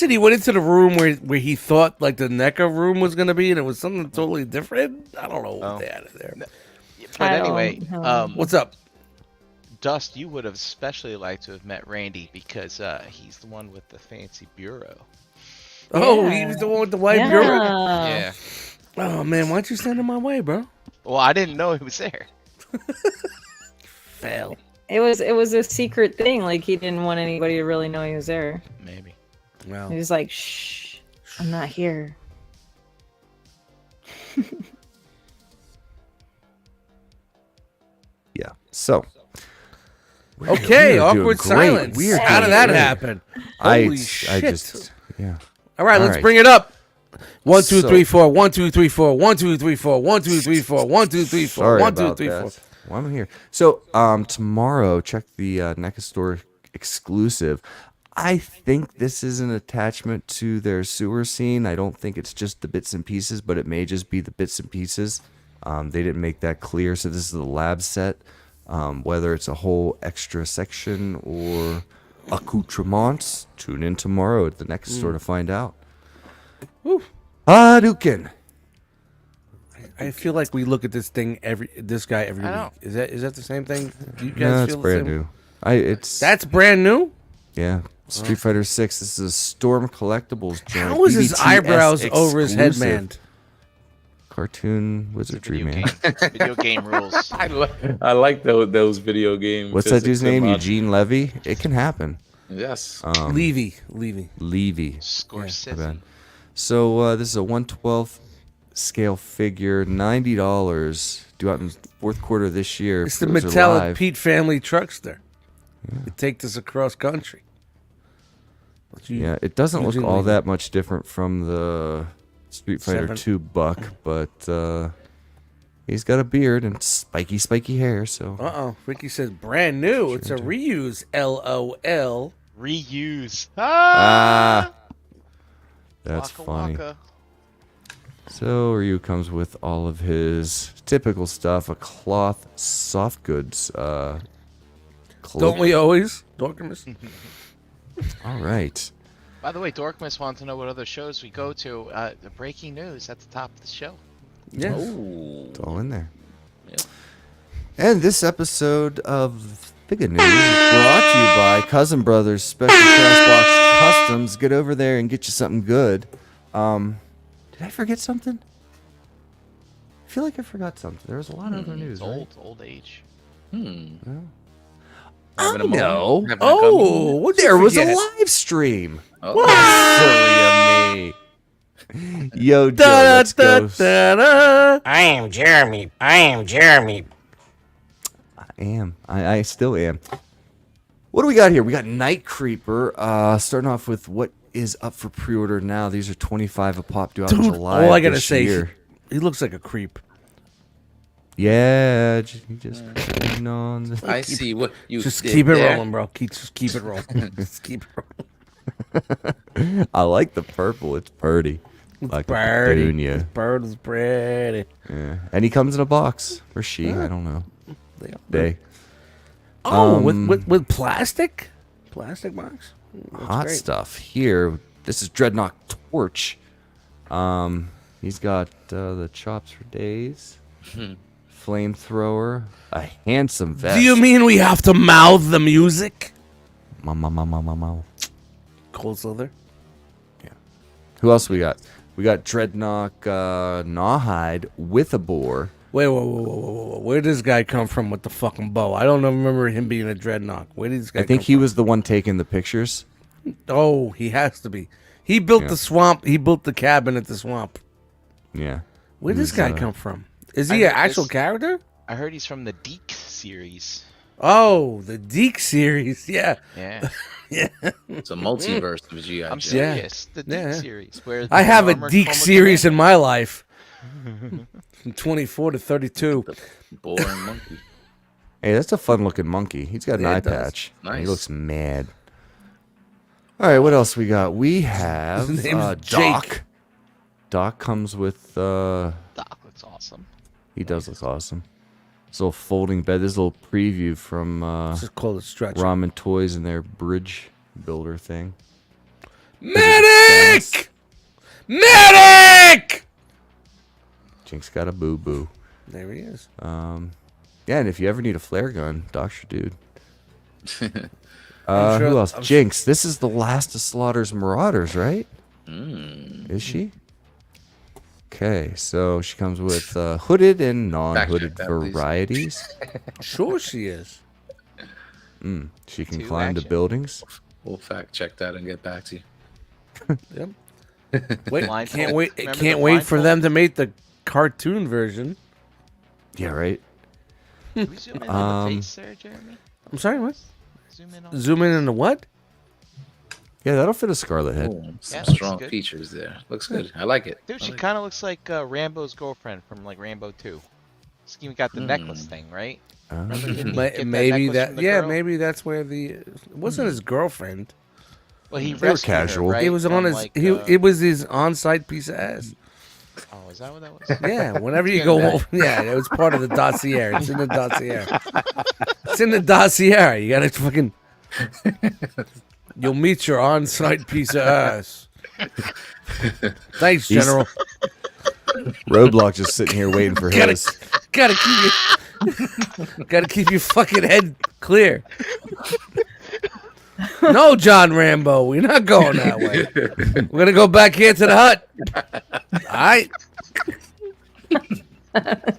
he went into the room where he thought like the NECA room was gonna be, and it was something totally different. I don't know what they had in there. But I don't anyway, know. What's up? Dust, you would have especially liked to have met Randy because he's the one with the fancy bureau. Oh, Yeah. he was the one with the white bureau. Yeah. Oh man, why don't you send him my way, bro? Well, I didn't know he was there. Fail. It was a secret thing. Like he didn't want anybody to really know he was there. Maybe. Well, He was like, "Shh, I'm not here." Yeah. So. okay, we are doing awkward great. silence. We are How doing did that great. happen? I Holy shit. just yeah. All right, let's right. bring it up. 1, 2, So- 3, 4. 1, 2, 3, 4. 1, 2, 3, 4. 1, 2, 3, 4. 1, 2, 3, 4. Sorry 1, 2, about 3, that. 4. Well, I'm here. So tomorrow, check the NECA store exclusive. I think this is an attachment to their sewer scene. I don't think it's just the bits and pieces, but it may just be the bits and pieces. They didn't make that clear. So this is the lab set. Whether it's a whole extra section or accoutrements, tune in tomorrow at the NECA store to find out. Hadouken! I feel like we look at this thing every I week. know. Is that the same thing? Do you guys No, it's feel the brand same? new. It's That's brand new? yeah. Street Fighter 6. This is a Storm Collectibles joint. How is his EBTS eyebrows over his exclusive. headband? Cartoon wizardry, Video man. game. Video game rules. I like those video game. What's that physics dude's name? and Eugene Levy? It can happen. Yes. Levy. Levy. Scorsese. bad. So this is a 1/12 scale figure, $90. Due out in fourth quarter this year. It's the Those are metallic live. Pete family truckster. You take this across country. Yeah, it doesn't look Eugene all Levy. that much different from the Street Fighter 2 Buck, but he's got a beard and spiky hair, so Uh-oh. Ricky says brand new. It's a reuse. LOL. Reuse. that's Waka funny. waka. So Ryu comes with all of his typical stuff, a cloth soft goods cloak. Don't we always? Dorkimus? All right. By the way, Dorkmas wants to know what other shows we go to. The breaking news at the top of the show. Yes. Oh. It's all in there. Yep. And this episode of Figure News is brought to you by Cousin Brothers Special Crashbox Customs. Get over there and get you something good. Did I forget something? I feel like I forgot something. There was a lot of other news, right? Old age. Having a moment, know. having a Oh, what There was a forget? live stream. Oh. Silly of me. Yo, Joe, Da, let's da, go. da, da. I am Jeremy. I still am. What do we got here? We got Night Creeper. Starting off with what is up for pre-order now. These are 25 a pop due out in Dude, July. all I gotta this say, year. he looks like a creep. Yeah, you just putting on the... I see what you Just did keep it there. rolling, bro. Just keep it rolling. Just keep it rolling. I like the purple. It's pretty. Like a Birdie. petunia. Bird is pretty. Yeah. And he comes in a box. Or she, I don't know. They. Oh, with plastic? Plastic box? That's Hot great. stuff here. This is Dreadnought Torch. He's got the chops for days. Flamethrower. A handsome vest. Do you mean we have to mouth the music? Mau. Cold Slither? Who else we got? We got Dreadnought Gnawhide with a boar. Wait, whoa. Where did this guy come from with the fucking bow? I don't remember him being a Dreadnought. Where did this guy I think come he was the one taking the pictures. from? Oh, he has to be. He built Yeah. the swamp. He built the cabin at the swamp. Yeah. Where did this He's, guy come from? Is I he an heard actual this- character? I heard he's from the Deke series. Oh, the Deke series. Yeah. Yeah. It's a multiverse of GI I'm Joe. serious. The Deke Yeah. series. Where I the have a armored Deke Coma series in Commander- my life. From 24 to 32. Boring monkey. Hey, that's a fun looking monkey. He's got an Yeah, eye it does. patch. Nice. He looks mad. All right, what else we got? We have His name's Doc. Jake. Doc comes with Doc looks awesome. he does look awesome. This little folding bed. This little preview from Just call it stretch. Ramen Toys and their bridge builder thing. Medic! Medic! Jinx got a boo boo. There he is. Yeah, and if you ever need a flare gun, Doc's your dude. I'm sure- Who else? I'm Jinx. This is the last of Slaughter's Marauders, right? Is she? Okay, so she comes with hooded and non-hooded that, please. varieties. Sure, she is. She can 2 climb the action. buildings. We'll fact check that and get back to you. Yep. Wait, Blindfold. can't wait! Remember Can't the wait for blindfold? them to make the cartoon version. Yeah, right. Can we zoom in on the face there, Jeremy? I'm sorry, what? Zoom in on. Zoom in into what? Yeah, that'll fit a Scarlet head. Ooh, some Yeah, looks strong good. features there. Looks good. I like it. Dude, I she like kind of looks like Rambo's girlfriend from like Rambo 2. She's even got the necklace thing, right? Remember, didn't he get Maybe necklace that. from the Yeah, girl? maybe that's where the. It wasn't his girlfriend. Well, he They were rescued her, casual. right? It was on From, his. like, It was his on-site piece of ass. Oh, is that what that was? Yeah, whenever you go home. Yeah, it was part of the dossier. It's in the dossier. It's in the dossier. You gotta fucking. You'll meet your on-site piece of ass. Thanks, He's- General. Roadblock just sitting here waiting for Gotta- his. Gotta keep your fucking head clear. No, John Rambo, we're not going that way. We're gonna go back here to the hut. All right.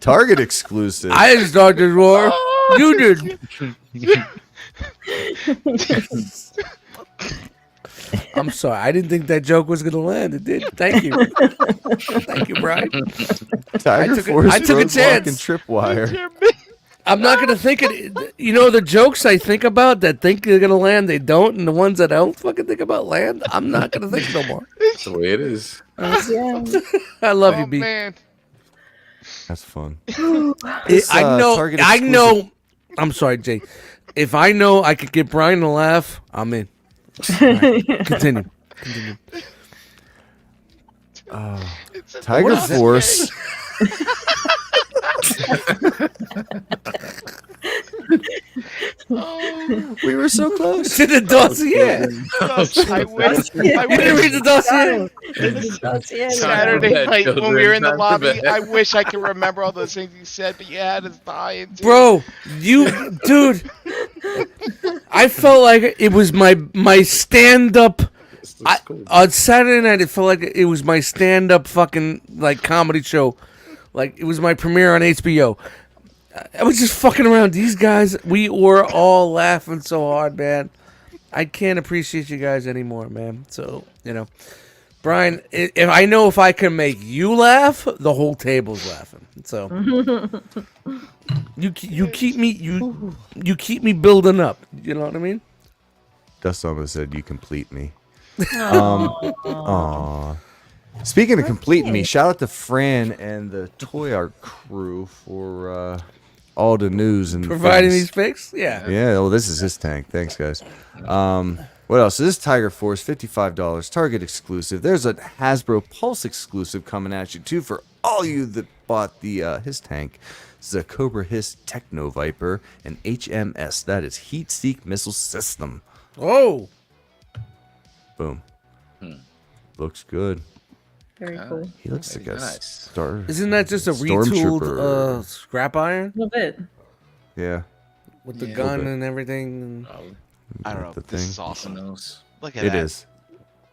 Target exclusive. I didn't start this war. You did. I'm sorry. I didn't think that joke was gonna land. It did. Thank you. Thank you, Brian. Tiger took a- Force, I took a Roadblock, chance. and Tripwire. I'm not gonna think it. You know the jokes I think about that think they're gonna land, they don't, and the ones that I don't fucking think about land. I'm not gonna think no more. That's the way it is. I love you, B. Man. That's fun. I know. Target I exclusive. know. I'm sorry, Jay. If I know I could get Brian to laugh, I'm in. All right, continue. Tiger What is that? Force. We were so close. To the dossier. I wish. You didn't read the dossier. Saturday Time for bed, night when we were in the children. Time for lobby, bed. I wish I could remember all those things you said, but you had us dying. Dude. Bro, dude, I felt like it was my stand-up. This looks cool. On Saturday night, it felt like it was my stand-up fucking like comedy show. Like it was my premiere on HBO. I was just fucking around. These guys, we were all laughing so hard, man. I can't appreciate you guys anymore, man. So, Brian, if I can make you laugh, the whole table's laughing. So, you keep me building up. You know what I mean? Dust almost said, "You complete me." Aw. Speaking of complete me, shout out to Fran and the Toy Art crew for all the news and Providing things. these pics, yeah. Yeah, well, this is his tank. Thanks, guys. What else? So this is Tiger Force, $55, Target exclusive. There's a Hasbro Pulse exclusive coming at you, too, for all you that bought the his tank. This is a Cobra Hiss Techno Viper, and HMS. That is Heat Seek Missile System. Oh, Boom. Looks good. Very cool. He looks like a Nice. star. isn't that just a retooled Stormtrooper. scrap iron A little bit. Yeah. with the Yeah. gun Little bit. and everything? I don't know. The This thing. is awesome. Knows. Look at It that. is.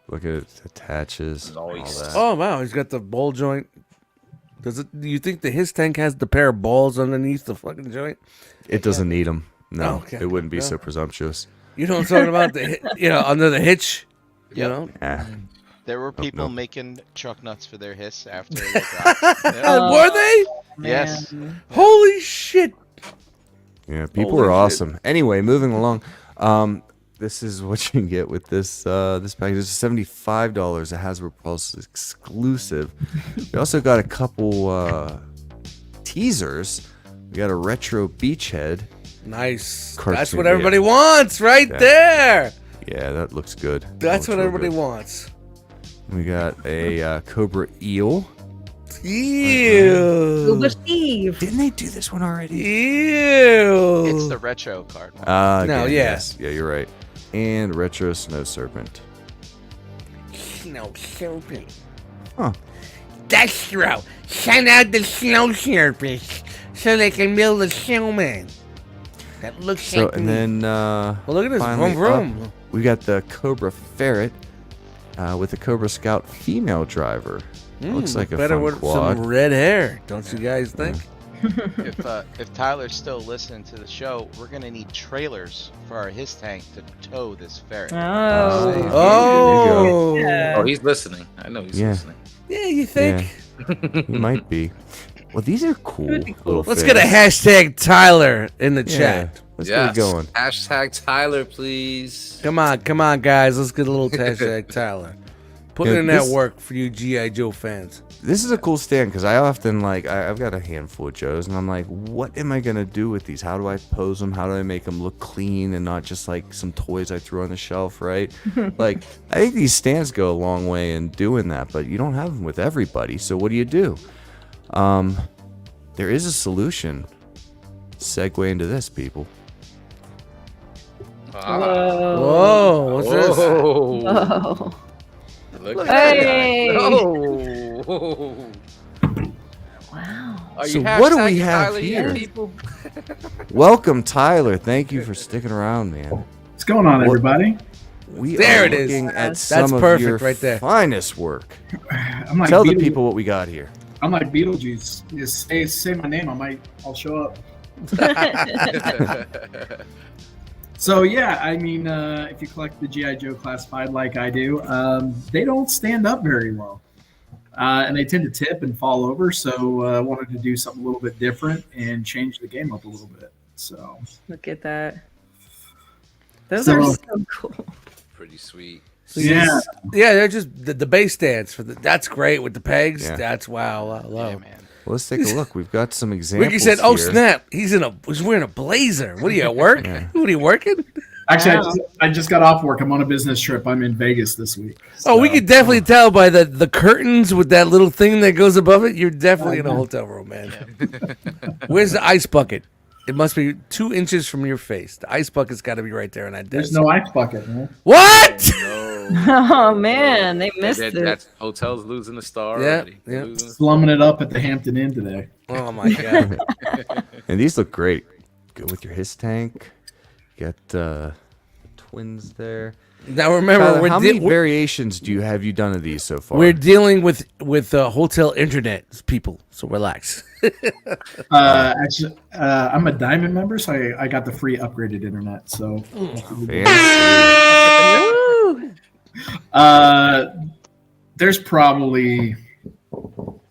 Look at it. It attaches. All Nice. that. Oh wow, he's got the ball joint. Do you think that his tank has the pair of balls underneath the fucking joint? It doesn't need them. No, Oh, okay. it wouldn't be No. so presumptuous. You know what I'm talking about? Under the hitch. You Yep. know. Ah, There were people no. making truck nuts for their hiss after they dropped. Yeah. Were they? Yes. Man. Holy shit! yeah, people Holy are shit. awesome. Anyway, moving along. This is what you can get with this this package. This is $75. A Hasbro Pulse exclusive. We also got a couple teasers. We got a retro beachhead. Nice. Cartoon, That's what everybody yeah. wants, right Yeah. there. Yeah, that looks good. That's That what looks real everybody good. wants. We got a Cobra Eel. Ew. Google Steve. Didn't they do this one already? Ew. It's the retro card. No, again, yeah. yes. Yeah, you're right. And retro Snow Serpent. Snow serpent. Huh. That's right. Send out the snow serpents so they can build a snowman. That looks So like and me. then Well, look at this. finally Vroom vroom. up, we got the Cobra Ferret. with a Cobra Scout female driver. Looks like a better fun with quad. some red hair, don't you guys think? If Tyler's still listening to the show, we're gonna need trailers for our his tank to tow this ferret. Oh, Oh, he's listening. I know he's listening. Yeah, you think? Yeah, he might be. Well, these are cool. Little Let's fish. get a hashtag Tyler in the Yeah, chat. let's get it going. Hashtag Tyler, please. Come on, guys. Let's get a little hashtag Tyler. Putting in that work for you G.I. Joe fans. This is a cool stand because I often I've got a handful of Joes and I'm like, what am I gonna do with these? How do I pose them? How do I make them look clean and not just like some toys I threw on the shelf, right? Like, I think these stands go a long way in doing that, but you don't have them with everybody. So what do? There is a solution. Segue into this, people. Whoa, what's this? Oh. Look at Hey. that. Oh. Wow. Are So you what do we hashtagging have Tyler here? yet, people? Welcome, Tyler. Thank you for sticking around, man. What's going on, everybody? We There are it is. looking at That's some of perfect your right there. finest work. I'm like Tell the Beetle- people what we got here. I'm like Beetlejuice. Just say my name. I'll show up. So yeah, I mean, if you collect the GI Joe classified like I do, they don't stand up very well, and they tend to tip and fall over. So I wanted to do something a little bit different and change the game up a little bit. So Look at that. Those So- are so cool. Pretty sweet. yeah, Yeah, they're just the base stands for that's great with the pegs. Yeah. That's wow. I love. Yeah, man. Well, let's take a look. We've got some examples. Ricky said, "Oh here. snap! He's wearing a blazer. What are you at work? Yeah. What are you working?" actually, Wow. I just got off work. I'm on a business trip. I'm in Vegas this week. Oh, we So- could definitely tell by the curtains with that little thing that goes above it. You're definitely in a hotel room, man. Where's the ice bucket? It must be 2 inches from your face. The ice bucket's got to be right there on that There's desk. no ice bucket, man. What? Oh man, they missed That, it. that's hotels losing the star. Yeah, already. yeah. Losing the- Slumming it up at the Hampton Inn today. Oh my god! And these look great. Go with your his tank. Got twins there. Now remember, Tyler, we're, how de- many variations have you done of these so far? we're dealing with hotel internet people, so relax. Actually, I'm a Diamond member, so I got the free upgraded internet. So Fancy. there's probably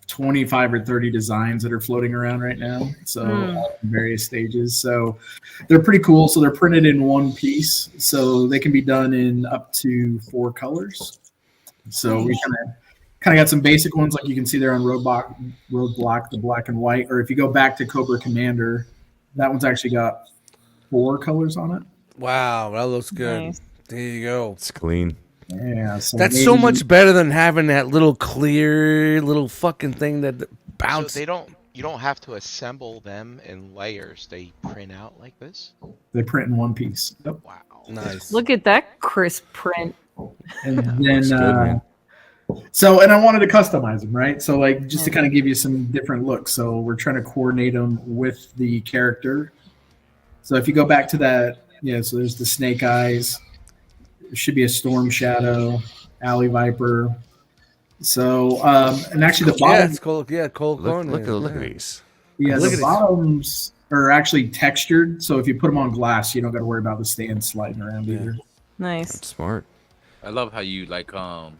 25 or 30 designs that are floating around right now. So all in various stages. So they're pretty cool. So they're printed in one piece. So they can be done in up to 4 colors. So we kind of got some basic ones like you can see there on Roadblock, the black and white. Or if you go back to Cobra Commander, that one's actually got 4 colors on it. Wow, that looks good. Nice. There you go. It's clean. Yeah, so That's so maybe- much better than having that little clear little fucking thing that So bounces. you don't have to assemble them in layers. They print out like this. They print in one piece. Yep. Wow. Nice. Look at that crisp print. And then, Looks good, man. and I wanted to customize them, right? So, like, just to kind of give you some different looks. So, we're trying to coordinate them with the character. So, if you go back to that, so there's the snake eyes. There should be a storm shadow, alley viper. So, and actually, the Yeah, bottom, it's cool. Yeah, cold corn. Look at these. look at the it. bottoms are actually textured. So, if you put them on glass, you don't got to worry about the stand sliding around either. Nice. That's smart. I love how you customize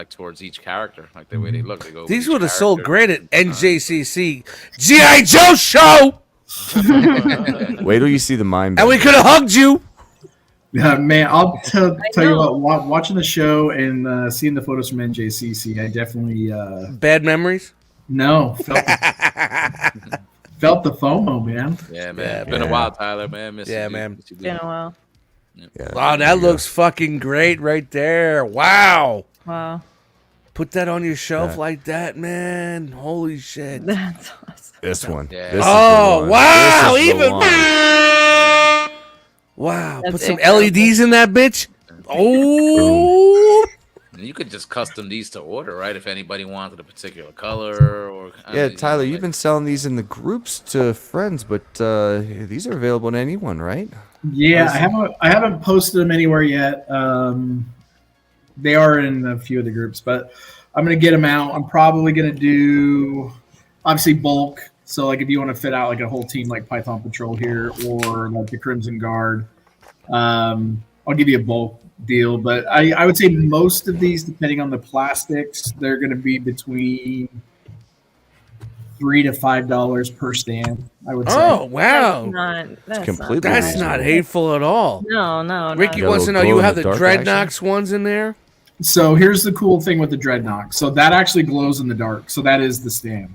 towards each character, like the way they look. They go. These with would have each sold character. great at NJCC GI Joe show, Wait till you see the mind. and we could have hugged you. Yeah, man, I'll tell you know. what. Watching the show and seeing the photos from NJCC, I definitely Bad memories. felt the FOMO, man. Yeah, man. Yeah, It's been a man. while, Tyler. Man, miss Yeah, you, man. Miss you, Been a while. Yeah, Wow, there that you go. looks fucking great right there. Wow. Wow. Put that on your shelf Yeah. like that, man. Holy shit. That's awesome. This one. Yeah. This is Oh, the one. wow, This is the even- one. Wow. That's Put some incredible. LEDs in that bitch. Oh. And you could just custom these to order, right? If anybody wanted a particular color or Yeah, Tyler, you've been selling these in the groups to friends, but these are available to anyone, right? Yeah, I haven't posted them anywhere yet. They are in a few of the groups, but I'm gonna get them out. I'm probably gonna do obviously bulk. So like if you want to fit out like a whole team like Python Patrol here or like the Crimson Guard, I'll give you a bulk deal. But I would say most of these, depending on the plastics, they're gonna be between $3 to $5 per stand. I would say. Oh wow, That's not hateful at all. No. Ricky Got a wants to know, little you have the glow-in-the-dark Dreadnoks ones in there? So here's the cool thing with the Dreadnought. So that actually glows in the dark. So that is the stand.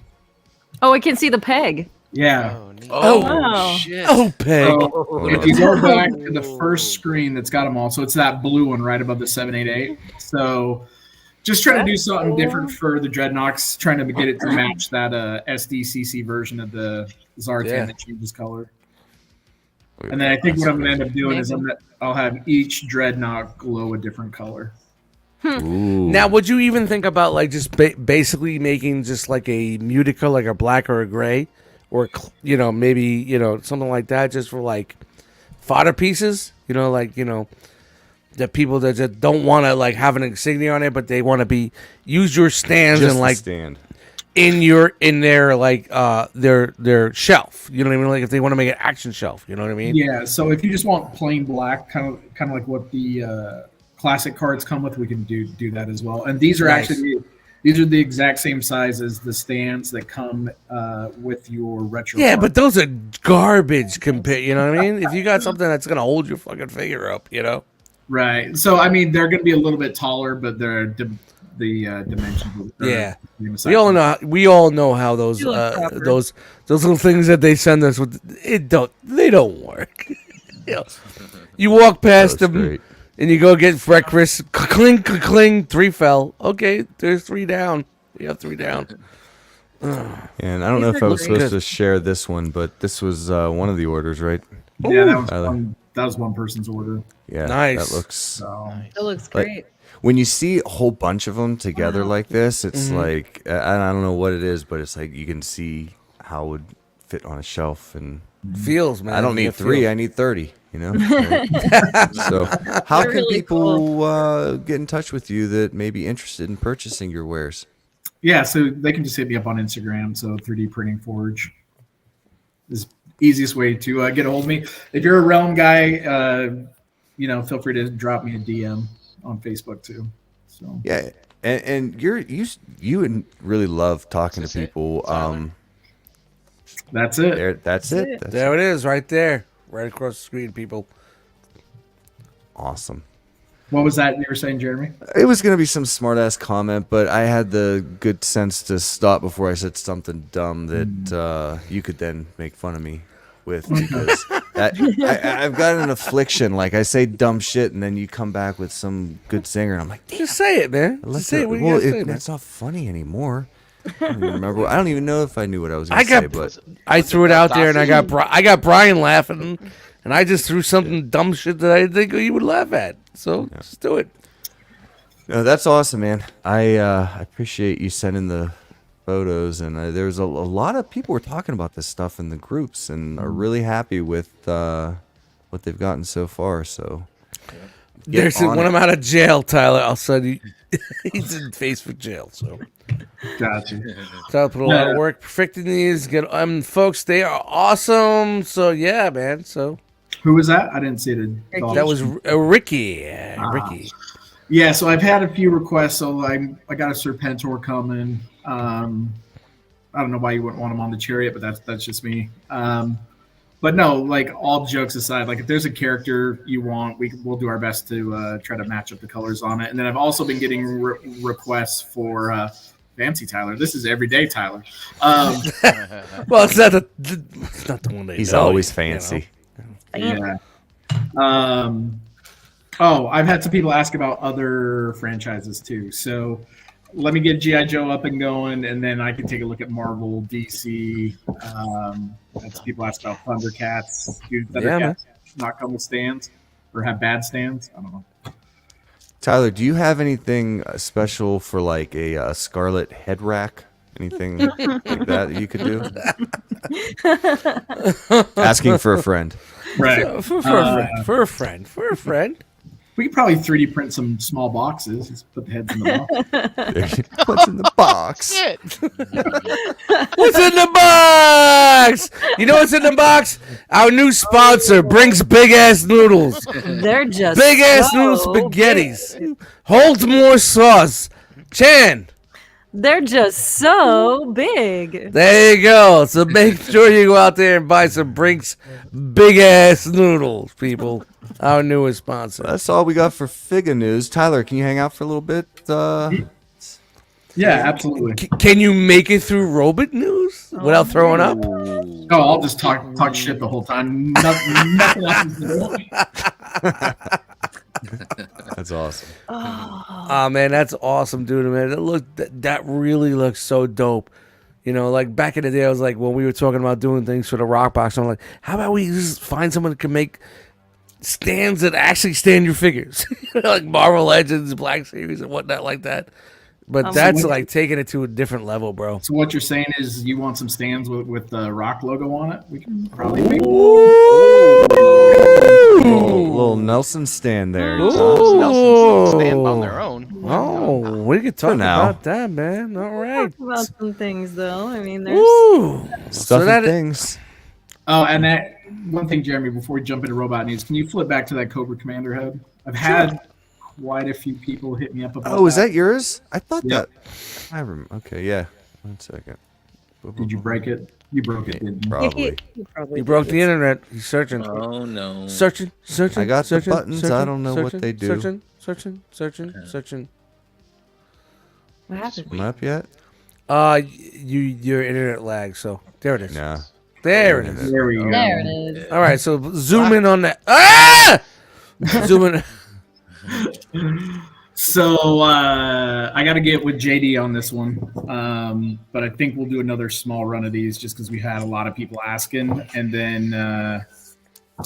Oh, I can see the peg. Yeah. neat. Oh, wow. shit. Oh, Peg. So if you go back to the first screen that's got them all, so it's that blue one right above the 788. So just trying to do something different for the Dreadnoks, trying to get it to match that SDCC version of the Zartan that changes color. And then I think what I'm going to end up doing is I'll have each Dreadnought glow a different color. Now, would you even think about like just basically making just like a muted color, like a black or a gray, or maybe something like that, just for like fodder pieces? The people that just don't want to like have an insignia on it, but they want to use your stands Just and the like stand. in their like their shelf. You know what I mean? Like if they want to make an action shelf, you know what I mean? Yeah. So if you just want plain black, kind of like what the classic cards come with, we can do that as well. And these are actually the exact same size as the stands that come with your retro. Yeah, card. but those are garbage compared. You know what I mean? If you got something that's gonna hold your fucking figure up, Right. So I mean, they're going to be a little bit taller, but they're the dimensions. Yeah. We all know how those those little things that they send us with they don't work. You walk past them. Great. And you go get breakfast. Cling, cling. 3 fell. Okay, there's 3 down. We have 3 down. And I don't know if I was supposed to share this one, but this was one of the orders, right? Yeah, that was one person's order. Yeah, nice. That looks. It looks great. When you see a whole bunch of them together like this, it's like I don't know what it is, but it's like you can see how it would fit on a shelf and feels, man. I don't need 3, I need 30. So how can really people get in touch with you that may be interested in purchasing your wares? Yeah, so they can just hit me up on Instagram. So 3D Printing Forge is easiest way to get a hold of me. If you're a Realm guy, feel free to drop me a DM on Facebook too. So yeah, and you really love talking to people. That's it. That's it. There it is, right there. Right across the screen, people. Awesome. What was that you were saying, Jeremy? It was going to be some smart-ass comment, but I had the good sense to stop before I said something dumb that you could then make fun of me with, because I've got an affliction. Like, I say dumb shit, and then you come back with some good singer, and I'm like, just say it, man. Let's say it. What you gotta say, man? It's not funny anymore. I don't even remember. I don't even know if I knew what I was going to say, but I threw it out there, and I got Brian laughing, and I just threw something dumb shit that I think you would laugh at. So just do it. No, that's awesome, man. I appreciate you sending the photos, and there's a lot of people were talking about this stuff in the groups, and are really happy with what they've gotten so far. So when I'm out of jail, Tyler, I'll send you. He's in Facebook jail, so. Gotcha. So I put a lot of work perfecting these. Folks, they are awesome. So yeah, man. So who was that? I didn't see it. That was Ricky. Ricky. Yeah, so I've had a few requests. So I got a Serpentor coming. I don't know why you wouldn't want him on the chariot, but that's just me. But no, like all jokes aside, like if there's a character you want, we'll do our best to try to match up the colors on it. And then I've also been getting requests for fancy Tyler. This is everyday Tyler. Well, it's not the one that he's always fancy. Yeah. I've had some people ask about other franchises too. So let me get G.I. Joe up and going, and then I can take a look at Marvel, DC. Some people ask about Thundercats. Do Thundercats not come with stands or have bad stands? I don't know. Tyler, do you have anything special for like a Scarlet head rack? Anything like that you could do? Asking for a friend. Right. For a friend. We could probably 3D print some small boxes. Just put the heads in the box. What's in the box? Shit. What's in the box? You know what's in the box? Our new sponsor brings big ass noodles. They're just Big ass so noodle spaghettis. Holds more sauce. Chan. They're just so big. There you go. So make sure you go out there and buy some Brink's big ass noodles, people. Our newest sponsor. That's all we got for Figa news. Tyler, can you hang out for a little bit? Yeah, absolutely. Can you make it through robot news without throwing up? Oh, I'll just talk shit the whole time. Nothing else to do. That's awesome. Oh man, that's awesome, dude. Man, that really looks so dope. You know, like back in the day, I was like, when we were talking about doing things for the rock box, I'm like, how about we just find someone that can make stands that actually stand your figures, like Marvel Legends, Black Series, and whatnot like that. But that's like taking it to a different level, bro. So what you're saying is you want some stands with the rock logo on it? We can probably make Little Nelson stand there. Nelson stand on their own. Oh, we could talk about that, man. All right. Talk about some things, though. I mean, there's Stuff and things. Oh, and that one thing, Jeremy, before we jump into robot news, can you flip back to that Cobra Commander head? I've had quite a few people hit me up about Oh, is that yours? I thought Yep. that. I remember. Okay, yeah. 1 second. Did you break it? You broke it, didn't you? Probably. He broke the internet. He's searching. Oh no. Searching. I got the searching, buttons. searching, I don't know what searching, they do. Searching. what happened? Am I up yet? Your internet lag. So there it is. Nah. There it is. There we go. There it is. All right. So zoom in on that. Ah! Zoom in. So I got to get with JD on this one, but I think we'll do another small run of these just because we had a lot of people asking. And then,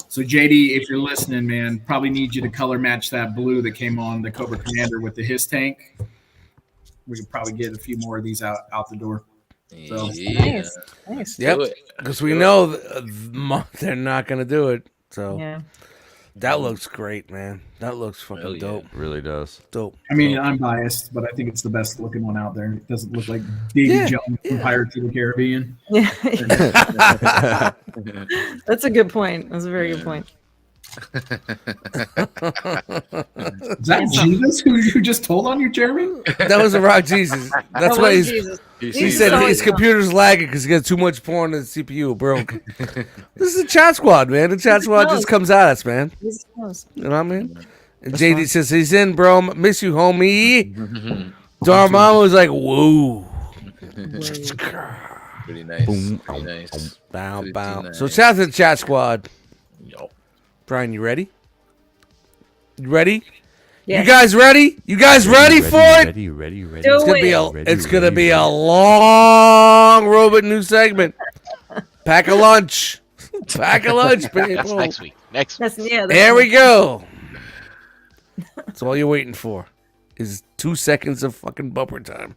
so JD, if you're listening, man, probably need you to color match that blue that came on the Cobra Commander with the his tank. We could probably get a few more of these out the door. So Yeah. Nice. Yep. Do it. Because we know they're not gonna do it. So Yeah. that looks great, man. That looks fucking Hell yeah. dope. Really does. Dope. I mean, I'm biased, but I think it's the best looking one out there. It doesn't look like Davy Yeah, Jones from Pirates of the Caribbean. Yeah. That's a good point. That's a very good point. Is that Jesus who just told on you, Jeremy? That was a rock Jesus. That's why was he's. Jesus. He said his computer's lagging because he got too much porn on the CPU. Broke. This is the chat squad, man. The chat squad just comes at us, man. Jesus knows. You know what I mean? And JD says he's in, bro. Miss you, homie. Darmama was like, whoa. Pretty nice. Boom. Pretty nice. Bow, Pretty bow. nice. So shout out to the chat squad. Yo. Brian, you ready? You ready? Yes. You guys ready? You guys ready for it? Ready. Do It's gonna be a Ready, it's gonna ready, be a ready. long robot news segment. Pack a lunch. Pack a lunch, That's people. next week. Next week. There we go. That's all you're waiting for. Is 2 seconds of fucking bumper time.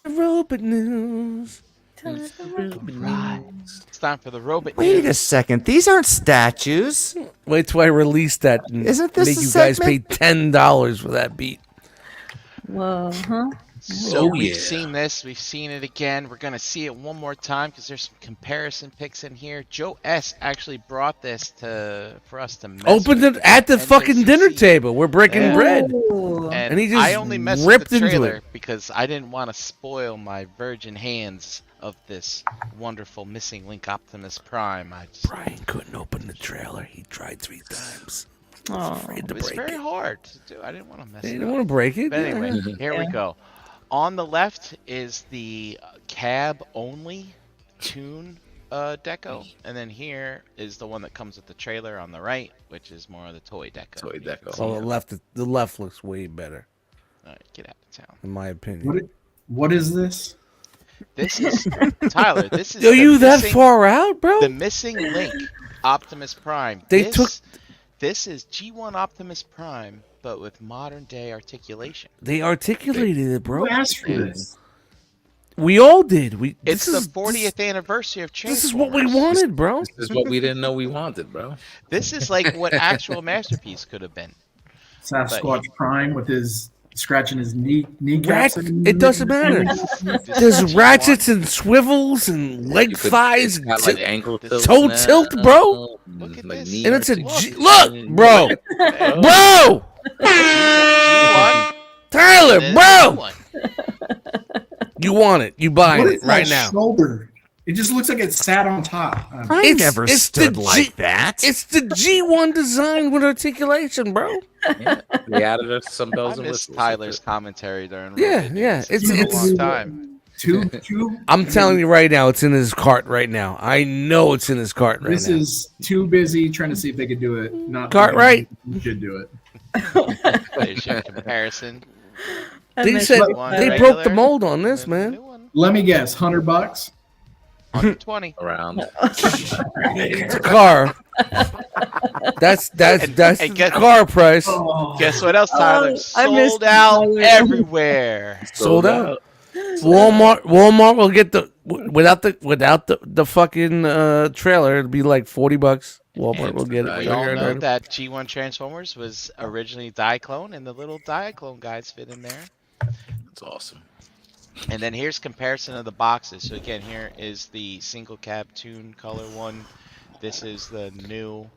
Robot news. Right. It's time for the robot. Wait news. a second. These aren't statues. Wait till I release that and Isn't this make a you guys pay segment? $10 for that beat. Well, huh? So Oh, we've yeah. seen this. We've seen it again. We're gonna see it one more time because there's some comparison pics in here. Joe S actually brought this for us to mess Opened with it at the NJCC. fucking dinner table. We're breaking Yeah. bread. Ooh. And he just I only messed ripped with the into trailer it. because I didn't want to spoil my virgin hands of this wonderful missing Link Optimus Prime. Brian couldn't open the trailer. He tried 3 times. Oh. Afraid to It was break very it. hard to do. I didn't want to mess He it didn't up. want to break it. But anyway, here we Yeah. go. On the left is the cab only tune deco, and then here is the one that comes with the trailer on the right, which is more of the toy deco. Toy deco. Oh, the left looks way better, All right, get out of town. in my opinion. What is this? This is Tyler. This is Are the you that missing- far out, bro? The missing Link Optimus Prime. They This took- This is G1 Optimus Prime, but with modern day articulation. They articulated it, bro. Who asked for this? We all did. It's the 40th anniversarily of Transformers. This is what we wanted, bro. This is what we didn't know we wanted, bro. This is like what actual Masterpiece could have been. Sasquatch Prime with his scratching his kneecaps. It doesn't matter. There's ratchets and swivels and leg thighs and Got, like, ankle tilt toe now. tilt, bro. Look at Like this. knee And it's a articulation. look, bro, bro, G1. Tyler, and bro. G1. You want it? You buying What it is right that now? shoulder? It just looks like it sat on top. I never it's stood the like that. It's the G1 design with articulation, bro. Yeah, they added us some bells I and miss whistles. Tyler's commentary during Yeah, Road yeah. News. It's been a it's. long time. Two. I'm telling you right now, it's in his cart right now. I know it's in his cart right This now. is too busy trying to see if they could do it. Not Cart right. You should do it. There's your comparison. They said One they regular, broke the mold on this, and then the man. new one. Let me guess, $100. 120. Around. It's a car. That's and the guess- car price. Oh, Guess what else, Tyler? I missed Sold out Tyler. everywhere. Sold out. Walmart will get the without the fucking trailer. It'd be like $40. Walmart will get it. We all know that G1 Transformers was originally Diaclone, and the little Diaclone guys fit in there. That's awesome. And then here's comparison of the boxes. So again, here is the single cab tune color one. This is the new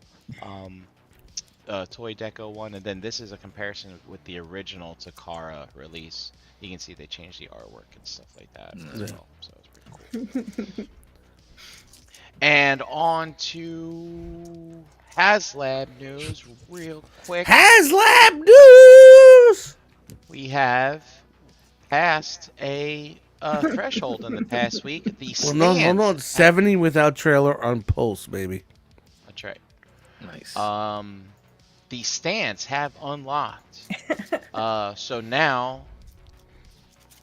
Toy Deco one, and then this is a comparison with the original Takara release. You can see they changed the artwork and stuff like that as well. So it's pretty cool. And on to HasLab news real quick. HasLab news. We have passed a threshold in the past week. The Well, no, stands 70 without trailer on Pulse, baby. That's right. Nice. The stands have unlocked. So now,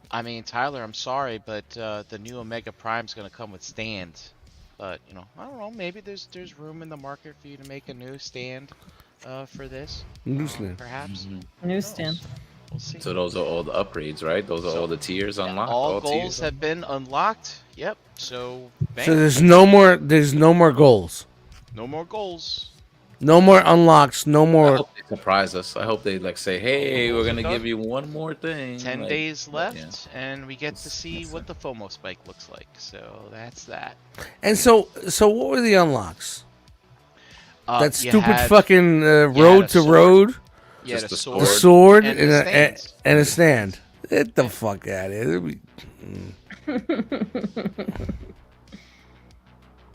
I mean, Tyler, I'm sorry, but the new Omega Prime's going to come with stands. But, you know, I don't know, maybe there's room in the market for you to make a new stand for this. New stand. Perhaps. Newsstand. We'll see. So those are all the upgrades, right? Those are all the tiers unlocked. All tiers goals have been unlocked. Yep. So, bam. So there's no more goals. No more goals. No more unlocks. No I more. hope they surprise us. I hope they like say, "Hey, we're gonna give you one more thing." 10 like, days left, yeah. and we get to see what the FOMO spike looks like. So that's that. And so what were the unlocks? That You stupid had- fucking had road a to sword. road, You had Just a a sword. the sword, and and the a stands. and a stand. Get the fuck out of here.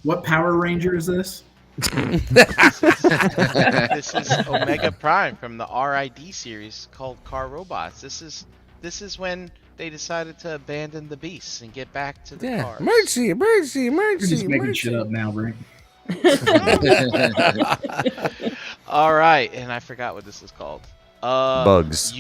what Power Ranger is this? This is Omega Prime from the RID series called Car Robots. This is when they decided to abandon the beasts and get back to the Yeah, cars. mercy. You're just making shit up now, right? All right, and I forgot what this is called. Bugs.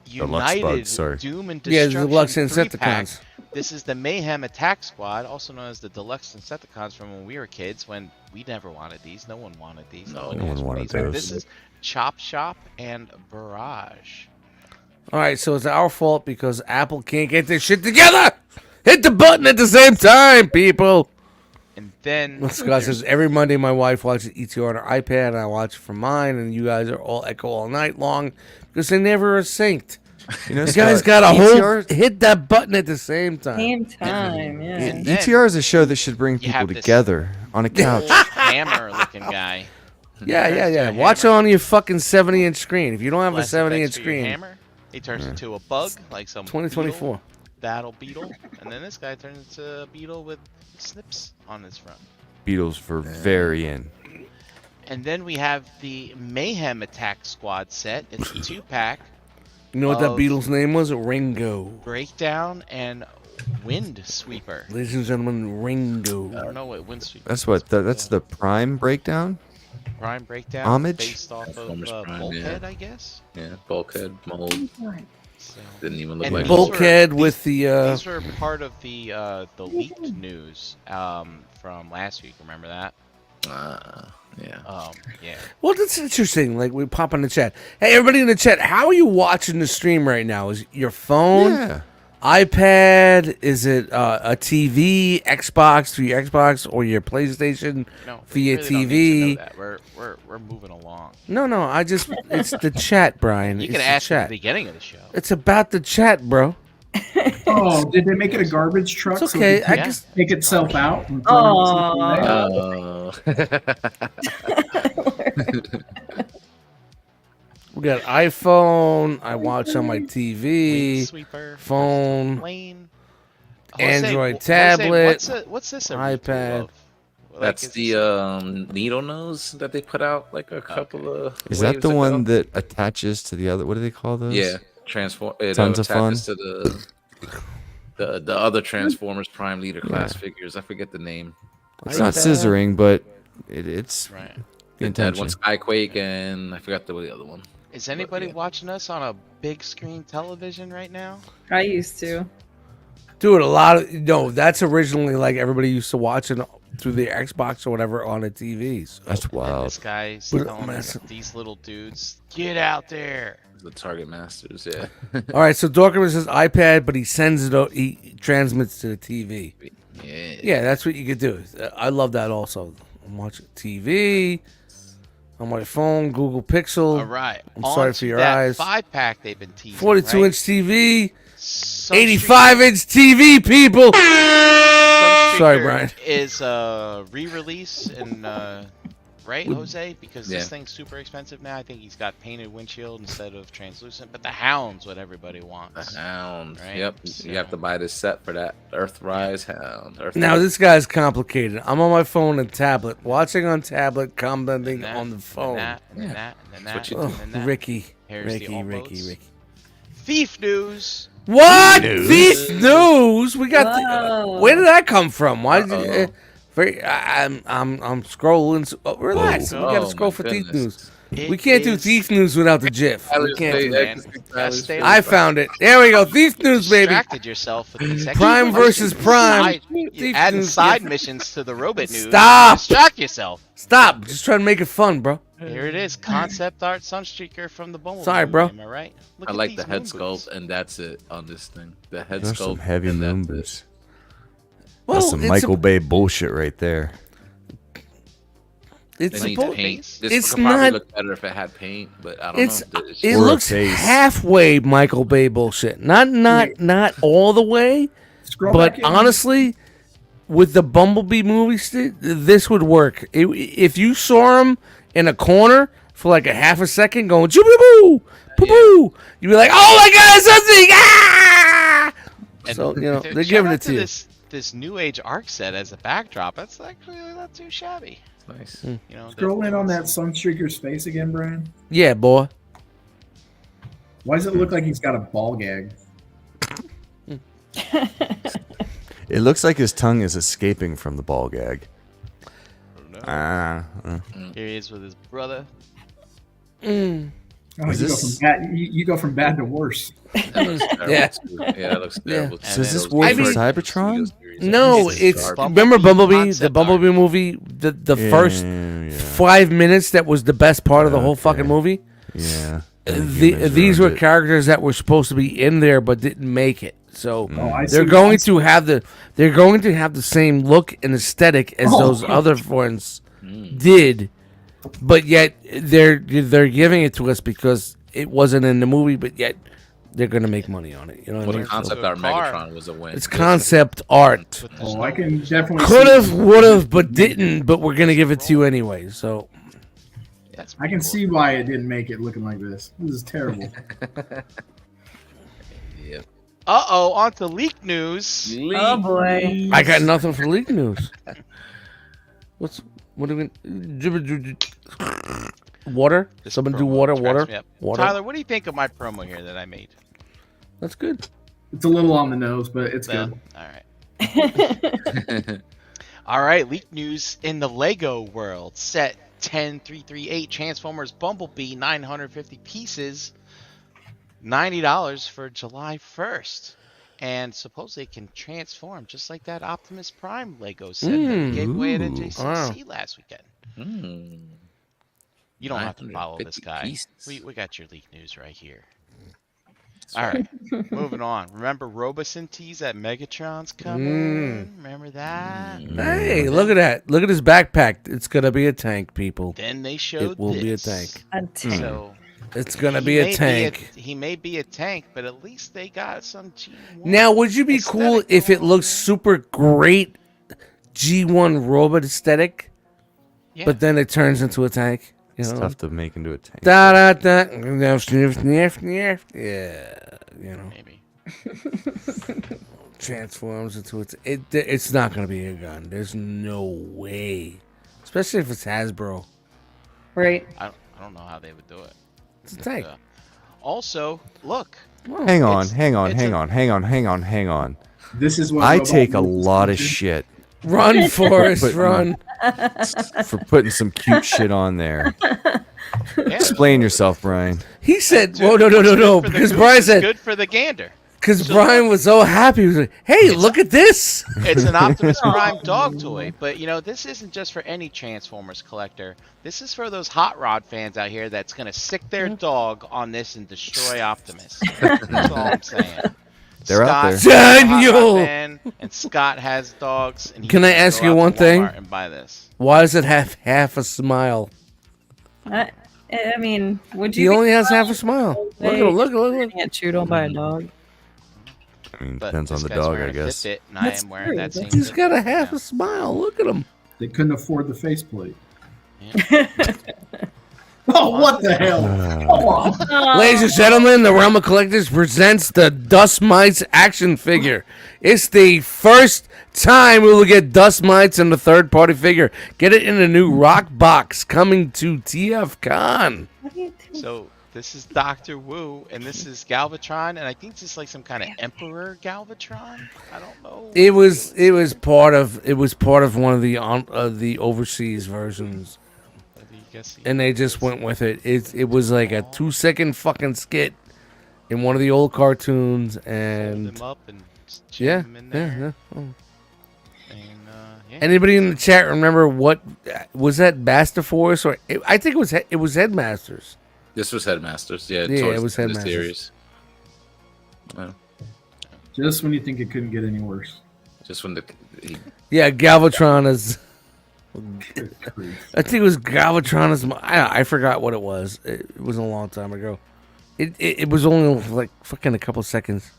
United bugs, sorry. Doom and Yeah, Destruction the Deluxe 3-pack. Insecticons. This is the Mayhem Attack Squad, also known as the Deluxe Insecticons from when we were kids, when we never wanted these. No one wanted these. No one asked for wanted these. But This those. is Chop Shop and Barrage. All right, so it's our fault because Apple can't get this shit together. Hit the button at the same time, people. And then Scott says every Monday my wife watches ETR on her iPad and I watch it from mine, and you guys are all echo all night long because they never are synced. You know, You guys Scott, got to ETR hit that button at the same time. Same time, yeah. And then ETR is a show that should bring you have people this- together on a couch. old hammer-looking guy. Yeah. Watch it on your fucking 70-inch screen. If you don't have a Less 70-inch effects for your screen, hammer. He turns into a bug, like some 2024. beetle, battle beetle, and then this guy turns into a beetle with snips on his front. Beatles for very in. And then we have the Mayhem Attack Squad set. It's a 2-pack, You know what that of- Beatles name was? Ringo. Breakdown and Wind Sweeper. Ladies and gentlemen, I Ringo. don't know what Wind Sweeper. That's what. That's the Prime breakdown. Prime Breakdown. Homage? Based off of Transformers Prime, Bulkhead, yeah. I guess. Yeah, bulkhead mold So. didn't even look And like these were- Bulkhead with the These were part of the leaked news from last week. Remember that? Yeah. Yeah. Well, that's interesting. Like we pop in the chat. Hey, everybody in the chat, how are you watching the stream right now? Is it your phone, Yeah. iPad? Is it a TV, Xbox through your Xbox, or your PlayStation No, via really don't need to TV? know that. We're moving along. No, it's the chat, Brian. You It's can the ask at chat. the beginning of the show. It's about the chat, bro. Oh, did they make it a garbage truck? It's so okay. it I can guess take itself out. And throw it Aw. we got iPhone. I watch on my Wing TV, sweeper, phone, lane. Android tablet, What's this a redo iPad. of? Like, That's is the this needle nose that they put out like a couple of. Is that waves the one ago. that attaches to the other? What do they call those? Yeah, transform. It Tons of fun. attaches to the other Transformers Prime Leader class figures. I forget the name. It's not scissoring, but it's right? the It had intention. one Skyquake and I forgot the other one. Is anybody yeah. watching us on a big screen television right now? I used to. Dude, a lot of that's originally like everybody used to watch it through the Xbox or whatever on the TVs. That's And wild. this guy's But- telling us massive. these little dudes, get out there. The Target Masters, yeah. All right, so Dorkerman says iPad, but he sends it. He transmits to the TV. Yeah. Yeah, that's what you could do. I love that also. I'm watching TV on my phone, Google Pixel. All right. I'm sorry for your eyes. 5-pack they've been teasing. 42-inch TV, Some 85-inch TV, people. Sorry, Brian. Is re-release in right, Jose? Because Yeah. this thing's super expensive now. I think he's got painted windshield instead of translucent. But the Hound's what everybody wants. Hound. Right? Yep. You have to buy this set for that. Earthrise Hound. Now this guy's complicated. I'm on my phone and tablet, watching on tablet, commenting And that, on the and phone. that, and that, and that, what you Oh, and that. Ricky, Here's the Ricky. all-boats. Thief news. What? News. Thief news? We got. Whoa. Where did that come from? Why did Uh-oh. I'm scrolling. Relax. Whoa. We got to Oh, scroll my for thief goodness. news. We can't do thief news without the GIF. We can't do that. I found it. There we go. Thief news, baby. Distracted yourself with these Prime extra versus missions. Prime. You Thief adding news, side yeah. missions to the robot news. Stop. Distract yourself. Stop. Just trying to make it fun, bro. Here it is. Concept art Sunstreaker from the Bumblebee. Sorry, bro. Am I right? Look I at like these the head moon sculpt, boots. and that's it on this thing. The head There's sculpt. some heavy and that's moon it. boots. Well, That's some it's Michael a- Bay bullshit right there. It's They need supposed. paint. This it's could probably not- look better if it had paint, but I don't It's know. it Or a looks face. halfway Michael Bay bullshit. Not all the way. Scroll But back in. honestly, with the Bumblebee movie, this would work. If you saw him in a corner for like a half a second going choo boo boo boo boo, you'd be like, "Oh my god, it's something!" Ah! And So they're shout giving out it to you. This new age arc set as a backdrop. That's actually not too shabby. Nice. You know, Scroll in on that Sunstreaker's face again, Brian. Yeah, boy. Why does it look like he's got a ball gag? It looks like his tongue is escaping from the ball gag. Here he is with his brother. Mm. Oh, Is you, this- you go from bad to worse. That looks terrible, Yeah. too. Yeah, that looks Yeah. terrible. And So is then- this Those War I for mean- Cybertron? No, It's it's Bumblebee remember Bumblebee, the concept Bumblebee art. movie, the Yeah, first yeah. 5 minutes that was the best part of the whole fucking Okay. movie. Yeah. And the humans These were ruined it. characters that were supposed to be in there but didn't make it. So Oh, I they're see. going to have the same look and aesthetic as Oh. those other ones did, but yet they're giving it to us because it wasn't in the movie, but yet they're gonna make money on it. You know what Well, I the mean? concept So- art Megatron was a win. It's concept art. With the Oh, snow I can boots. definitely Could see- have, would have, but didn't. But we're gonna give it to you anyway. So That's I can see why it didn't make it looking like this. This is terrible. Yep. Uh-oh, on to leak news. Oh boy. I got nothing for leak news. What are we? Water? This Someone do promo water, cracks water, me up. water. Tyler, what do you think of my promo here that I made? That's good. It's a little on the nose, but it's Well, good. all right. All right, leak news in the Lego world. Set 10338 Transformers Bumblebee 950 pieces, $90 for July 1st. And supposedly it can transform just like that Optimus Prime Lego set that we gave away at Ooh, NJCC wow. last weekend. You don't have to follow this guy. We got your leak news right here. All right, moving on. Remember Roboson tease at Megatron's coming? Remember that? Hey, look at that. Look at his backpack. It's going to be a tank, people. Then they showed It will this. be a tank. So It's going to be a tank. He may be a tank, but at least they got some G1. Now, would you be cool if it looks super great G1 robot aesthetic, Yeah. but then it turns into a tank? You It's know? tough to make into a tank. Da da da. Yeah, you know. Maybe. Transforms into it's not gonna be a gun. There's no way, especially if it's Hasbro. Right. I don't know how they would do it. It's a tank. Also, look. Hang on. This is what I robot take a movies lot of do. shit Run, Forrest, But- run. for putting some cute shit on there. Yeah. Explain yourself, Brian. He said, Dude, "Whoa, no, what's good for the because goose Brian is said, good for the gander. because Brian was so happy. He was like, "Hey, look at this!" It's an Optimus Prime dog toy, but you know this isn't just for any Transformers collector. This is for those hot rod fans out here that's gonna sick their dog on this and destroy Optimus. That's all I'm saying. They're out Scott's there. a hot rod Daniel! fan, and Scott has dogs. And he Can I can ask go you out one to thing? Walmart and buy this. Why does it have half a smile? I mean, would He you? only has half a smile. Look at him, look. Get chewed on by a dog. I mean, But depends on this the guy's dog, wearing I a guess. Fitbit, and I That's am wearing true. that same. He's got a Fitbit half now. a smile. Look at him. They couldn't afford the faceplate. Yeah. Oh, what the hell? Come on. Ladies and gentlemen, the Realm of Collectors presents the Dustmightz action figure. It's the first time we will get Dustmightz in the third-party figure. Get it in a new rock box coming to TF Con. So this is Dr. Wu, and this is Galvatron, and I think this is like some kind of Emperor Galvatron. I don't know. It was part of one of the overseas versions, and they just went with it. It was like a 2-second fucking skit in one of the old cartoons, Fold and them up and just yeah, jam them in there. yeah. Oh. And, yeah. Anybody in the chat remember what was that Master Force or I think it was Headmasters. This was Headmasters. Yeah, Yeah, towards it was the end of the Headmasters. series. Well, Just when you think it couldn't get any worse. just when Yeah, Galvatron is. Good grief. I think it was Galvatron is. I forgot what it was. It was a long time ago. It was only like fucking a couple seconds.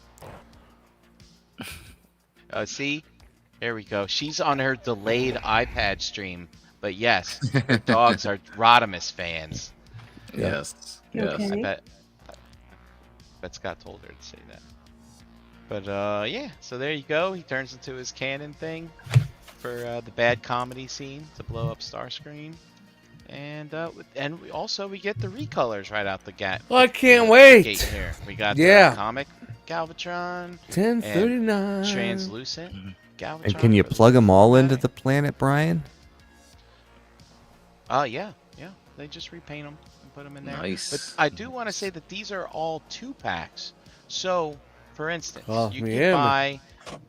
See, there we go. She's on her delayed iPad stream, but yes, her dogs are Rodimus fans. yes, You yes. okay? I bet Scott told her to say that. But yeah, so there you go. He turns into his cannon thing for the bad comedy scene to blow up Starscream, and we get the recolors right out the gate. I can't Gate wait. here. We got Yeah. the comic Galvatron, 10:39. translucent Galvatron. And can you for the plug them all into guy. the planet, Brian? Yeah. They just repaint them and put them in there. Nice. But I do want to say that these are all 2-packs. So, for instance, Oh, you yeah. can buy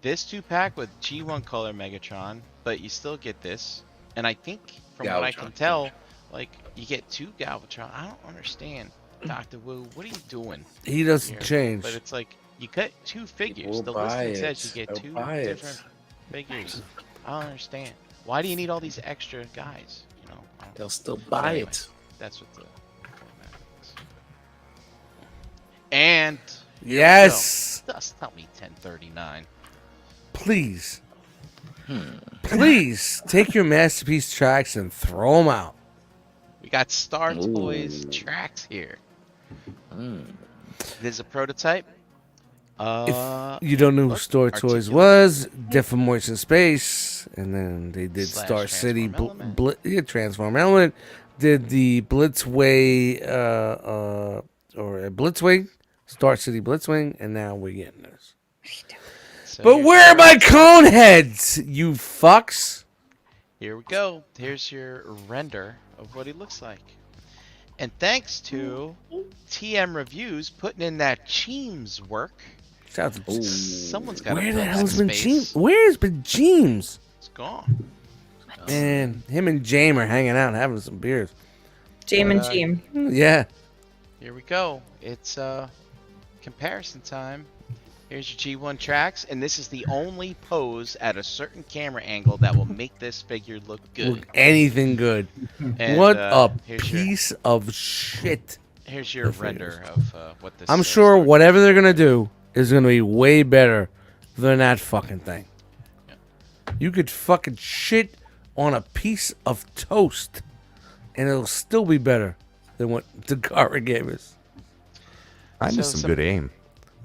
this 2-pack with G1 color Megatron, but you still get this. And I think, from what I can Galvatron. tell, like you get 2 Galvatron. I don't understand, Dr. Wu. What are you doing He doesn't here? change. But it's like you get 2 figures. will The buy listing it. says you get They'll 2 buy it. different figures. I don't understand. Why do you need all these extra guys? You know, I don't- They'll still buy Anyway. it. That's what the format is. And Yes, just tell me 1039. please, please take your masterpiece tracks and throw them out. We got Star Ooh. Toys tracks here. Mm. There's a prototype. If you don't know who look, Store Toys articulate. was, Different Moist in Space, and then they did Slash Star City, Transform Element. Transform Element, did the Blitzway, or Blitzwing, Star City Blitzwing, and now we're getting this. So But here's where are your- my cone heads, you fucks? Here we go. Here's your render of what he looks like. And thanks to TM Reviews putting in that Cheems work, Shout out to someone's got Where to the fill hell's that been space. James? Where's been James? It's gone. Man, him and Jame are hanging out and having some beers. Jame and Jame. Yeah. Here we go. It's comparison time. Here's your G1 tracks, and this is the only pose at a certain camera angle that will make this figure look good. Look anything good. And, What a here's piece of shit. Here's your render of what this. I'm sure looks like. whatever they're gonna do is gonna be way better than that fucking thing. You could fucking shit on a piece of toast, and it'll still be better than what Dagara gave us. I missed some good aim.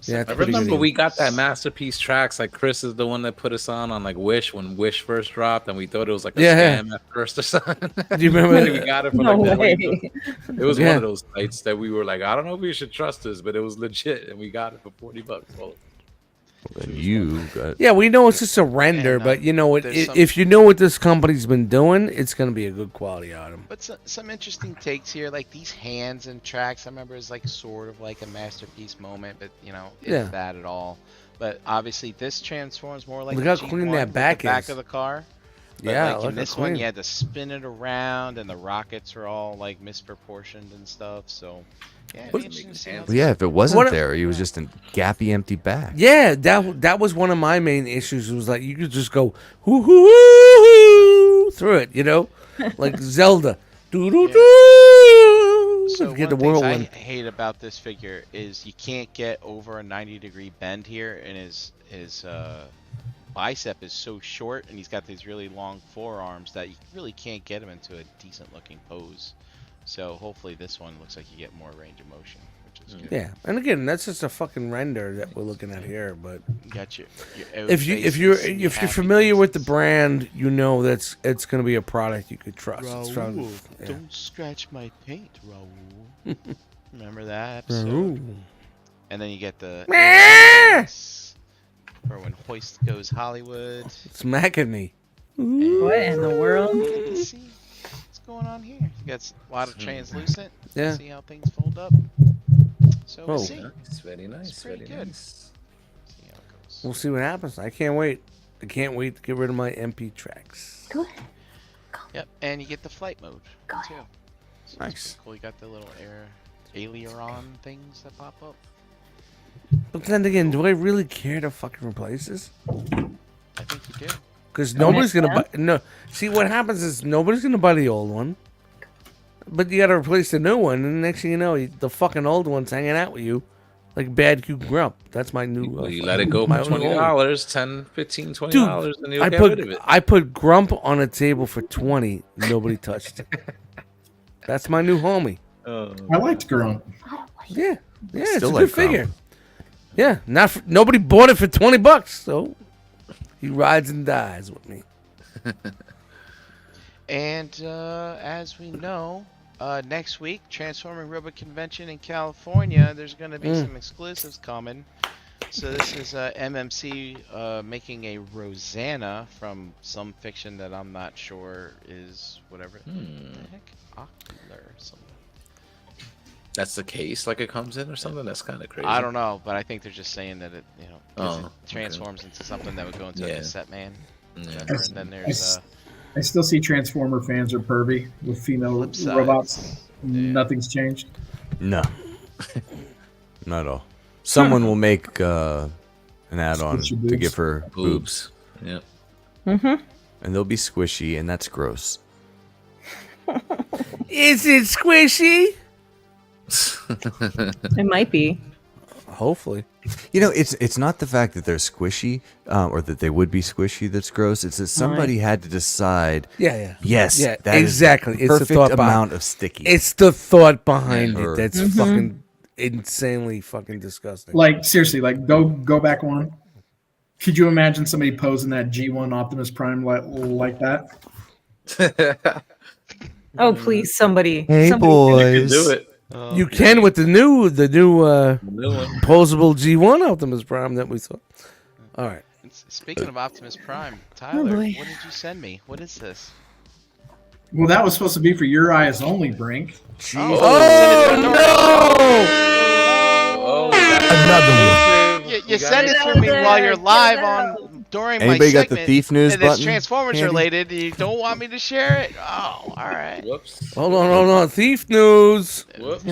Yeah, it's I pretty remember good. we got that masterpiece tracks. Like Chris is the one that put us on like Wish when Wish first dropped, and we thought it was like a scam at first or something. Do you remember And that? we got it for No like way. It was one of those sites that we were like, I don't know if we should trust this, but it was legit, and we got it for $40. Well, And you got Yeah, we know it's just a render, And, but you know, there's some- if you know what this company's been doing, it's gonna be a good quality item. But some interesting takes here, like these hands and tracks. I remember it's like sort of like a masterpiece moment, but you know, if Yeah. that at all. But obviously, this transforms more like Look a how G1 clean that with back the back is. of the car. But Yeah, like look in how this one, clean. you had to spin it around, and the rockets are all like misproportioned and stuff. So, yeah, it'd be interesting to see how well, yeah, if it wasn't What- there, it was just a gappy, empty back. Yeah, that was one of my main issues. Was like you could just go hoo hoo hoo through it, you know, like Zelda. Doo doo doo. So Get the one of the whirlwind. things I hate about this figure is you can't get over a 90-degree bend here, and his bicep is so short, and he's got these really long forearms that you really can't get him into a decent-looking pose. So hopefully this one looks like you get more range of motion, which is good. Yeah, and again, that's just a fucking render that we're looking at here. But You got your if you're familiar with the brand, you know that's it's going to be a product you could trust. It's from- yeah. Don't scratch my paint, Raul. Remember that episode? Ooh. And then you get the Meh! for when Hoist goes Hollywood. Smacking me. What in the world? Let's see what's going on here. You got a lot of translucent. Yeah. See how things fold up. So we'll Oh. see. It's very nice, It's pretty very good. nice. See how it goes. We'll see what happens. I can't wait. I can't wait to get rid of my MP tracks. Go ahead. Yep, and you get the flight mode Go too. ahead. So Nice. it's pretty cool. You got the little aileron things that pop up. But then again, do I really care to fucking replace this? I think you do. Because nobody's gonna yeah. buy. No, see what happens is nobody's gonna buy the old one, but you gotta replace the new one, and next thing you know, the fucking old one's hanging out with you, like bad Q Grump. That's my new. Well, you let it go my for own old one. $20, $10, $15, $20, Dude, and you'll I get rid of put it. I put Grump on a table for 20. Nobody touched it. That's my new homie. I liked Grunt. Yeah, yeah, it's Still a like good figure. Yeah, nobody bought it for $20, so he rides and dies with me. And as we know, next week, Transforming Robot Convention in California, there's going to be some exclusives coming. So this is MMC making a Rosanna from some fiction that I'm not sure is whatever. The heck? Ocular or something. That's the case, like it comes in or something. That's kind of crazy. I don't know, but I think they're just saying that it, 'cause Oh, it transforms into something that would go into a Yeah. cassette man. Yeah. Whatever, and then there's I still see Transformer fans are pervy with female Flip side. robots. Yeah. Nothing's changed. No, not at all. Someone will make an add-on Squishy to boobs. give her boobs, Yeah. Mm-hmm. and they'll be squishy, and that's gross. Is it squishy? It might be. Hopefully. You know, it's not the fact that they're squishy or that they would be squishy that's gross. It's that somebody had to decide. Yeah. Yes, Yeah, that is exactly. the It's the perfect thought behind- amount of sticky. It's the thought behind Or- it that's fucking insanely fucking disgusting. Like seriously, like go back one. Could you imagine somebody posing that G1 Optimus Prime like that? Oh please, somebody. Hey somebody boys, Do it. You can with the new New one. posable G1 Optimus Prime that we saw. All right. speaking of Optimus Prime, Tyler, boy. what did you send me? What is this? Well, that was supposed to be for your eyes only, Brink. Oh, Another one. You send it to me while you're live on during Anybody my got the segment, thief news and it's button? Transformers handy? related, you don't want me to share it? Oh, all right. Whoops. Hold on. Thief news. Whoops.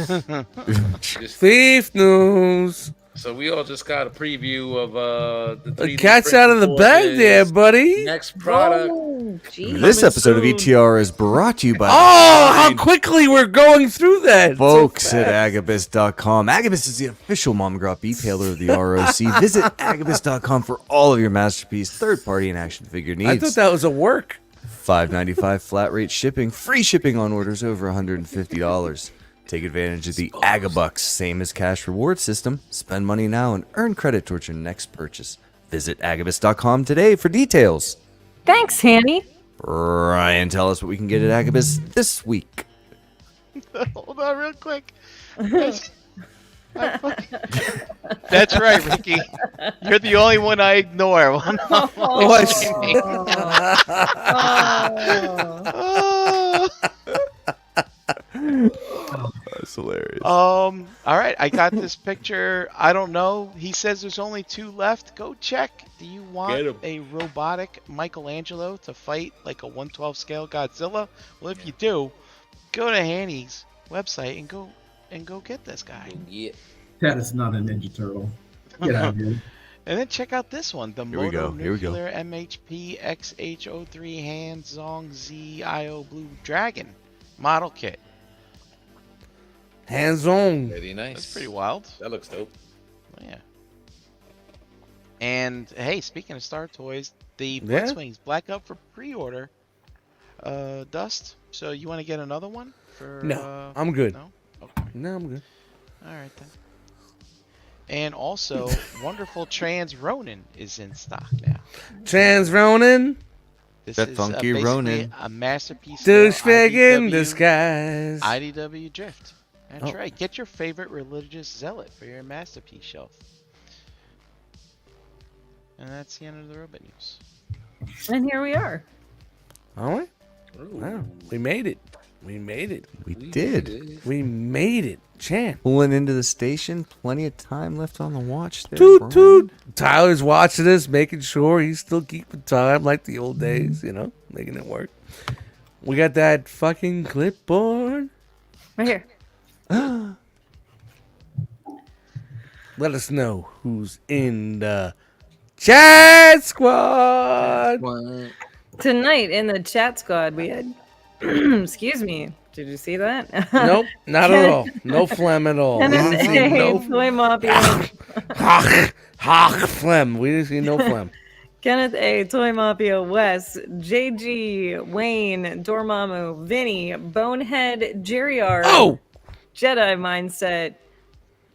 Just- Thief news. so we all just got a preview of the The 3D cat's out of the printing bag there, forges. buddy. Next product. Oh, geez. This Coming episode of soon. ETR is brought to you by Oh, how quickly we're going through that. folks at Agabus.com. Agabus is the official Mom Grot retailer of the ROC. Visit Agabus.com for all of your masterpiece, third-party, and action figure needs. I thought that was a work. $5.95 flat rate shipping, free shipping on orders over $150. Take advantage of the Agabucks, same as cash reward system. Spend money now and earn credit towards your next purchase. Visit Agabus.com today for details. Thanks, Hanny. Ryan, tell us what we can get at Agabus this week. Hold on real quick. That's right, Ricky. You're the only one I ignore. Oh. That's hilarious. All right, I got this picture. I don't know. He says there's only 2 left. Go check. Do you want Get 'em. a robotic Michelangelo to fight like a 1/12 scale Godzilla? Well, if you do, go to Hanny's website and go get this guy. Yeah. That is not a Ninja Turtle. Get out of here. And then check out this one, the Here we go, Moto here we go. Nuclear MHP XH03 Han Zong ZIO Blue Dragon model kit. Hands on. Very nice. That's pretty wild. That looks dope. Yeah. And hey, speaking of Star Toys, the Yeah? Blitzwings Black up for pre-order. Dust. So you want to get another one for? No, I'm good. No. Okay. No, I'm good. All right then. And also, wonderful Trans Ronin is in stock now. Trans Ronin. This That is funky basically Ronin. a masterpiece. Douchebag in IDW disguise. IDW Drift. That's Oh. right. Get your favorite religious zealot for your masterpiece shelf. And that's the end of the robot news. And here we are. All right. Ooh. Wow. We made it. We made it. We did. We made it. Chan. Pulling into the station. Plenty of time left on the watch there. Toot Brian. toot. Tyler's watching us, making sure he's still keeping time like the old days, making it work. We got that fucking clipboard. Right here. Let us know who's in the chat squad. Tonight in the chat squad, we had. Excuse me. Did you see that? Nope, not at all. No phlegm at all. We didn't see no Toy Mafia. phlegm. We didn't see no phlegm. Kenneth A, Toy Mafia, Wes, JG, Wayne, Dormammu, Vinny, Bonehead, Jerry R, Oh! Jedi Mindset,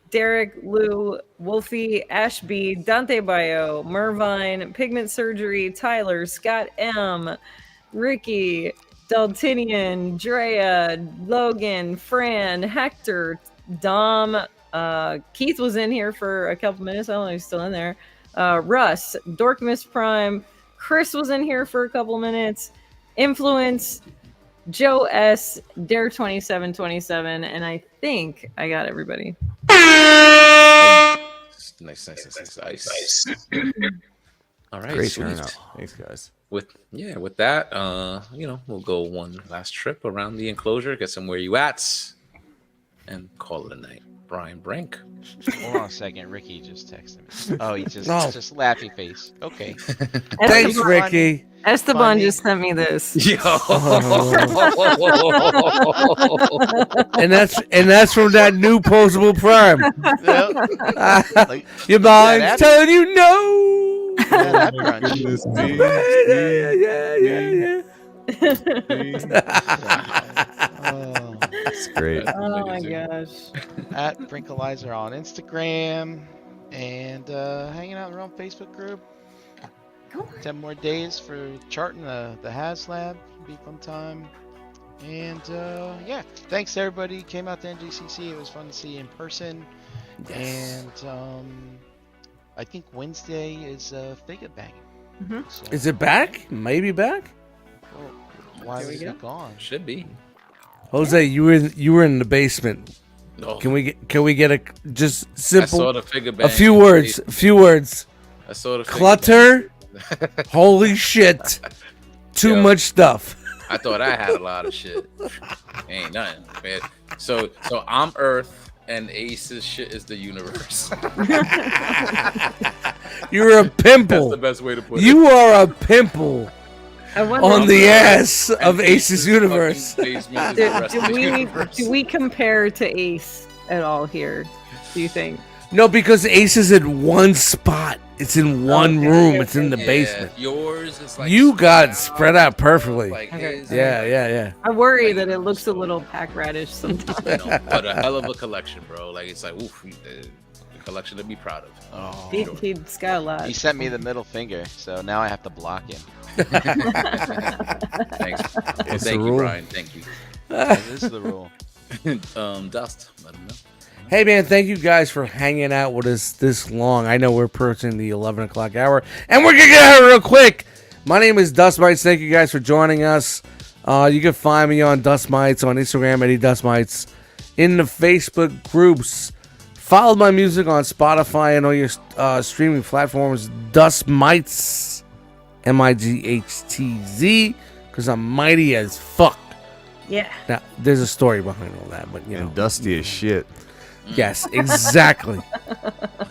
Derek, Lou, Wolfie, Ashby, Dante Bio, Mervine, Pigment Surgery, Tyler, Scott M, Ricky, Daltinian, Drea, Logan, Fran, Hector, Dom, Keith was in here for a couple minutes. I don't know if he's still in there. Russ, Dorkmas Prime, Chris was in here for a couple minutes. Influence, Joe S, Dare 2727, and I think I got everybody. Nice. All right, Great sweet. turnout. Thanks, guys. With that, we'll go one last trip around the enclosure, get some where you ats, and call it a night. Brian Brink. Hold on a second. Ricky just texted me. Oh, he just No. just laughy face. Okay. Thanks, Ricky. Esteban Funny. just sent me this. Yo. And that's from that new posable prime. Yep. Like, Your mind's that- telling you no. that crunch. Oh. It's great. Oh my gosh. At Brinkalizer on Instagram and hanging out in our own Facebook group. 10 more days for charting the HasLab. Be a fun time. And yeah, thanks to everybody who came out to NJCC. It was fun to see in person. Yes. And I think Wednesday is figure banging. Mhm. So, Is it back? Maybe back? well, why was it gone? Should be. Jose, you were in the basement. No. Can we get a just I saw simple the figure bang. a few words. I saw the figure Clutter Holy shit. Too Yo. much stuff. I thought I had a lot of shit. Ain't nothing, man. So I'm Earth, and Ace's shit is the universe. You're a That's pimple. the best way to put it. You are a pimple I wonder, on the ass And of Ace's fucking universe. basement is the rest of the universe. do we compare to Ace at all here? Do you think? No, because Ace is in one spot. It's in one Okay. room. It's in the Yeah, basement. yours is like You got spread out perfectly. Like Okay. his, Yeah. I worry that it looks a little pack radish sometimes. you know, but a hell of a collection, bro. Like it's like, oof, a collection to be proud of. Oh. He's got a lot. He sent me the middle finger, so now I have to block him. Thanks. It's Thank the you, rule. Brian. Thank you. This is the rule. Dust. Let him know. Hey, man, thank you guys for hanging out with us this long. I know we're approaching the 11 o'clock hour, and we're going to get out real quick. My name is Dustmightz. Thank you guys for joining us. You can find me on Dustmightz, on Instagram, Eddie Dustmightz, in the Facebook groups. Follow my music on Spotify and all your streaming platforms. Dustmightz, Mightz, because I'm mighty as fuck. Yeah. Now, there's a story behind all that, but, you know. And dusty as shit. Yes, exactly.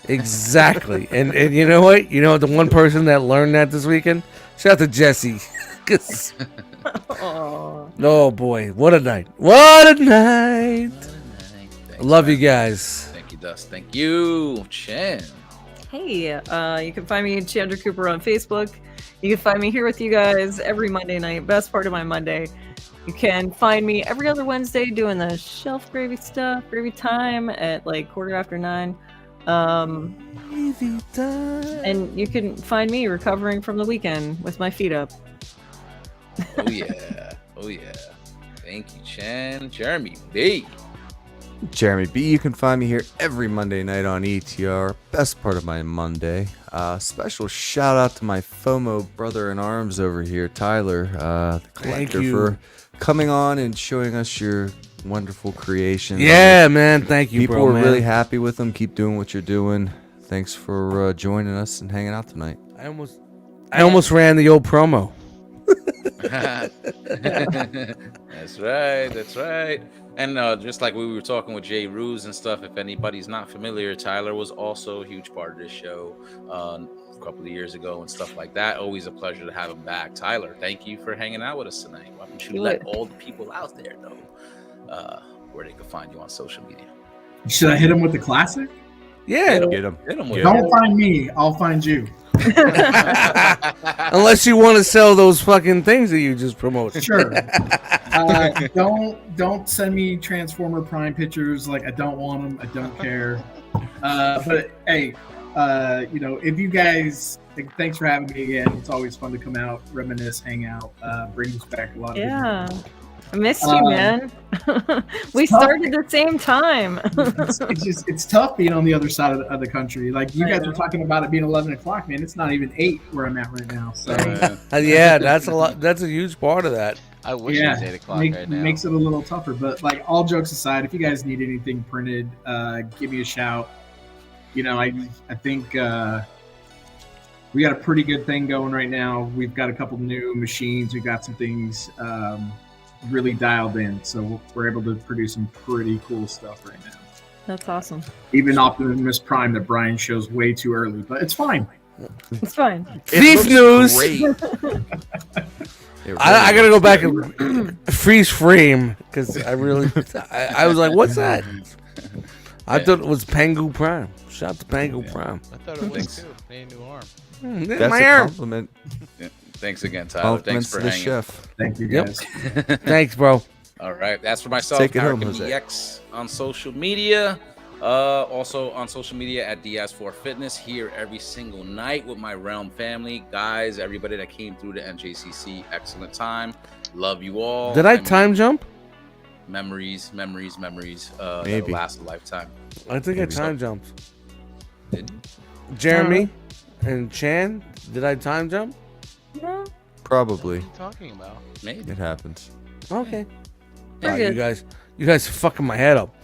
Exactly. And you know what? You know the one person that learned that this weekend? Shout out to Jesse. 'Cause- oh boy, what a night. What a night. Thanks, Love you man. guys. Thank you, Dust. Thank you, Chen. Hey, you can find me Chandra Cooper on Facebook. You can find me here with you guys every Monday night. Best part of my Monday. You can find me every other Wednesday doing the shelf gravy stuff, gravy time at like 9:15. Easy time. And you can find me recovering from the weekend with my feet up. Oh yeah. Oh yeah. Thank you, Chen. Jeremy B. Jeremy B. You can find me here every Monday night on ETR. Best part of my Monday. Special shout out to my FOMO brother in arms over here, Tyler, the collector, you. for coming on and showing us your wonderful creations. Yeah, man. Thank you, People bro, were man. really happy with them. Keep doing what you're doing. Thanks for joining us and hanging out tonight. I almost ran the old promo. That's right. That's right. And just like we were talking with Jay Ruse and stuff, if anybody's not familiar, Tyler was also a huge part of this show a couple of years ago and stuff like that. Always a pleasure to have him back. Tyler, thank you for hanging out with us tonight. Why don't you let all the people out there know where they can find you on social media? Should I hit him with the classic? Yeah. Get them. Hit 'em with Don't find me. I'll find you. Unless you want to sell those fucking things that you just promoted. Sure. Don't send me Transformer Prime pictures. Like, I don't want them. I don't care. But hey, if you guys, thanks for having me again. It's always fun to come out, reminisce, hang out, brings back a lot of good Yeah. memories. I missed you, man. We started the same time. It's tough being on the other side of the country. Like, you guys were talking about it being 11 o'clock, man. It's not even 8 where I'm at right now. So Yeah, that's a lot. That's a huge part of that. I wish it was 8 o'clock right now. makes it a little tougher. But like, all jokes aside, if you guys need anything printed, give me a shout. I think we got a pretty good thing going right now. We've got a couple new machines. We've got some things really dialed in, so we're able to produce some pretty cool stuff right now. That's awesome. Even Optimus Prime that Brian shows way too early, but it's fine. It's fine. Thief news. I I gotta go back and freeze frame because I I was like, what's that? I thought it was Pangu Prime. Shout out to Pangu Prime. I thought it was too. They had a new arm. That's My a arm. compliment. Thanks again, Tyler. Thanks Compliments for to the hanging. chef. Thank you Yep. guys. Thanks, bro. All right, that's for myself. Take it home, Karl Jose. DX on social media. Also on social media at DS4 Fitness. Here every single night with my Realm family, guys. Everybody that came through the NJCC, excellent time. Love you all. Did I mean, time jump? Memories. Maybe. That'll last a lifetime. I think I Maybe so. time jumped. Did you? Jeremy and Chan, did I time jump? No, Probably. What are you talking about? Maybe. It happens. Okay. We're Wow, good. you guys are fucking my head up.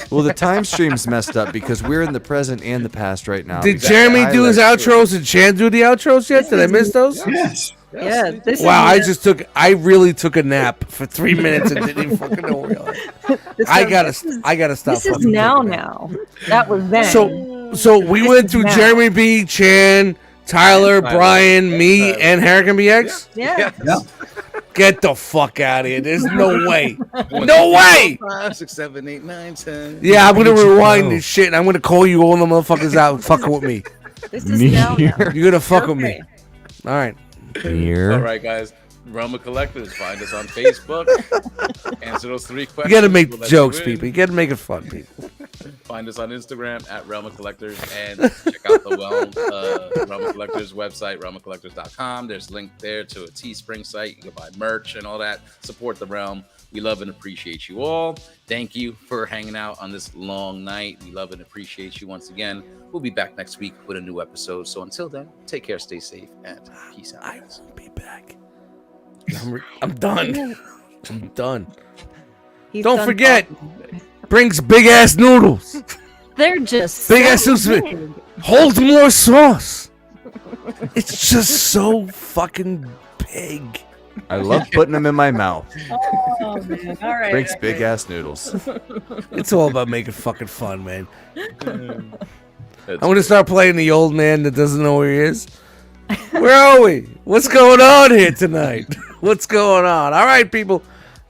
Well, the time stream's messed up because we're in the present and the past right now. Did Jeremy do his outros and Chan do the outros yet? Did I miss those? Yes. Yeah, this Wow, is I really took a nap for 3 minutes and didn't even fucking know where I gotta stop. This is fucking now. taking that. Now that was then. So we went through now. Jeremy B, Chan, Tyler, Brian, me, and Hurricane BX. Yeah. Get the fuck out of here! There's no way, no way. 5, 6, 7, 8, 9, 10. Yeah, I'm gonna Where'd you rewind go? this shit and I'm gonna call you all the motherfuckers out fucking with me. This is now. You're gonna fuck with me. All right. Here. All right, guys. Realm of Collectors. Find us on Facebook. Answer those 3 questions. You gotta make We'll let jokes, you in. people. You gotta make it fun, people. Find us on Instagram at Realm of Collectors and check out the Realm of Collectors website, realmofcollectors.com. There's a link there to a Teespring site. You can buy merch and all that. Support the Realm. We love and appreciate you all. Thank you for hanging out on this long night. We love and appreciate you once again. We'll be back next week with a new episode. So until then, take care, stay safe, and peace out. I won't be back. I'm done. I'm done. He's Don't done forget, talking. brings big ass noodles. They're just Big so ass noodles. big. Holds more sauce. It's just so fucking big. I love putting them in my mouth. Oh man! All right. Breaks big ass noodles. It's all about making fucking fun, man. I'm gonna start playing the old man that doesn't know where he is. Where are we? What's going on here tonight? What's going on? All right, people.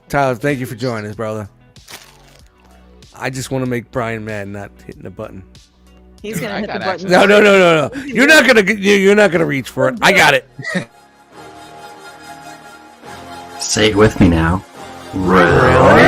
Tyler, thank you for joining us, brother. I just want to make Brian mad, not hitting the button. He's gonna I hit the got button. No. You're not gonna reach for it. I got it. Say it with me now. Realm